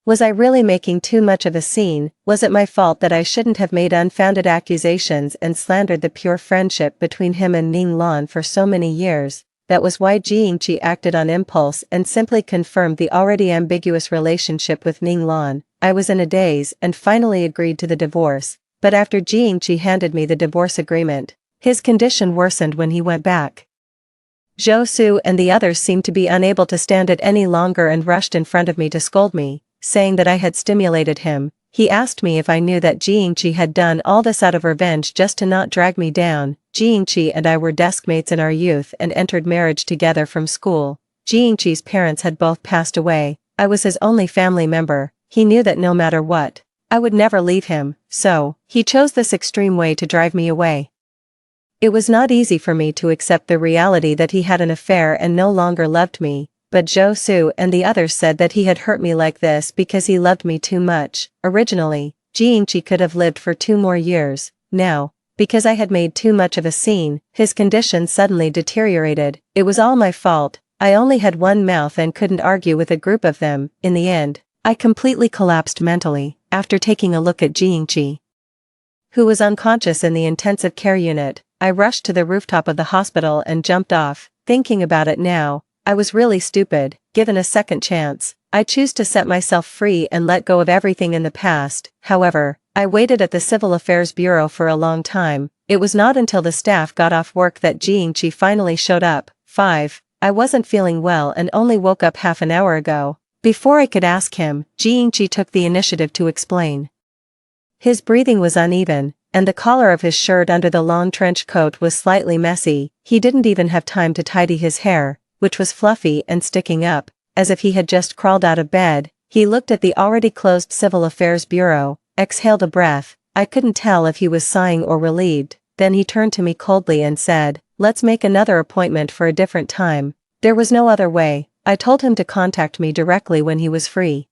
Was I really making too much of a scene? Was it my fault that I shouldn't have made unfounded accusations and slandered the pure friendship between him and Ning Lan for so many years? That was why Jiingqi acted on impulse and simply confirmed the already ambiguous relationship with Ning Lan. I was in a daze and finally agreed to the divorce, but after Jiingqi handed me the divorce agreement, his condition worsened when he went back. Zhou Su and the others seemed to be unable to stand it any longer and rushed in front of me to scold me, saying that I had stimulated him. He asked me if I knew that Jiingqi had done all this out of revenge just to not drag me down. Jiingqi and I were deskmates in our youth and entered marriage together from school. Jiingqi's parents had both passed away. I was his only family member. He knew that no matter what, I would never leave him, so he chose this extreme way to drive me away. It was not easy for me to accept the reality that he had an affair and no longer loved me, but Zhou Su and the others said that he had hurt me like this because he loved me too much. Originally, Jiingqi could have lived for 2 more years. Now, because I had made too much of a scene, his condition suddenly deteriorated. It was all my fault. I only had one mouth and couldn't argue with a group of them. In the end, I completely collapsed mentally, after taking a look at Jiangqi, who was unconscious in the intensive care unit. I rushed to the rooftop of the hospital and jumped off. Thinking about it now, I was really stupid. Given a second chance, I choose to set myself free and let go of everything in the past. However, I waited at the Civil Affairs Bureau for a long time. It was not until the staff got off work that Jiangqi finally showed up. 5. I wasn't feeling well and only woke up half an hour ago. Before I could ask him, Jiangqi took the initiative to explain. His breathing was uneven, and the collar of his shirt under the long trench coat was slightly messy. He didn't even have time to tidy his hair, which was fluffy and sticking up, as if he had just crawled out of bed. He looked at the already closed Civil Affairs Bureau, exhaled a breath. I couldn't tell if he was sighing or relieved. Then he turned to me coldly and said, "Let's make another appointment for a different time." There was no other way. I told him to contact me directly when he was free.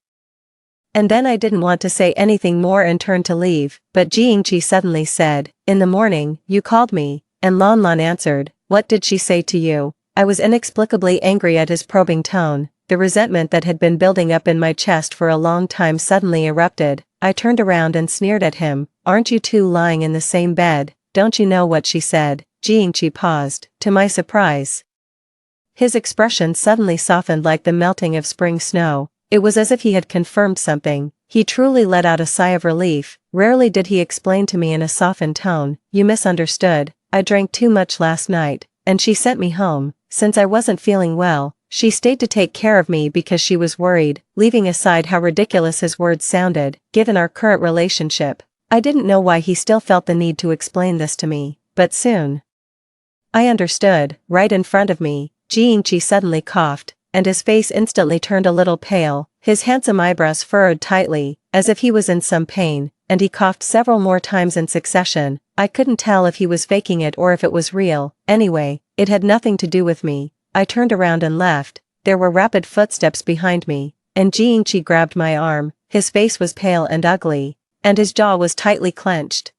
And then I didn't want to say anything more and turned to leave, but Jiangqi suddenly said, "In the morning, you called me," and Lan Lan answered, "What did she say to you?" I was inexplicably angry at his probing tone. The resentment that had been building up in my chest for a long time suddenly erupted. I turned around and sneered at him, "Aren't you two lying in the same bed? Don't you know what she said?" Jiangqi paused. To my surprise, his expression suddenly softened like the melting of spring snow. It was as if he had confirmed something. He truly let out a sigh of relief. Rarely did he explain to me in a softened tone, "You misunderstood. I drank too much last night, and she sent me home. Since I wasn't feeling well, she stayed to take care of me because she was worried." Leaving aside how ridiculous his words sounded, given our current relationship, I didn't know why he still felt the need to explain this to me. But soon I understood. Right in front of me, Jiangqi suddenly coughed, and his face instantly turned a little pale. His handsome eyebrows furrowed tightly, as if he was in some pain, and he coughed several more times in succession. I couldn't tell if he was faking it or if it was real. Anyway, it had nothing to do with me. I turned around and left. There were rapid footsteps behind me, and Jiangqi grabbed my arm. His face was pale and ugly, and his jaw was tightly clenched.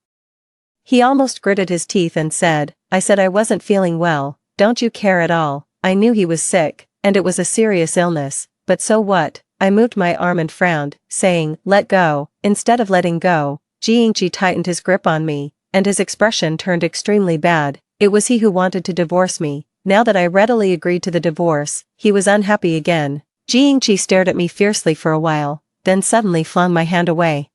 He almost gritted his teeth and said, "I said I wasn't feeling well. Don't you care at all?" I knew he was sick, and it was a serious illness, but so what? I moved my arm and frowned, saying, "Let go." Instead of letting go, Jiangqi tightened his grip on me, and his expression turned extremely bad. It was he who wanted to divorce me. Now that I readily agreed to the divorce, he was unhappy again. Jiangqi stared at me fiercely for a while, then suddenly flung my hand away.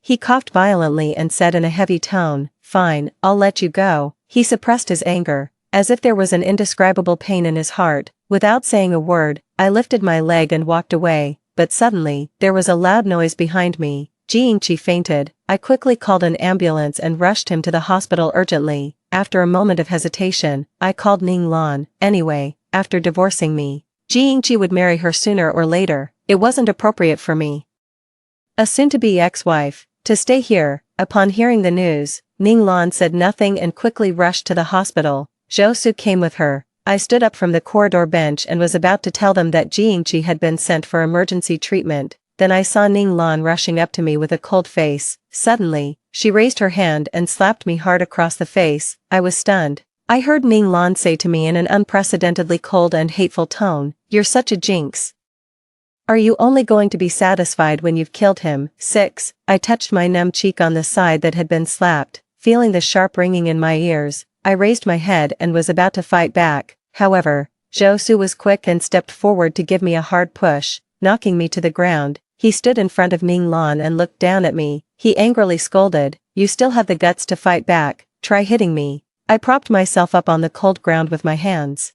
He coughed violently and said in a heavy tone, "Fine, I'll let you go." He suppressed his anger, as if there was an indescribable pain in his heart. Without saying a word, I lifted my leg and walked away, but suddenly, there was a loud noise behind me. Jiangqi fainted. I quickly called an ambulance and rushed him to the hospital urgently. After a moment of hesitation, I called Ning Lan. Anyway, after divorcing me, Jiangqi would marry her sooner or later. It wasn't appropriate for me, a soon-to-be ex-wife, to stay here. Upon hearing the news, Ning Lan said nothing and quickly rushed to the hospital. Zhou Su came with her. I stood up from the corridor bench and was about to tell them that Jiangqi had been sent for emergency treatment. Then I saw Ning Lan rushing up to me with a cold face. Suddenly, she raised her hand and slapped me hard across the face. I was stunned. I heard Ning Lan say to me in an unprecedentedly cold and hateful tone, "You're such a jinx. Are you only going to be satisfied when you've killed him?" 6. I touched my numb cheek on the side that had been slapped. Feeling the sharp ringing in my ears, I raised my head and was about to fight back. However, Zhou Su was quick and stepped forward to give me a hard push, knocking me to the ground. He stood in front of Ning Lan and looked down at me. He angrily scolded, "You still have the guts to fight back. Try hitting me." I propped myself up on the cold ground with my hands,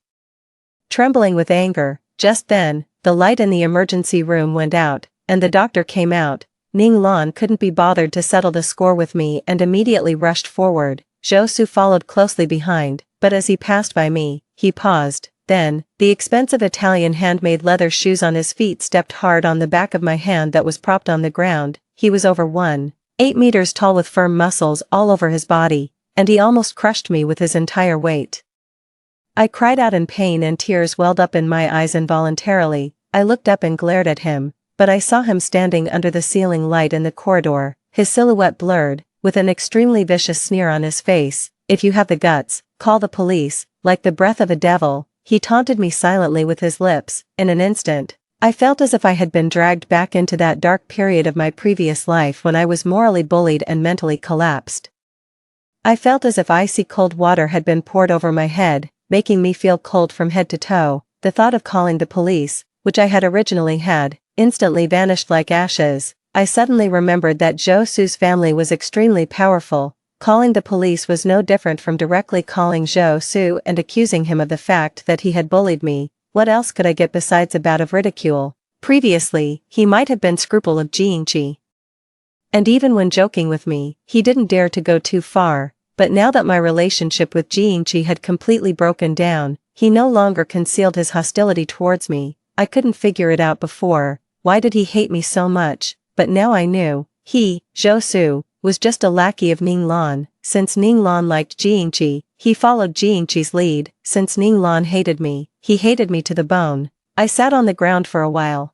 trembling with anger. Just then, the light in the emergency room went out, and the doctor came out. Ning Lan couldn't be bothered to settle the score with me and immediately rushed forward. Zhou Su followed closely behind, but as he passed by me, he paused. Then, the expensive Italian handmade leather shoes on his feet stepped hard on the back of my hand that was propped on the ground. He was over 1.8 meters tall with firm muscles all over his body, and he almost crushed me with his entire weight. I cried out in pain and tears welled up in my eyes involuntarily. I looked up and glared at him, but I saw him standing under the ceiling light in the corridor, his silhouette blurred, with an extremely vicious sneer on his face. "If you have the guts, call the police." Like the breath of a devil, he taunted me silently with his lips. In an instant, I felt as if I had been dragged back into that dark period of my previous life when I was morally bullied and mentally collapsed. I felt as if icy cold water had been poured over my head, making me feel cold from head to toe. The thought of calling the police, which I had originally had, instantly vanished like ashes. I suddenly remembered that Zhou Su's family was extremely powerful. Calling the police was no different from directly calling Zhou Su and accusing him of the fact that he had bullied me. What else could I get besides a bout of ridicule? Previously, he might have been skeptical of Jingqi. And even when joking with me, he didn't dare to go too far, but now that my relationship with Jingqi had completely broken down, he no longer concealed his hostility towards me. I couldn't figure it out before. Why did he hate me so much? But now I knew. He, Zhou Su, was just a lackey of Ninglan. Since Ninglan liked Jingqi, he followed Jingqi's lead. Since Ninglan hated me, he hated me to the bone. I sat on the ground for a while.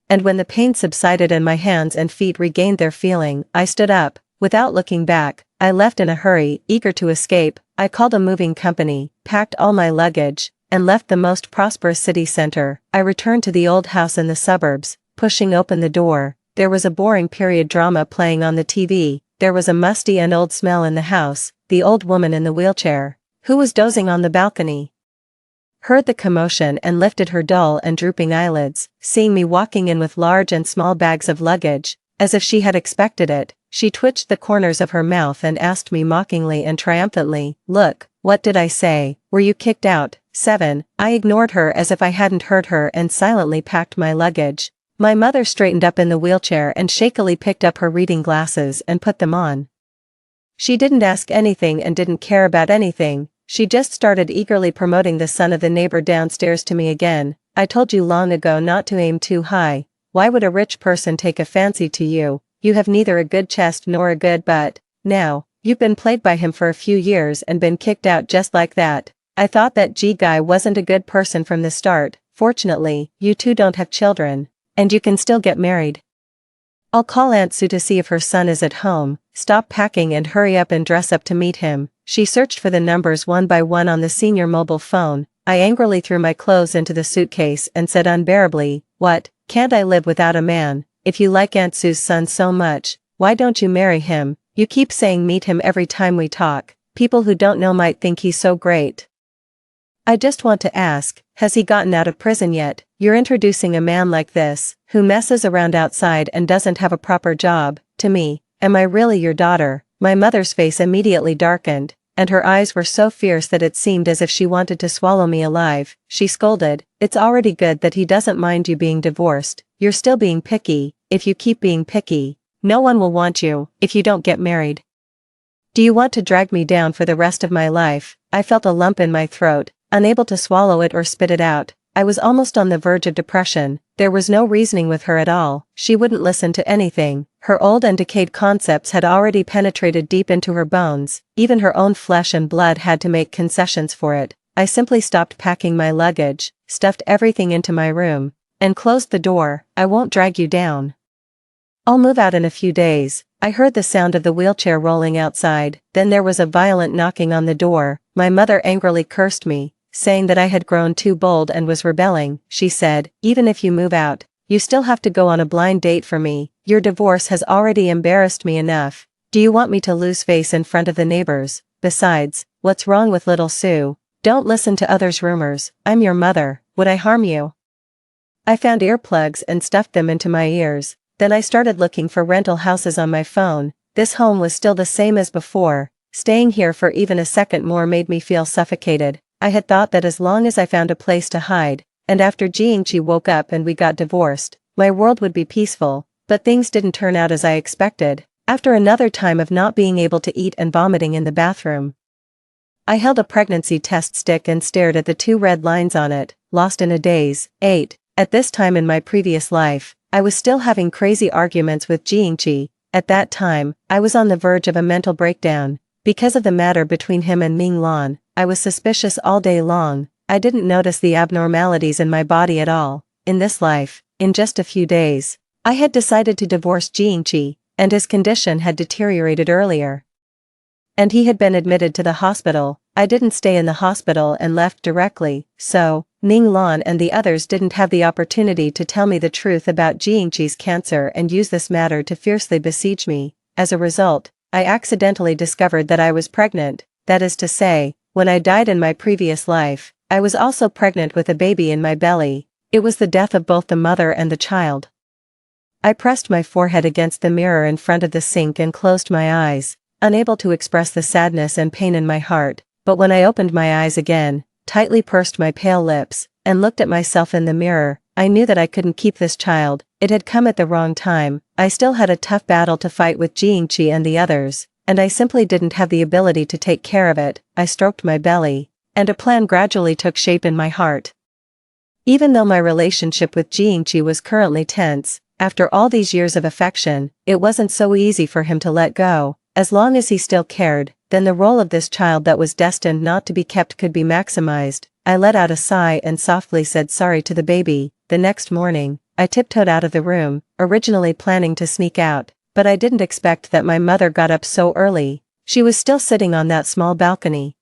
And when the pain subsided and my hands and feet regained their feeling, I stood up. Without looking back, I left in a hurry, eager to escape. I called a moving company, packed all my luggage, and left the most prosperous city center. I returned to the old house in the suburbs. Pushing open the door, there was a boring period drama playing on the TV. There was a musty and old smell in the house. The old woman in the wheelchair, who was dozing on the balcony, heard the commotion and lifted her dull and drooping eyelids. Seeing me walking in with large and small bags of luggage, as if she had expected it, she twitched the corners of her mouth and asked me mockingly and triumphantly, "Look, what did I say? Were you kicked out?" 7. I ignored her as if I hadn't heard her and silently packed my luggage. My mother straightened up in the wheelchair and shakily picked up her reading glasses and put them on. She didn't ask anything and didn't care about anything. She just started eagerly promoting the son of the neighbor downstairs to me again. "I told you long ago not to aim too high. Why would a rich person take a fancy to you? You have neither a good chest nor a good butt. Now, you've been played by him for a few years and been kicked out just like that. I thought that G guy wasn't a good person from the start. Fortunately, you two don't have children. And you can still get married. I'll call Aunt Sue to see if her son is at home. Stop packing and hurry up and dress up to meet him." She searched for the numbers one by one on the senior mobile phone. I angrily threw my clothes into the suitcase and said unbearably, "What, can't I live without a man? If you like Aunt Sue's son so much, why don't you marry him? You keep saying meet him every time we talk. People who don't know might think he's so great. I just want to ask, has he gotten out of prison yet? You're introducing a man like this, who messes around outside and doesn't have a proper job, to me. Am I really your daughter?" My mother's face immediately darkened, and her eyes were so fierce that it seemed as if she wanted to swallow me alive. She scolded, "It's already good that he doesn't mind you being divorced. You're still being picky. If you keep being picky, no one will want you if you don't get married. Do you want to drag me down for the rest of my life?" I felt a lump in my throat, unable to swallow it or spit it out. I was almost on the verge of depression. There was no reasoning with her at all. She wouldn't listen to anything. Her old and decayed concepts had already penetrated deep into her bones. Even her own flesh and blood had to make concessions for it. I simply stopped packing my luggage, stuffed everything into my room, and closed the door. "I won't drag you down. I'll move out in a few days." I heard the sound of the wheelchair rolling outside. Then there was a violent knocking on the door. My mother angrily cursed me, saying that I had grown too bold and was rebelling. She said, "Even if you move out, you still have to go on a blind date for me. Your divorce has already embarrassed me enough. Do you want me to lose face in front of the neighbors? Besides, what's wrong with little Sue? Don't listen to others' rumors. I'm your mother. Would I harm you?" I found earplugs and stuffed them into my ears. Then I started looking for rental houses on my phone. This home was still the same as before. Staying here for even a second more made me feel suffocated. I had thought that as long as I found a place to hide, and after Jingqi woke up and we got divorced, my world would be peaceful, but things didn't turn out as I expected. After another time of not being able to eat and vomiting in the bathroom, I held a pregnancy test stick and stared at the 2 red lines on it, lost in a daze. 8. At this time in my previous life, I was still having crazy arguments with Jingqi. At that time, I was on the verge of a mental breakdown. Because of the matter between him and Ming Lan, I was suspicious all day long. I didn't notice the abnormalities in my body at all. In this life, in just a few days, I had decided to divorce Jingqi, and his condition had deteriorated earlier. And he had been admitted to the hospital. I didn't stay in the hospital and left directly, so Ning Lan and the others didn't have the opportunity to tell me the truth about Jiangqi's cancer and use this matter to fiercely besiege me. As a result, I accidentally discovered that I was pregnant. That is to say, when I died in my previous life, I was also pregnant with a baby in my belly. It was the death of both the mother and the child. I pressed my forehead against the mirror in front of the sink and closed my eyes, unable to express the sadness and pain in my heart, but when I opened my eyes again, tightly pursed my pale lips, and looked at myself in the mirror, I knew that I couldn't keep this child. It had come at the wrong time. I still had a tough battle to fight with Jiangqi and the others, and I simply didn't have the ability to take care of it. I stroked my belly, and a plan gradually took shape in my heart. Even though my relationship with Jiangqi was currently tense, after all these years of affection, it wasn't so easy for him to let go. As long as he still cared, then the role of this child that was destined not to be kept could be maximized. I let out a sigh and softly said sorry to the baby. The next morning, I tiptoed out of the room, originally planning to sneak out, but I didn't expect that my mother got up so early. She was still sitting on that small balcony.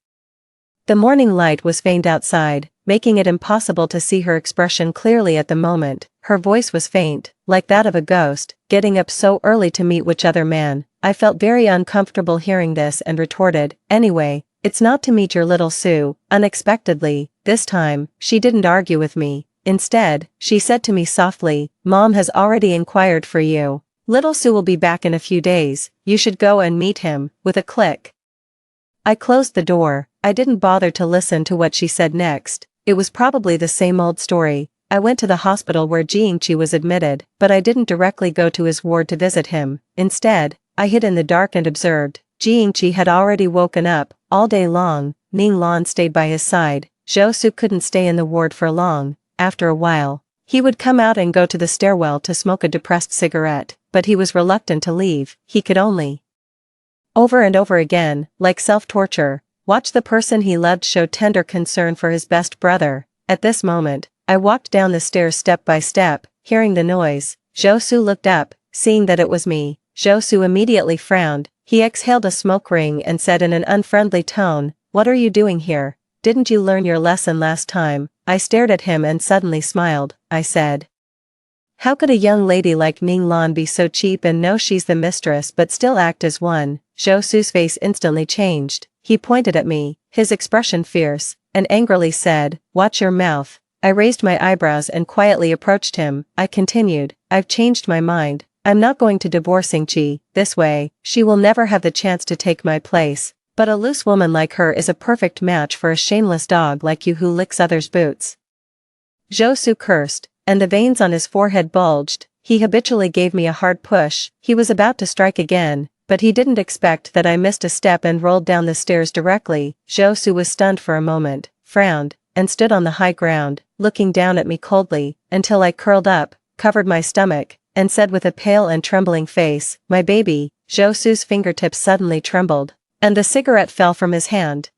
The morning light was faint outside, making it impossible to see her expression clearly at the moment. Her voice was faint, like that of a ghost. Getting up so early to meet which other man? I felt very uncomfortable hearing this and retorted, anyway, it's not to meet your little Sue. Unexpectedly, this time, she didn't argue with me. Instead, she said to me softly, Mom has already inquired for you. Little Sue will be back in a few days. You should go and meet him. With a click, I closed the door. I didn't bother to listen to what she said next. It was probably the same old story. I went to the hospital where Jiangqi was admitted, but I didn't directly go to his ward to visit him. Instead, I hid in the dark and observed. Jiangqi had already woken up. All day long, Ning Lan stayed by his side. Zhou Su couldn't stay in the ward for long. After a while, he would come out and go to the stairwell to smoke a depressed cigarette, but he was reluctant to leave. He could only, over and over again, like self-torture, watch the person he loved show tender concern for his best brother. At this moment, I walked down the stairs step by step, hearing the noise. Zhou Su looked up, seeing that it was me. Zhou Su immediately frowned. He exhaled a smoke ring and said in an unfriendly tone, "What are you doing here? Didn't you learn your lesson last time?" I stared at him and suddenly smiled. I said, "How could a young lady like Ning Lan be so cheap and know she's the mistress but still act as one?" Zhou Su's face instantly changed. He pointed at me, his expression fierce, and angrily said, "Watch your mouth." I raised my eyebrows and quietly approached him. I continued, "I've changed my mind. I'm not going to divorce Yingqi. This way, she will never have the chance to take my place. But a loose woman like her is a perfect match for a shameless dog like you who licks others' boots." Zhou Su cursed, and the veins on his forehead bulged. He habitually gave me a hard push. He was about to strike again, but he didn't expect that I missed a step and rolled down the stairs directly. Zhou Su was stunned for a moment, frowned, and stood on the high ground, looking down at me coldly, until I curled up, covered my stomach, and said with a pale and trembling face, "My baby." Zhou Su's fingertips suddenly trembled, and the cigarette fell from his hand.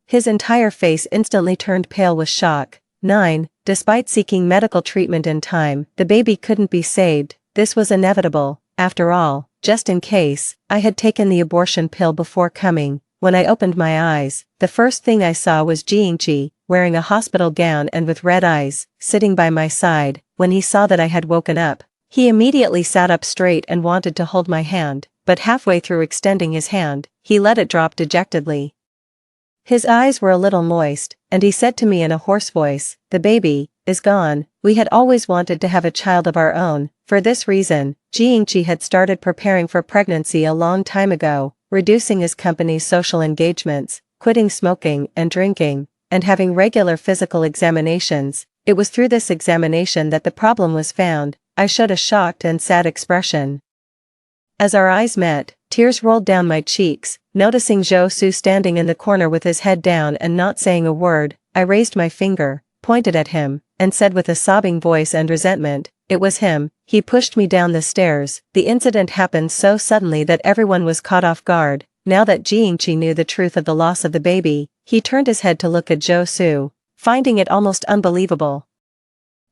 His entire face instantly turned pale with shock. 9. Despite seeking medical treatment in time, the baby couldn't be saved. This was inevitable. After all, just in case, I had taken the abortion pill before coming. When I opened my eyes, the first thing I saw was Jiangqi, wearing a hospital gown and with red eyes, sitting by my side. When he saw that I had woken up, he immediately sat up straight and wanted to hold my hand, but halfway through extending his hand, he let it drop dejectedly. His eyes were a little moist, and he said to me in a hoarse voice, "The baby is gone. We had always wanted to have a child of our own." For this reason, Jiangqi had started preparing for pregnancy a long time ago, reducing his company's social engagements, quitting smoking and drinking, and having regular physical examinations. It was through this examination that the problem was found. I showed a shocked and sad expression. As our eyes met, tears rolled down my cheeks. Noticing Zhou Su standing in the corner with his head down and not saying a word, I raised my finger, pointed at him, and said with a sobbing voice and resentment, "It was him. He pushed me down the stairs." The incident happened so suddenly that everyone was caught off guard. Now that Jiangqi knew the truth of the loss of the baby, he turned his head to look at Zhou Su, finding it almost unbelievable.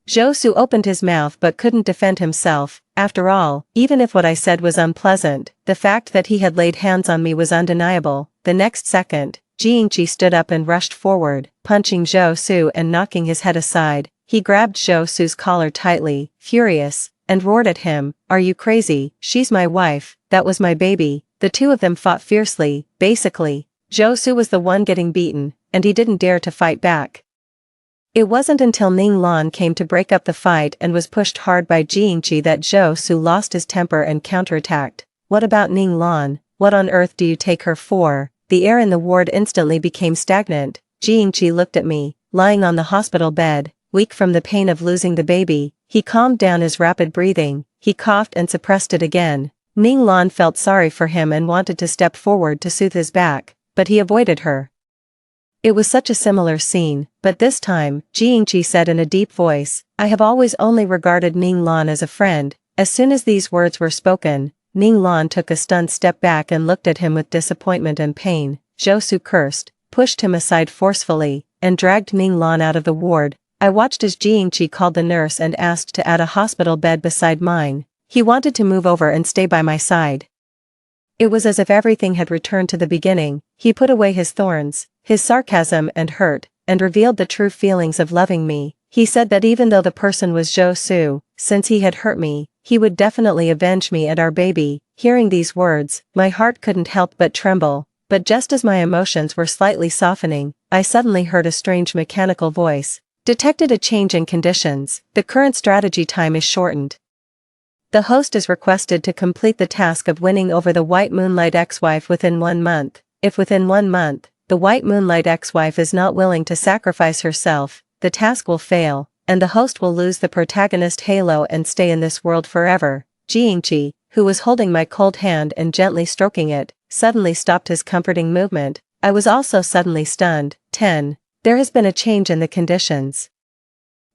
Zhou Su opened his mouth but couldn't defend himself. After all, even if what I said was unpleasant, the fact that he had laid hands on me was undeniable. The next second, Jiangji stood up and rushed forward, punching Zhou Su and knocking his head aside. He grabbed Zhou Su's collar tightly, furious, and roared at him, "Are you crazy? She's my wife, that was my baby." The two of them fought fiercely. Basically, Zhou Su was the one getting beaten, and he didn't dare to fight back. It wasn't until Ning Lan came to break up the fight and was pushed hard by Jiangji that Zhou Su lost his temper and counterattacked. "What about Ning Lan? What on earth do you take her for?" The air in the ward instantly became stagnant. Jiangji looked at me, lying on the hospital bed, weak from the pain of losing the baby. He calmed down his rapid breathing. He coughed and suppressed it again. Ning Lan felt sorry for him and wanted to step forward to soothe his back, but he avoided her. It was such a similar scene, but this time, Jiangji said in a deep voice, "I have always only regarded Ning Lan as a friend." As soon as these words were spoken, Ning Lan took a stunned step back and looked at him with disappointment and pain. Zhou Su cursed, pushed him aside forcefully, and dragged Ning Lan out of the ward. I watched as Jiangji called the nurse and asked to add a hospital bed beside mine. He wanted to move over and stay by my side. It was as if everything had returned to the beginning. He put away his thorns, his sarcasm and hurt, and revealed the true feelings of loving me. He said that even though the person was Zhou Su, since he had hurt me, he would definitely avenge me and our baby. Hearing these words, my heart couldn't help but tremble. But just as my emotions were slightly softening, I suddenly heard a strange mechanical voice. Detected a change in conditions. The current strategy time is shortened. The host is requested to complete the task of winning over the White Moonlight ex-wife within 1 month. If within 1 month, the White Moonlight ex-wife is not willing to sacrifice herself, the task will fail, and the host will lose the protagonist halo and stay in this world forever. Jiangji, who was holding my cold hand and gently stroking it, suddenly stopped his comforting movement. I was also suddenly stunned. 10. There has been a change in the conditions.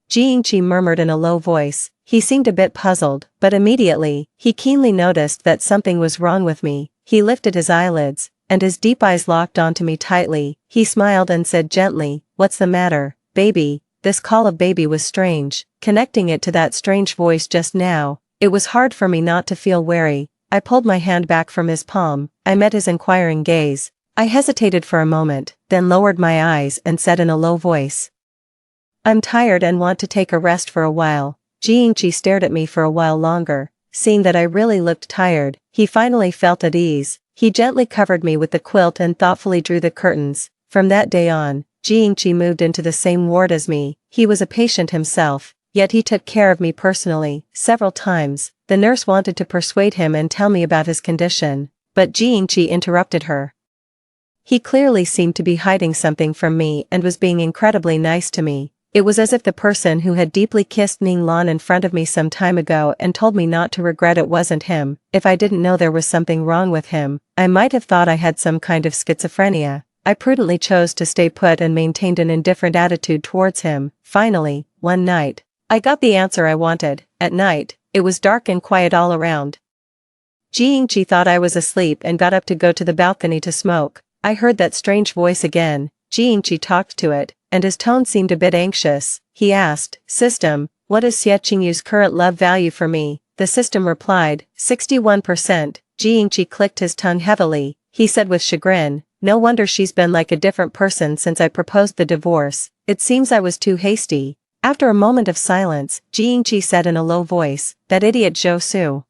Jiangji murmured in a low voice. He seemed a bit puzzled, but immediately, he keenly noticed that something was wrong with me. He lifted his eyelids, and his deep eyes locked onto me tightly. He smiled and said gently, "What's the matter, baby?" This call of baby was strange. Connecting it to that strange voice just now, it was hard for me not to feel wary. I pulled my hand back from his palm. I met his inquiring gaze. I hesitated for a moment, then lowered my eyes and said in a low voice, "I'm tired and want to take a rest for a while." Jiangji stared at me for a while longer. Seeing that I really looked tired, he finally felt at ease. He gently covered me with the quilt and thoughtfully drew the curtains. From that day on, Jiangji moved into the same ward as me. He was a patient himself, yet he took care of me personally. Several times, the nurse wanted to persuade him and tell me about his condition, but Jiangji interrupted her. He clearly seemed to be hiding something from me and was being incredibly nice to me. It was as if the person who had deeply kissed Ning Lan in front of me some time ago and told me not to regret it wasn't him. If I didn't know there was something wrong with him, I might have thought I had some kind of schizophrenia. I prudently chose to stay put and maintained an indifferent attitude towards him. Finally, one night, I got the answer I wanted. At night, it was dark and quiet all around. Jiangji thought I was asleep and got up to go to the balcony to smoke. I heard that strange voice again. Jiangji talked to it, and his tone seemed a bit anxious. He asked, "System, what is Xie Qingyu's current love value for me?" The system replied, 61%. Jiangji clicked his tongue heavily. He said with chagrin, "No wonder she's been like a different person since I proposed the divorce. It seems I was too hasty." After a moment of silence, Jiangji said in a low voice, "That idiot Zhou Su.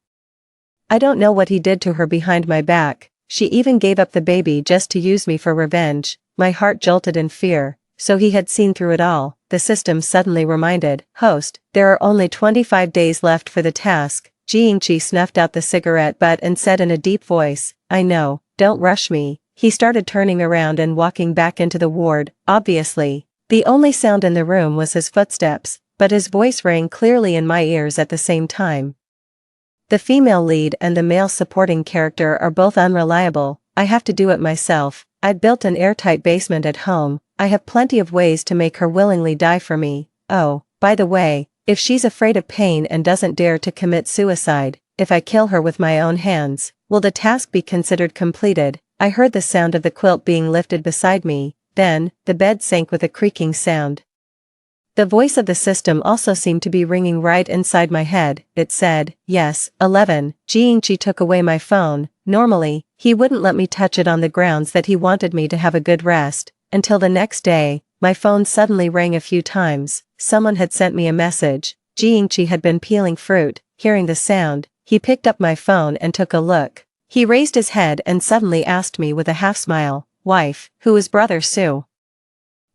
I don't know what he did to her behind my back. She even gave up the baby just to use me for revenge." My heart jolted in fear. So he had seen through it all. The system suddenly reminded, "Host, there are only 25 days left for the task." Jiangji snuffed out the cigarette butt and said in a deep voice, "I know, don't rush me." He started turning around and walking back into the ward. Obviously, the only sound in the room was his footsteps, but his voice rang clearly in my ears at the same time. The female lead and the male supporting character are both unreliable. I have to do it myself. I'd built an airtight basement at home. I have plenty of ways to make her willingly die for me. Oh, by the way, if she's afraid of pain and doesn't dare to commit suicide, if I kill her with my own hands, will the task be considered completed? I heard the sound of the quilt being lifted beside me, then, the bed sank with a creaking sound. The voice of the system also seemed to be ringing right inside my head. It said, "Yes, 11. Jiangji took away my phone. Normally, He wouldn't let me touch it on the grounds that he wanted me to have a good rest, until the next day. My phone suddenly rang a few times. Someone had sent me a message. Jiangchi had been peeling fruit. Hearing the sound, he picked up my phone and took a look. He raised his head and suddenly asked me with a half-smile, "Wife, who is brother Sue?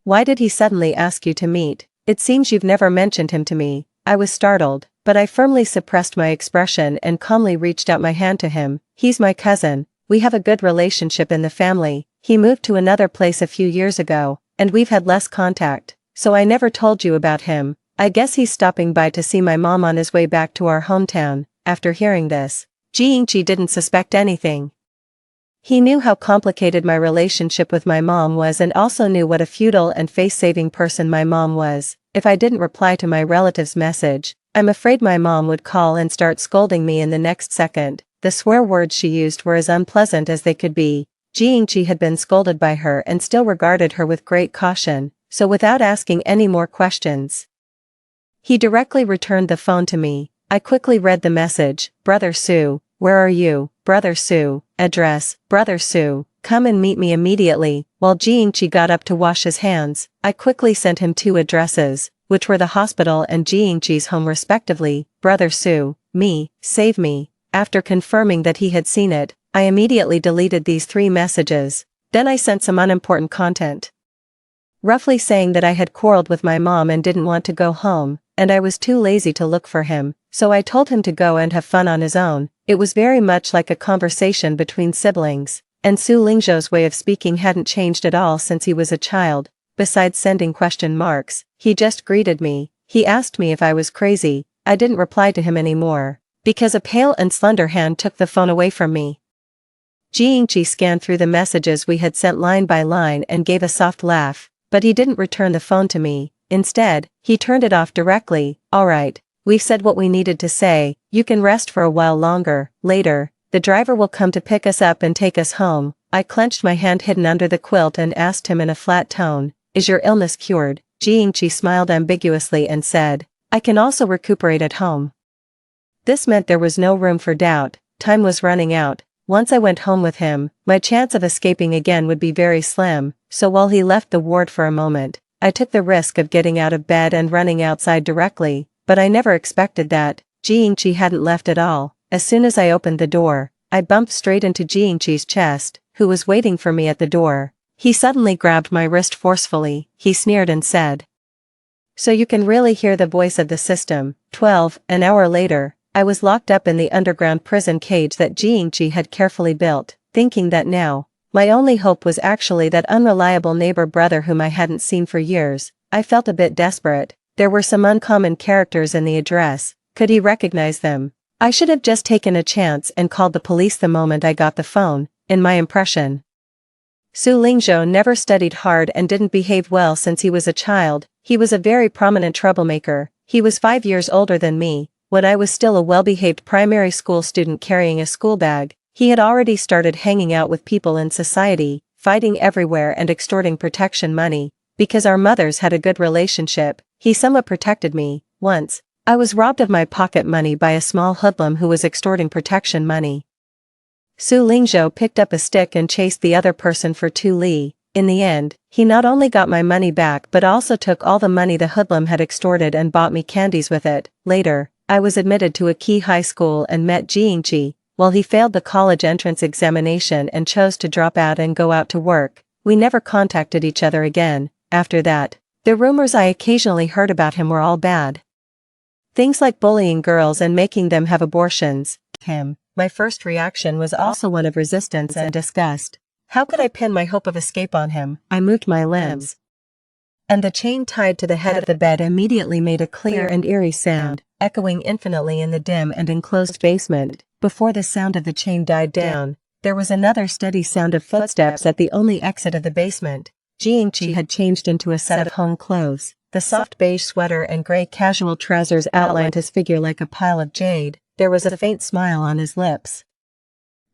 Why did he suddenly ask you to meet? It seems you've never mentioned him to me." I was startled, but I firmly suppressed my expression and calmly reached out my hand to him. "He's my cousin. We have a good relationship in the family. He moved to another place a few years ago, and we've had less contact, so I never told you about him. I guess he's stopping by to see my mom on his way back to our hometown." After hearing this, Jiangchi didn't suspect anything. He knew how complicated my relationship with my mom was and also knew what a futile and face-saving person my mom was. If I didn't reply to my relative's message, I'm afraid my mom would call and start scolding me in the next second. The swear words she used were as unpleasant as they could be. Jiangchi had been scolded by her and still regarded her with great caution, so without asking any more questions, he directly returned the phone to me. I quickly read the message. "Brother Sue, where are you? Brother Sue, address, Brother Sue, come and meet me immediately." While Jiangchi got up to wash his hands, I quickly sent him 2 addresses, which were the hospital and Jiangchi's home respectively. "Brother Sue, me, save me." After confirming that he had seen it, I immediately deleted these 3 messages. Then I sent some unimportant content, roughly saying that I had quarreled with my mom and didn't want to go home, and I was too lazy to look for him, so I told him to go and have fun on his own. It was very much like a conversation between siblings, and Su Lingzhou's way of speaking hadn't changed at all since he was a child. Besides sending question marks, he just greeted me. He asked me if I was crazy. I didn't reply to him anymore, because a pale and slender hand took the phone away from me. Jiangchi scanned through the messages we had sent line by line and gave a soft laugh, but he didn't return the phone to me. Instead, he turned it off directly. "Alright, we've said what we needed to say, you can rest for a while longer. Later, the driver will come to pick us up and take us home." I clenched my hand hidden under the quilt and asked him in a flat tone, "Is your illness cured?" Jiangchi smiled ambiguously and said, "I can also recuperate at home." This meant there was no room for doubt. Time was running out. Once I went home with him, my chance of escaping again would be very slim, so while he left the ward for a moment, I took the risk of getting out of bed and running outside directly, but I never expected that Jiangchi hadn't left at all. As soon as I opened the door, I bumped straight into Jiangchi's chest, who was waiting for me at the door. He suddenly grabbed my wrist forcefully. He sneered and said, "So you can really hear the voice of the system." 12. An hour later, I was locked up in the underground prison cage that Jiangchi had carefully built, thinking that now, my only hope was actually that unreliable neighbor brother whom I hadn't seen for years. I felt a bit desperate. There were some uncommon characters in the address. Could he recognize them? I should have just taken a chance and called the police the moment I got the phone. In my impression, Su Lingzhou never studied hard and didn't behave well since he was a child. He was a very prominent troublemaker. He was 5 years older than me. When I was still a well-behaved primary school student carrying a school bag, he had already started hanging out with people in society, fighting everywhere and extorting protection money. Because our mothers had a good relationship, he somewhat protected me. Once, I was robbed of my pocket money by a small hoodlum who was extorting protection money. Su Lingzhou picked up a stick and chased the other person for 2 li. In the end, he not only got my money back but also took all the money the hoodlum had extorted and bought me candies with it. Later, I was admitted to a key high school and met Jiangchi. While he failed the college entrance examination and chose to drop out and go out to work, we never contacted each other again. After that, the rumors I occasionally heard about him were all bad. Things like bullying girls and making them have abortions. My first reaction was also one of resistance and disgust. How could I pin my hope of escape on him? I moved my limbs, and the chain tied to the head of the bed immediately made a clear and eerie sound, echoing infinitely in the dim and enclosed basement. Before the sound of the chain died down, there was another steady sound of footsteps at the only exit of the basement. Jiangchi had changed into a set of home clothes. The soft beige sweater and gray casual trousers outlined his figure like a pile of jade. There was a faint smile on his lips,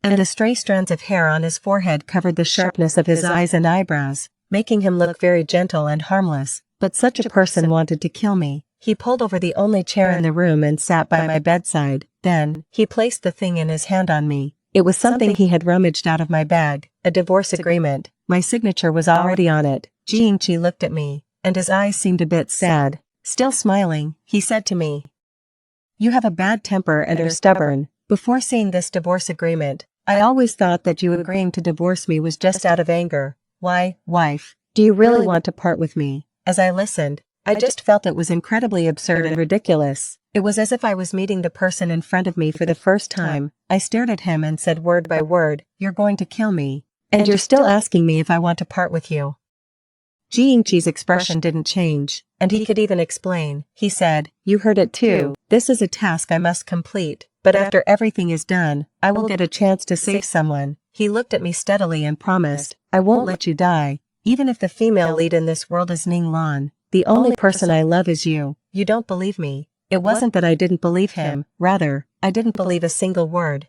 and the stray strands of hair on his forehead covered the sharpness of his eyes and eyebrows, making him look very gentle and harmless. But such a person wanted to kill me. He pulled over the only chair in the room and sat by my bedside. Then, he placed the thing in his hand on me. It was something he had rummaged out of my bag, a divorce agreement. My signature was already on it. Jiangqi looked at me, and his eyes seemed a bit sad. Still smiling, he said to me, "You have a bad temper and are stubborn. Before seeing this divorce agreement, I always thought that you agreeing to divorce me was just out of anger. Why, wife, do you really want to part with me?" As I listened, I just felt it was incredibly absurd and ridiculous. It was as if I was meeting the person in front of me for the first time. I stared at him and said word by word, "You're going to kill me. And you're still asking me if I want to part with you." Jiangqi's expression didn't change, and he could even explain. He said, "You heard it too. This is a task I must complete, but after everything is done, I will get a chance to save someone." He looked at me steadily and promised, "I won't let you die. Even if the female lead in this world is Ning Lan, the only person I love is you." You don't believe me. It wasn't that I didn't believe him, rather, I didn't believe a single word.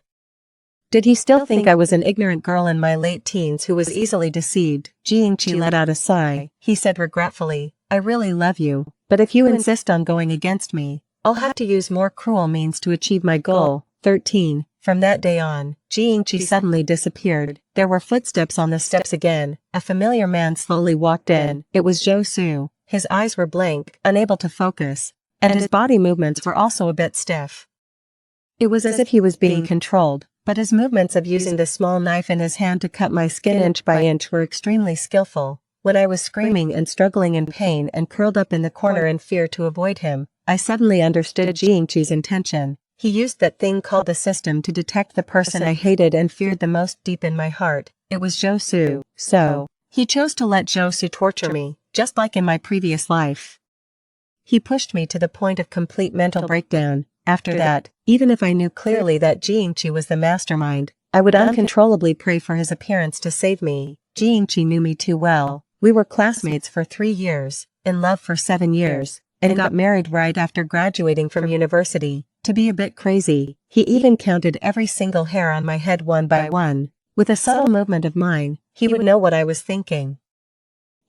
Did he still think I was an ignorant girl in my late teens who was easily deceived? Jiangqi let out a sigh. He said regretfully, "I really love you, but if you insist on going against me, I'll have to use more cruel means to achieve my goal." 13. From that day on, Jiangqi suddenly disappeared. There were footsteps on the steps again. A familiar man slowly walked in. It was Zhou Su. His eyes were blank, unable to focus, and his body movements were also a bit stiff. It was as if he was being controlled, but his movements of using the small knife in his hand to cut my skin inch by inch were extremely skillful. When I was screaming and struggling in pain and curled up in the corner in fear to avoid him, I suddenly understood Jiangqi's intention. He used that thing called the system to detect the person I hated and feared the most deep in my heart. It was Zhou Su. So, he chose to let Zhou Su torture me, just like in my previous life. He pushed me to the point of complete mental breakdown. After that, even if I knew clearly that Jiangqi was the mastermind, I would uncontrollably pray for his appearance to save me. Jiangqi knew me too well. We were classmates for 3 years, in love for 7 years, and got married right after graduating from university. To be a bit crazy, he even counted every single hair on my head one by one. With a subtle movement of mine, he would know what I was thinking.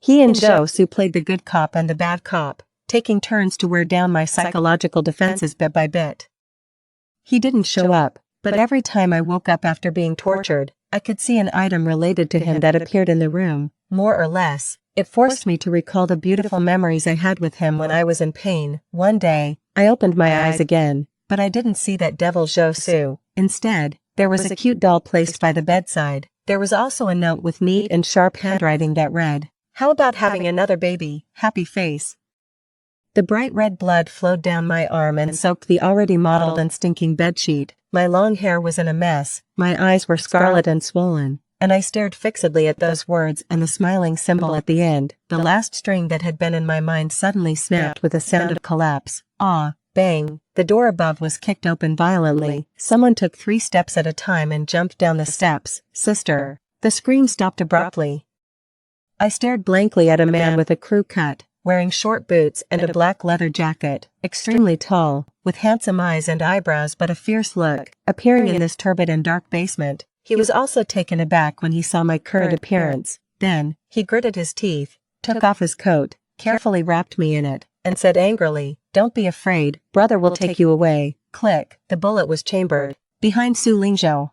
He and Zhou Su played the good cop and the bad cop, taking turns to wear down my psychological defenses bit by bit. He didn't show up, but every time I woke up after being tortured, I could see an item related to him that appeared in the room. More or less, it forced me to recall the beautiful memories I had with him when I was in pain. One day, I opened my eyes again, but I didn't see that devil Zhou Su. Instead, there was a cute doll placed by the bedside. There was also a note with neat and sharp handwriting that read, "How about having another baby? Happy face." The bright red blood flowed down my arm and soaked the already mottled and stinking bedsheet. My long hair was in a mess, my eyes were scarlet and swollen, and I stared fixedly at those words and the smiling symbol at the end. The last string that had been in my mind suddenly snapped with a sound of collapse. Ah, bang! The door above was kicked open violently. Someone took 3 steps at a time and jumped down the steps. "Sister!" The scream stopped abruptly. I stared blankly at a man with a crew cut, wearing short boots and a black leather jacket, extremely tall, with handsome eyes and eyebrows but a fierce look, appearing in this turbid and dark basement. He was also taken aback when he saw my current appearance. Then, he gritted his teeth, took off his coat, carefully wrapped me in it, and said angrily, "Don't be afraid, brother will take you away." Click, the bullet was chambered, behind Su Lingzhou.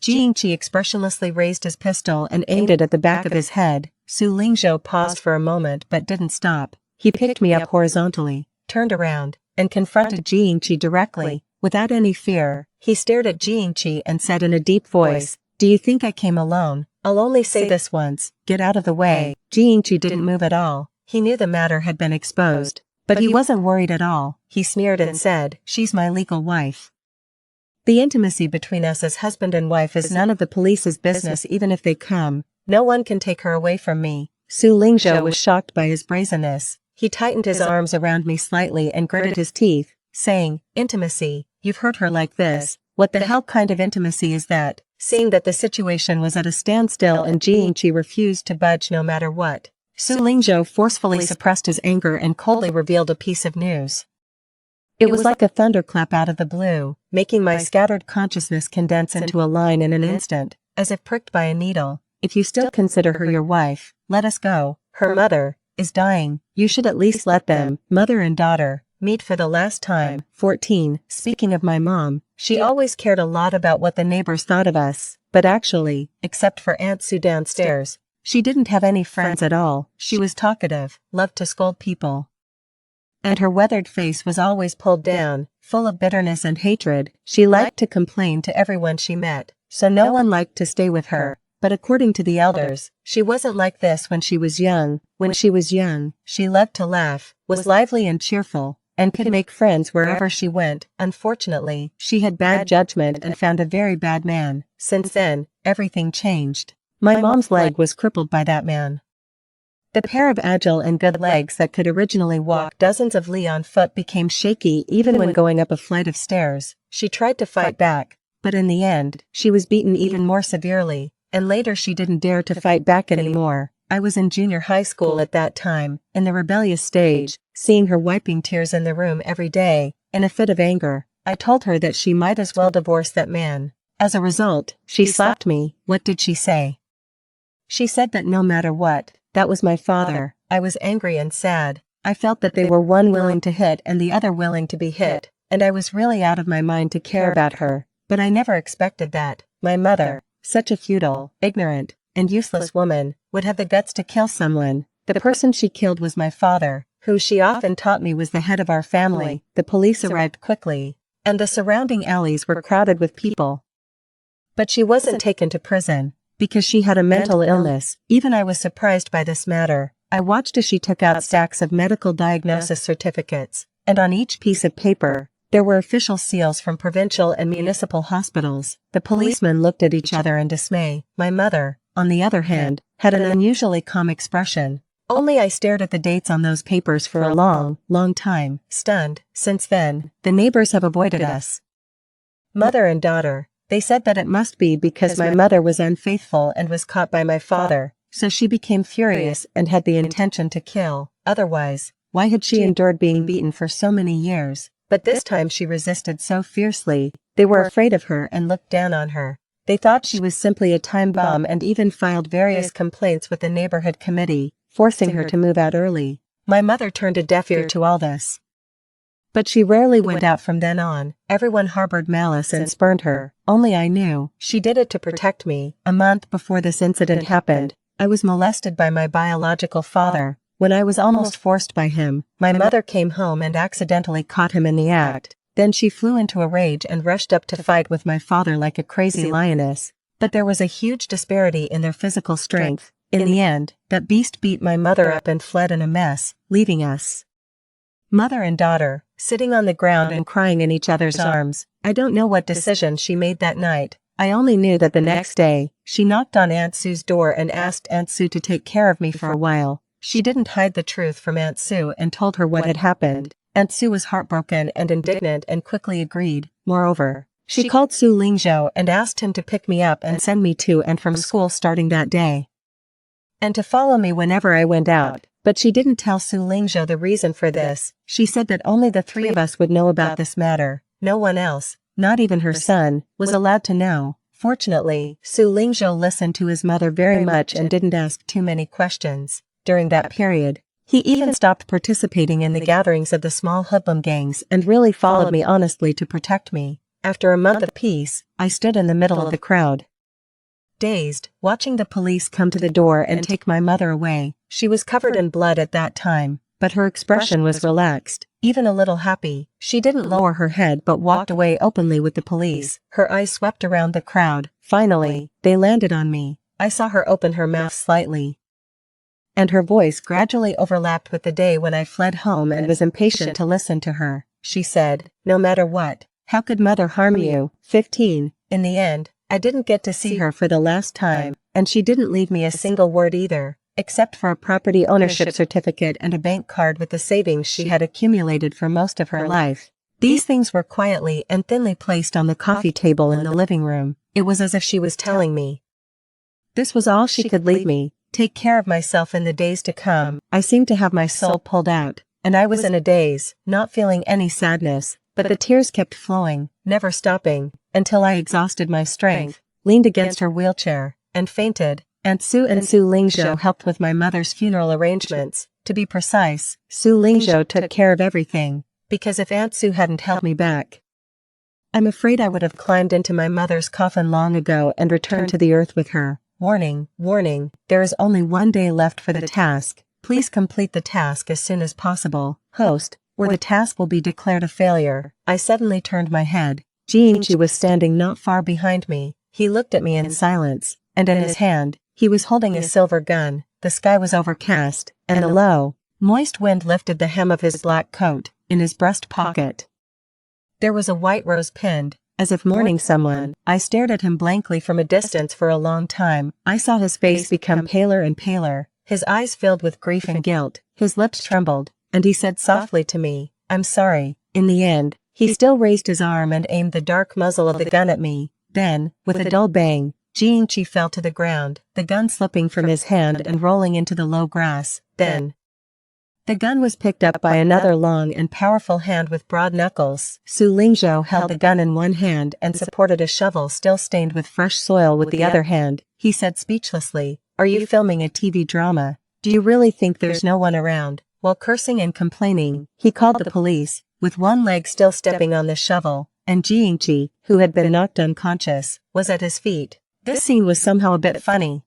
Jiangqi expressionlessly raised his pistol and aimed it at the back of his head. Su Lingzhou paused for a moment but didn't stop. He picked me up horizontally, turned around, and confronted Jiangqi directly. Without any fear, he stared at Jiangqi and said in a deep voice, "Do you think I came alone? I'll only say this once, get out of the way." Jiangqi didn't move at all. He knew the matter had been exposed, but he wasn't worried at all. He sneered and said, "She's my legal wife. The intimacy between us as husband and wife is none of the police's business even if they come. No one can take her away from me." Su Lingzhou was shocked by his brazenness. He tightened his arms around me slightly and gritted his teeth, saying, "Intimacy? You've heard her like this. What the hell kind of intimacy is that?" Seeing that the situation was at a standstill and Jiangqi refused to budge no matter what, Su Lingzhou forcefully suppressed his anger and coldly revealed a piece of news. It was like a thunderclap out of the blue, making my scattered consciousness condense into a line in an instant, as if pricked by a needle. "If you still consider her your wife, let us go. Her mother is dying. You should at least let them, mother and daughter, meet for the last time. 14. Speaking of my mom, she always cared a lot about what the neighbors thought of us, but actually, except for Aunt Sue downstairs, she didn't have any friends at all. She was talkative, loved to scold people, and her weathered face was always pulled down, full of bitterness and hatred. She liked to complain to everyone she met, so no one liked to stay with her. But according to the elders, she wasn't like this when she was young. When she was young, she loved to laugh, was lively and cheerful, and could make friends wherever she went. Unfortunately, she had bad judgment and found a very bad man. Since then, everything changed. My mom's leg was crippled by that man. The pair of agile and good legs that could originally walk dozens of li on foot became shaky even when going up a flight of stairs. She tried to fight back, but in the end, she was beaten even more severely, and later she didn't dare to fight back anymore. I was in junior high school at that time, in the rebellious stage, seeing her wiping tears in the room every day. In a fit of anger, I told her that she might as well divorce that man. As a result, she slapped me. What did she say? She said that no matter what, that was my father. I was angry and sad. I felt that they were one willing to hit and the other willing to be hit, and I was really out of my mind to care about her. But I never expected that my mother, such a futile, ignorant, and useless woman, would have the guts to kill someone. The person she killed was my father, who she often taught me was the head of our family. The police arrived quickly, and the surrounding alleys were crowded with people. But she wasn't taken to prison, because she had a mental illness. Even I was surprised by this matter. I watched as she took out stacks of medical diagnosis certificates, and on each piece of paper, there were official seals from provincial and municipal hospitals. The policemen looked at each other in dismay. My mother, on the other hand, had an unusually calm expression. Only I stared at the dates on those papers for a long, long time, stunned. Since then, the neighbors have avoided us. Mother and daughter. They said that it must be because my mother was unfaithful and was caught by my father, so she became furious and had the intention to kill. Otherwise, why had she endured being beaten for so many years? But this time she resisted so fiercely, they were afraid of her and looked down on her. They thought she was simply a time bomb and even filed various complaints with the neighborhood committee, forcing her to move out early. My mother turned a deaf ear to all this, but she rarely went out from then on. Everyone harbored malice and spurned her. Only I knew she did it to protect me. A month before this incident happened, I was molested by my biological father. When I was almost forced by him, my mother came home and accidentally caught him in the act. Then she flew into a rage and rushed up to fight with my father like a crazy lioness. But there was a huge disparity in their physical strength. In the end, that beast beat my mother up and fled in a mess, leaving us, mother and daughter, sitting on the ground and crying in each other's arms. I don't know what decision she made that night. I only knew that the next day, she knocked on Aunt Sue's door and asked Aunt Sue to take care of me for a while. She didn't hide the truth from Aunt Sue and told her what had happened. Aunt Sue was heartbroken and indignant and quickly agreed. Moreover, she called Su Lingzhou and asked him to pick me up and send me to and from school starting that day, and to follow me whenever I went out. But she didn't tell Su Lingzhou the reason for this. She said that only the three of us would know about this matter. No one else, not even her son, was allowed to know. Fortunately, Su Lingzhou listened to his mother very much and didn't ask too many questions. During that period, he even stopped participating in the gatherings of the small hoodlum gangs and really followed me honestly to protect me. After a month of peace, I stood in the middle of the crowd, dazed, watching the police come to the door and take my mother away. She was covered in blood at that time, but her expression was relaxed, even a little happy. She didn't lower her head but walked away openly with the police. Her eyes swept around the crowd. Finally, they landed on me. I saw her open her mouth slightly, and her voice gradually overlapped with the day when I fled home and was impatient to listen to her. She said, "No matter what, how could mother harm you?" 15. In the end, I didn't get to see her for the last time, and she didn't leave me a single word either, except for a property ownership certificate and a bank card with the savings she had accumulated for most of her life. These things were quietly and thinly placed on the coffee table in the living room. It was as if she was telling me this was all she could leave me. Take care of myself in the days to come. I seemed to have my soul pulled out, and I was in a daze, not feeling any sadness, but the tears kept flowing, never stopping, until I exhausted my strength, leaned against her wheelchair, and fainted. Aunt Sue and Su Lingzhou helped with my mother's funeral arrangements. To be precise, Su Lingzhou took care of everything, because if Aunt Sue hadn't held me back, I'm afraid I would have climbed into my mother's coffin long ago and returned to the earth with her. Warning, warning, there is only 1 day left for the task. Please complete the task as soon as possible. Host, or the task will be declared a failure. I suddenly turned my head. Jiangqi was standing not far behind me. He looked at me in silence, and in his hand, he was holding a silver gun. The sky was overcast, and the low, moist wind lifted the hem of his black coat. In his breast pocket, there was a white rose pinned, as if mourning someone. I stared at him blankly from a distance for a long time. I saw his face become paler and paler, his eyes filled with grief and guilt, his lips trembled, and he said softly to me, "I'm sorry." In the end, he still raised his arm and aimed the dark muzzle of the gun at me. Then, with a dull bang, Jiangqi fell to the ground, the gun slipping from his hand and rolling into the low grass. Then, the gun was picked up by another long and powerful hand with broad knuckles. Su Lingzhou held the gun in one hand and supported a shovel still stained with fresh soil with the other hand. He said speechlessly, "Are you filming a TV drama? Do you really think there's no one around?" While cursing and complaining, he called the police, with one leg still stepping on the shovel, and Jiangqi, who had been knocked unconscious, was at his feet. This scene was somehow a bit funny.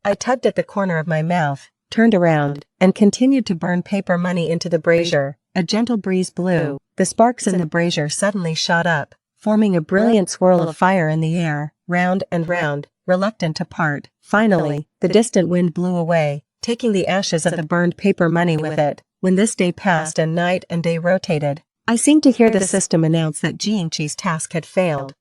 I tugged at the corner of my mouth, turned around, and continued to burn paper money into the brazier. A gentle breeze blew. The sparks in the brazier suddenly shot up, forming a brilliant swirl of fire in the air, round and round, reluctant to part. Finally, the distant wind blew away, taking the ashes of the burned paper money with it. When this day passed and night and day rotated, I seemed to hear the system announce that Jiangqi's task had failed.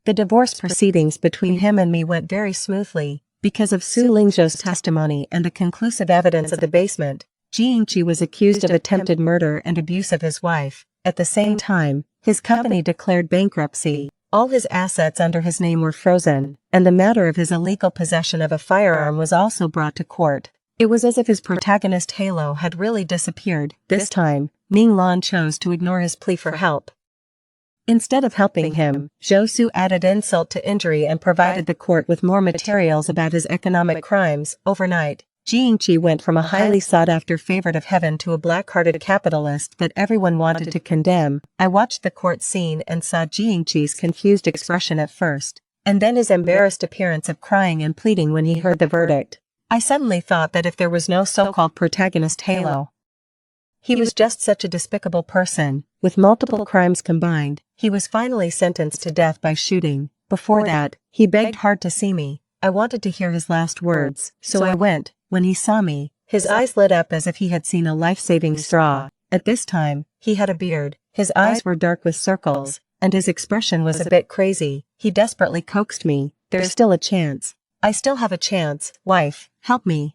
The divorce proceedings between him and me went very smoothly. Because of Su Lingzhou's testimony and the conclusive evidence of the basement, Jiangqi was accused of attempted murder and abuse of his wife. At the same time, his company declared bankruptcy. All his assets under his name were frozen, and the matter of his illegal possession of a firearm was also brought to court. It was as if his protagonist Halo had really disappeared. This time, Ning Lan chose to ignore his plea for help. Instead of helping him, Zhou Su added insult to injury and provided the court with more materials about his economic crimes. Overnight, Jiangqi went from a highly sought-after favorite of heaven to a black-hearted capitalist that everyone wanted to condemn. I watched the court scene and saw Jiangqi's confused expression at first, and then his embarrassed appearance of crying and pleading when he heard the verdict. I suddenly thought that if there was no so-called protagonist Halo, he was just such a despicable person. With multiple crimes combined, he was finally sentenced to death by shooting. Before that, he begged hard to see me. I wanted to hear his last words, so I went. When he saw me, his eyes lit up as if he had seen a life-saving straw. At this time, he had a beard, his eyes were dark with circles, and his expression was a bit crazy. He desperately coaxed me. "There's still a chance. I still have a chance. Wife, help me.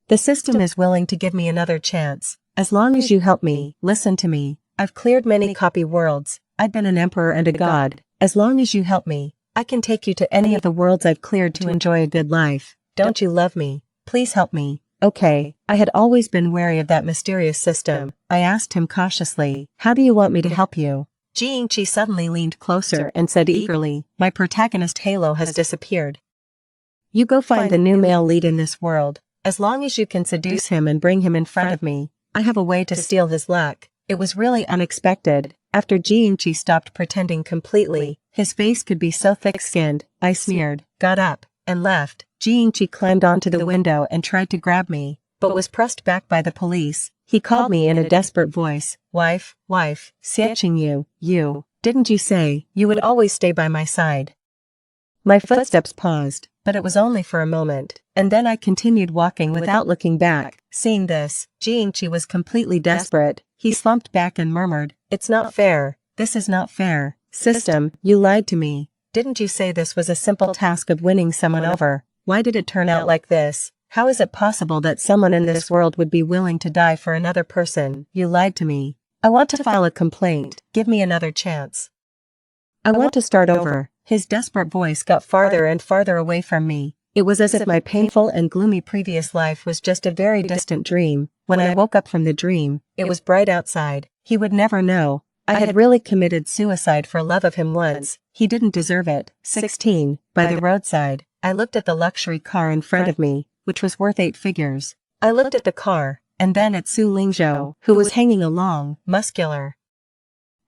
The system is willing to give me another chance. As long as you help me, listen to me. I've cleared many copy worlds. I've been an emperor and a god. As long as you help me, I can take you to any of the worlds I've cleared to enjoy a good life. Don't you love me? Please help me." Okay, I had always been wary of that mysterious system. I asked him cautiously, "How do you want me to help you?" Jiangqi suddenly leaned closer and said eagerly, "My protagonist Halo has disappeared. You go find the new male lead in this world. As long as you can seduce him and bring him in front of me, I have a way to steal his luck." It was really unexpected. After Jiangqi stopped pretending completely, his face could be so thick-skinned, I sneered, got up, and left. Jiangqi climbed onto the window and tried to grab me, but was pressed back by the police. He called me in a desperate voice, wife, Xie you, didn't you say you would always stay by my side?" My footsteps paused, but it was only for a moment, and then I continued walking without looking back. Seeing this, Jiangqi was completely desperate. He slumped back and murmured, "It's not fair. This is not fair. System, you lied to me. Didn't you say this was a simple task of winning someone over? Why did it turn out like this? How is it possible that someone in this world would be willing to die for another person? You lied to me. I want to file a complaint. Give me another chance. I want to start over." His desperate voice got farther and farther away from me. It was as if my painful and gloomy previous life was just a very distant dream. When I woke up from the dream, it was bright outside. He would never know. I had really committed suicide for love of him once. He didn't deserve it. 16. By the roadside, I looked at the luxury car in front of me, which was worth 8 figures. I looked at the car, and then at Su Lingzhou, who was hanging a long, muscular,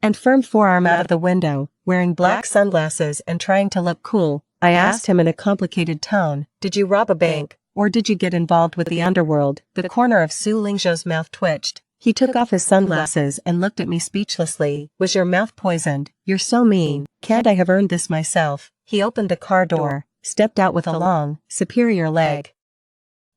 and firm forearm out of the window, wearing black sunglasses and trying to look cool. I asked him in a complicated tone, "Did you rob a bank, or did you get involved with the underworld?" The corner of Su Lingzhou's mouth twitched. He took off his sunglasses and looked at me speechlessly. "Was your mouth poisoned? You're so mean. Can't I have earned this myself?" He opened the car door, stepped out with a long, superior leg,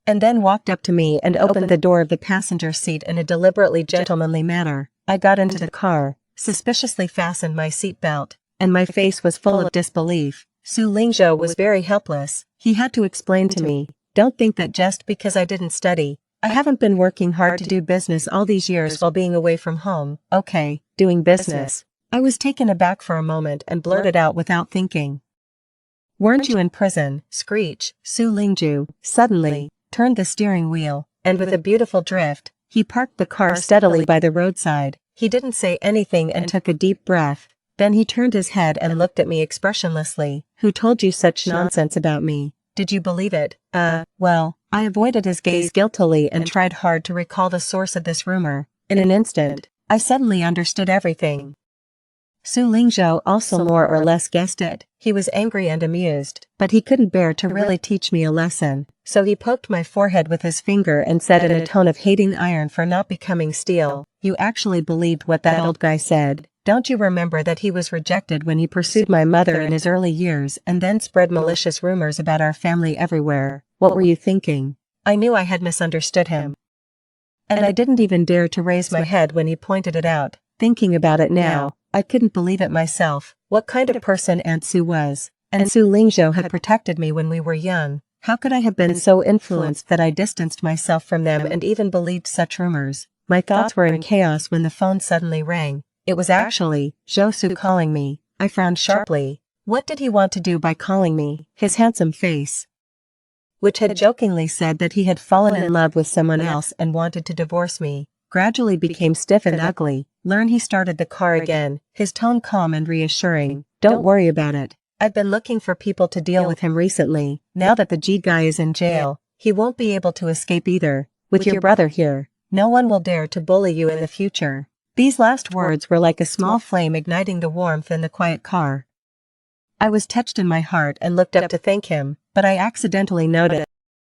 and then walked up to me and opened the door of the passenger seat in a deliberately gentlemanly manner. I got into the car, suspiciously fastened my seatbelt, and my face was full of disbelief. Su Lingzhou was very helpless. He had to explain to me, "Don't think that just because I didn't study, I haven't been working hard to do business all these years while being away from home." "Okay, doing business." I was taken aback for a moment and blurted out without thinking, "Weren't you in prison?" Screech. Su Lingzhou suddenly turned the steering wheel, and with a beautiful drift, he parked the car steadily by the roadside. He didn't say anything and took a deep breath. Then he turned his head and looked at me expressionlessly. "Who told you such nonsense about me? Did you believe it?" Well, I avoided his gaze guiltily and tried hard to recall the source of this rumor. In an instant, I suddenly understood everything. Su Lingzhou also more or less guessed it. He was angry and amused, but he couldn't bear to really teach me a lesson. So he poked my forehead with his finger and said in a tone of hating iron for not becoming steel, "You actually believed what that old guy said. Don't you remember that he was rejected when he pursued my mother in his early years and then spread malicious rumors about our family everywhere? What were you thinking?" I knew I had misunderstood him, and I didn't even dare to raise my head when he pointed it out. Thinking about it now, I couldn't believe it myself. What kind of person Aunt Su was. And Su Lingzhou had protected me when we were young. How could I have been so influenced that I distanced myself from them and even believed such rumors? My thoughts were in chaos when the phone suddenly rang. It was actually Zhou Su calling me. I frowned sharply. What did he want to do by calling me? His handsome face, which had jokingly said that he had fallen in love with someone else and wanted to divorce me, gradually became stiff and ugly. He started the car again, his tone calm and reassuring. "Don't worry about it. I've been looking for people to deal with him recently. Now that the G guy is in jail, he won't be able to escape either. With your brother here, no one will dare to bully you in the future." These last words were like a small flame igniting the warmth in the quiet car. I was touched in my heart and looked up to thank him, but I accidentally noticed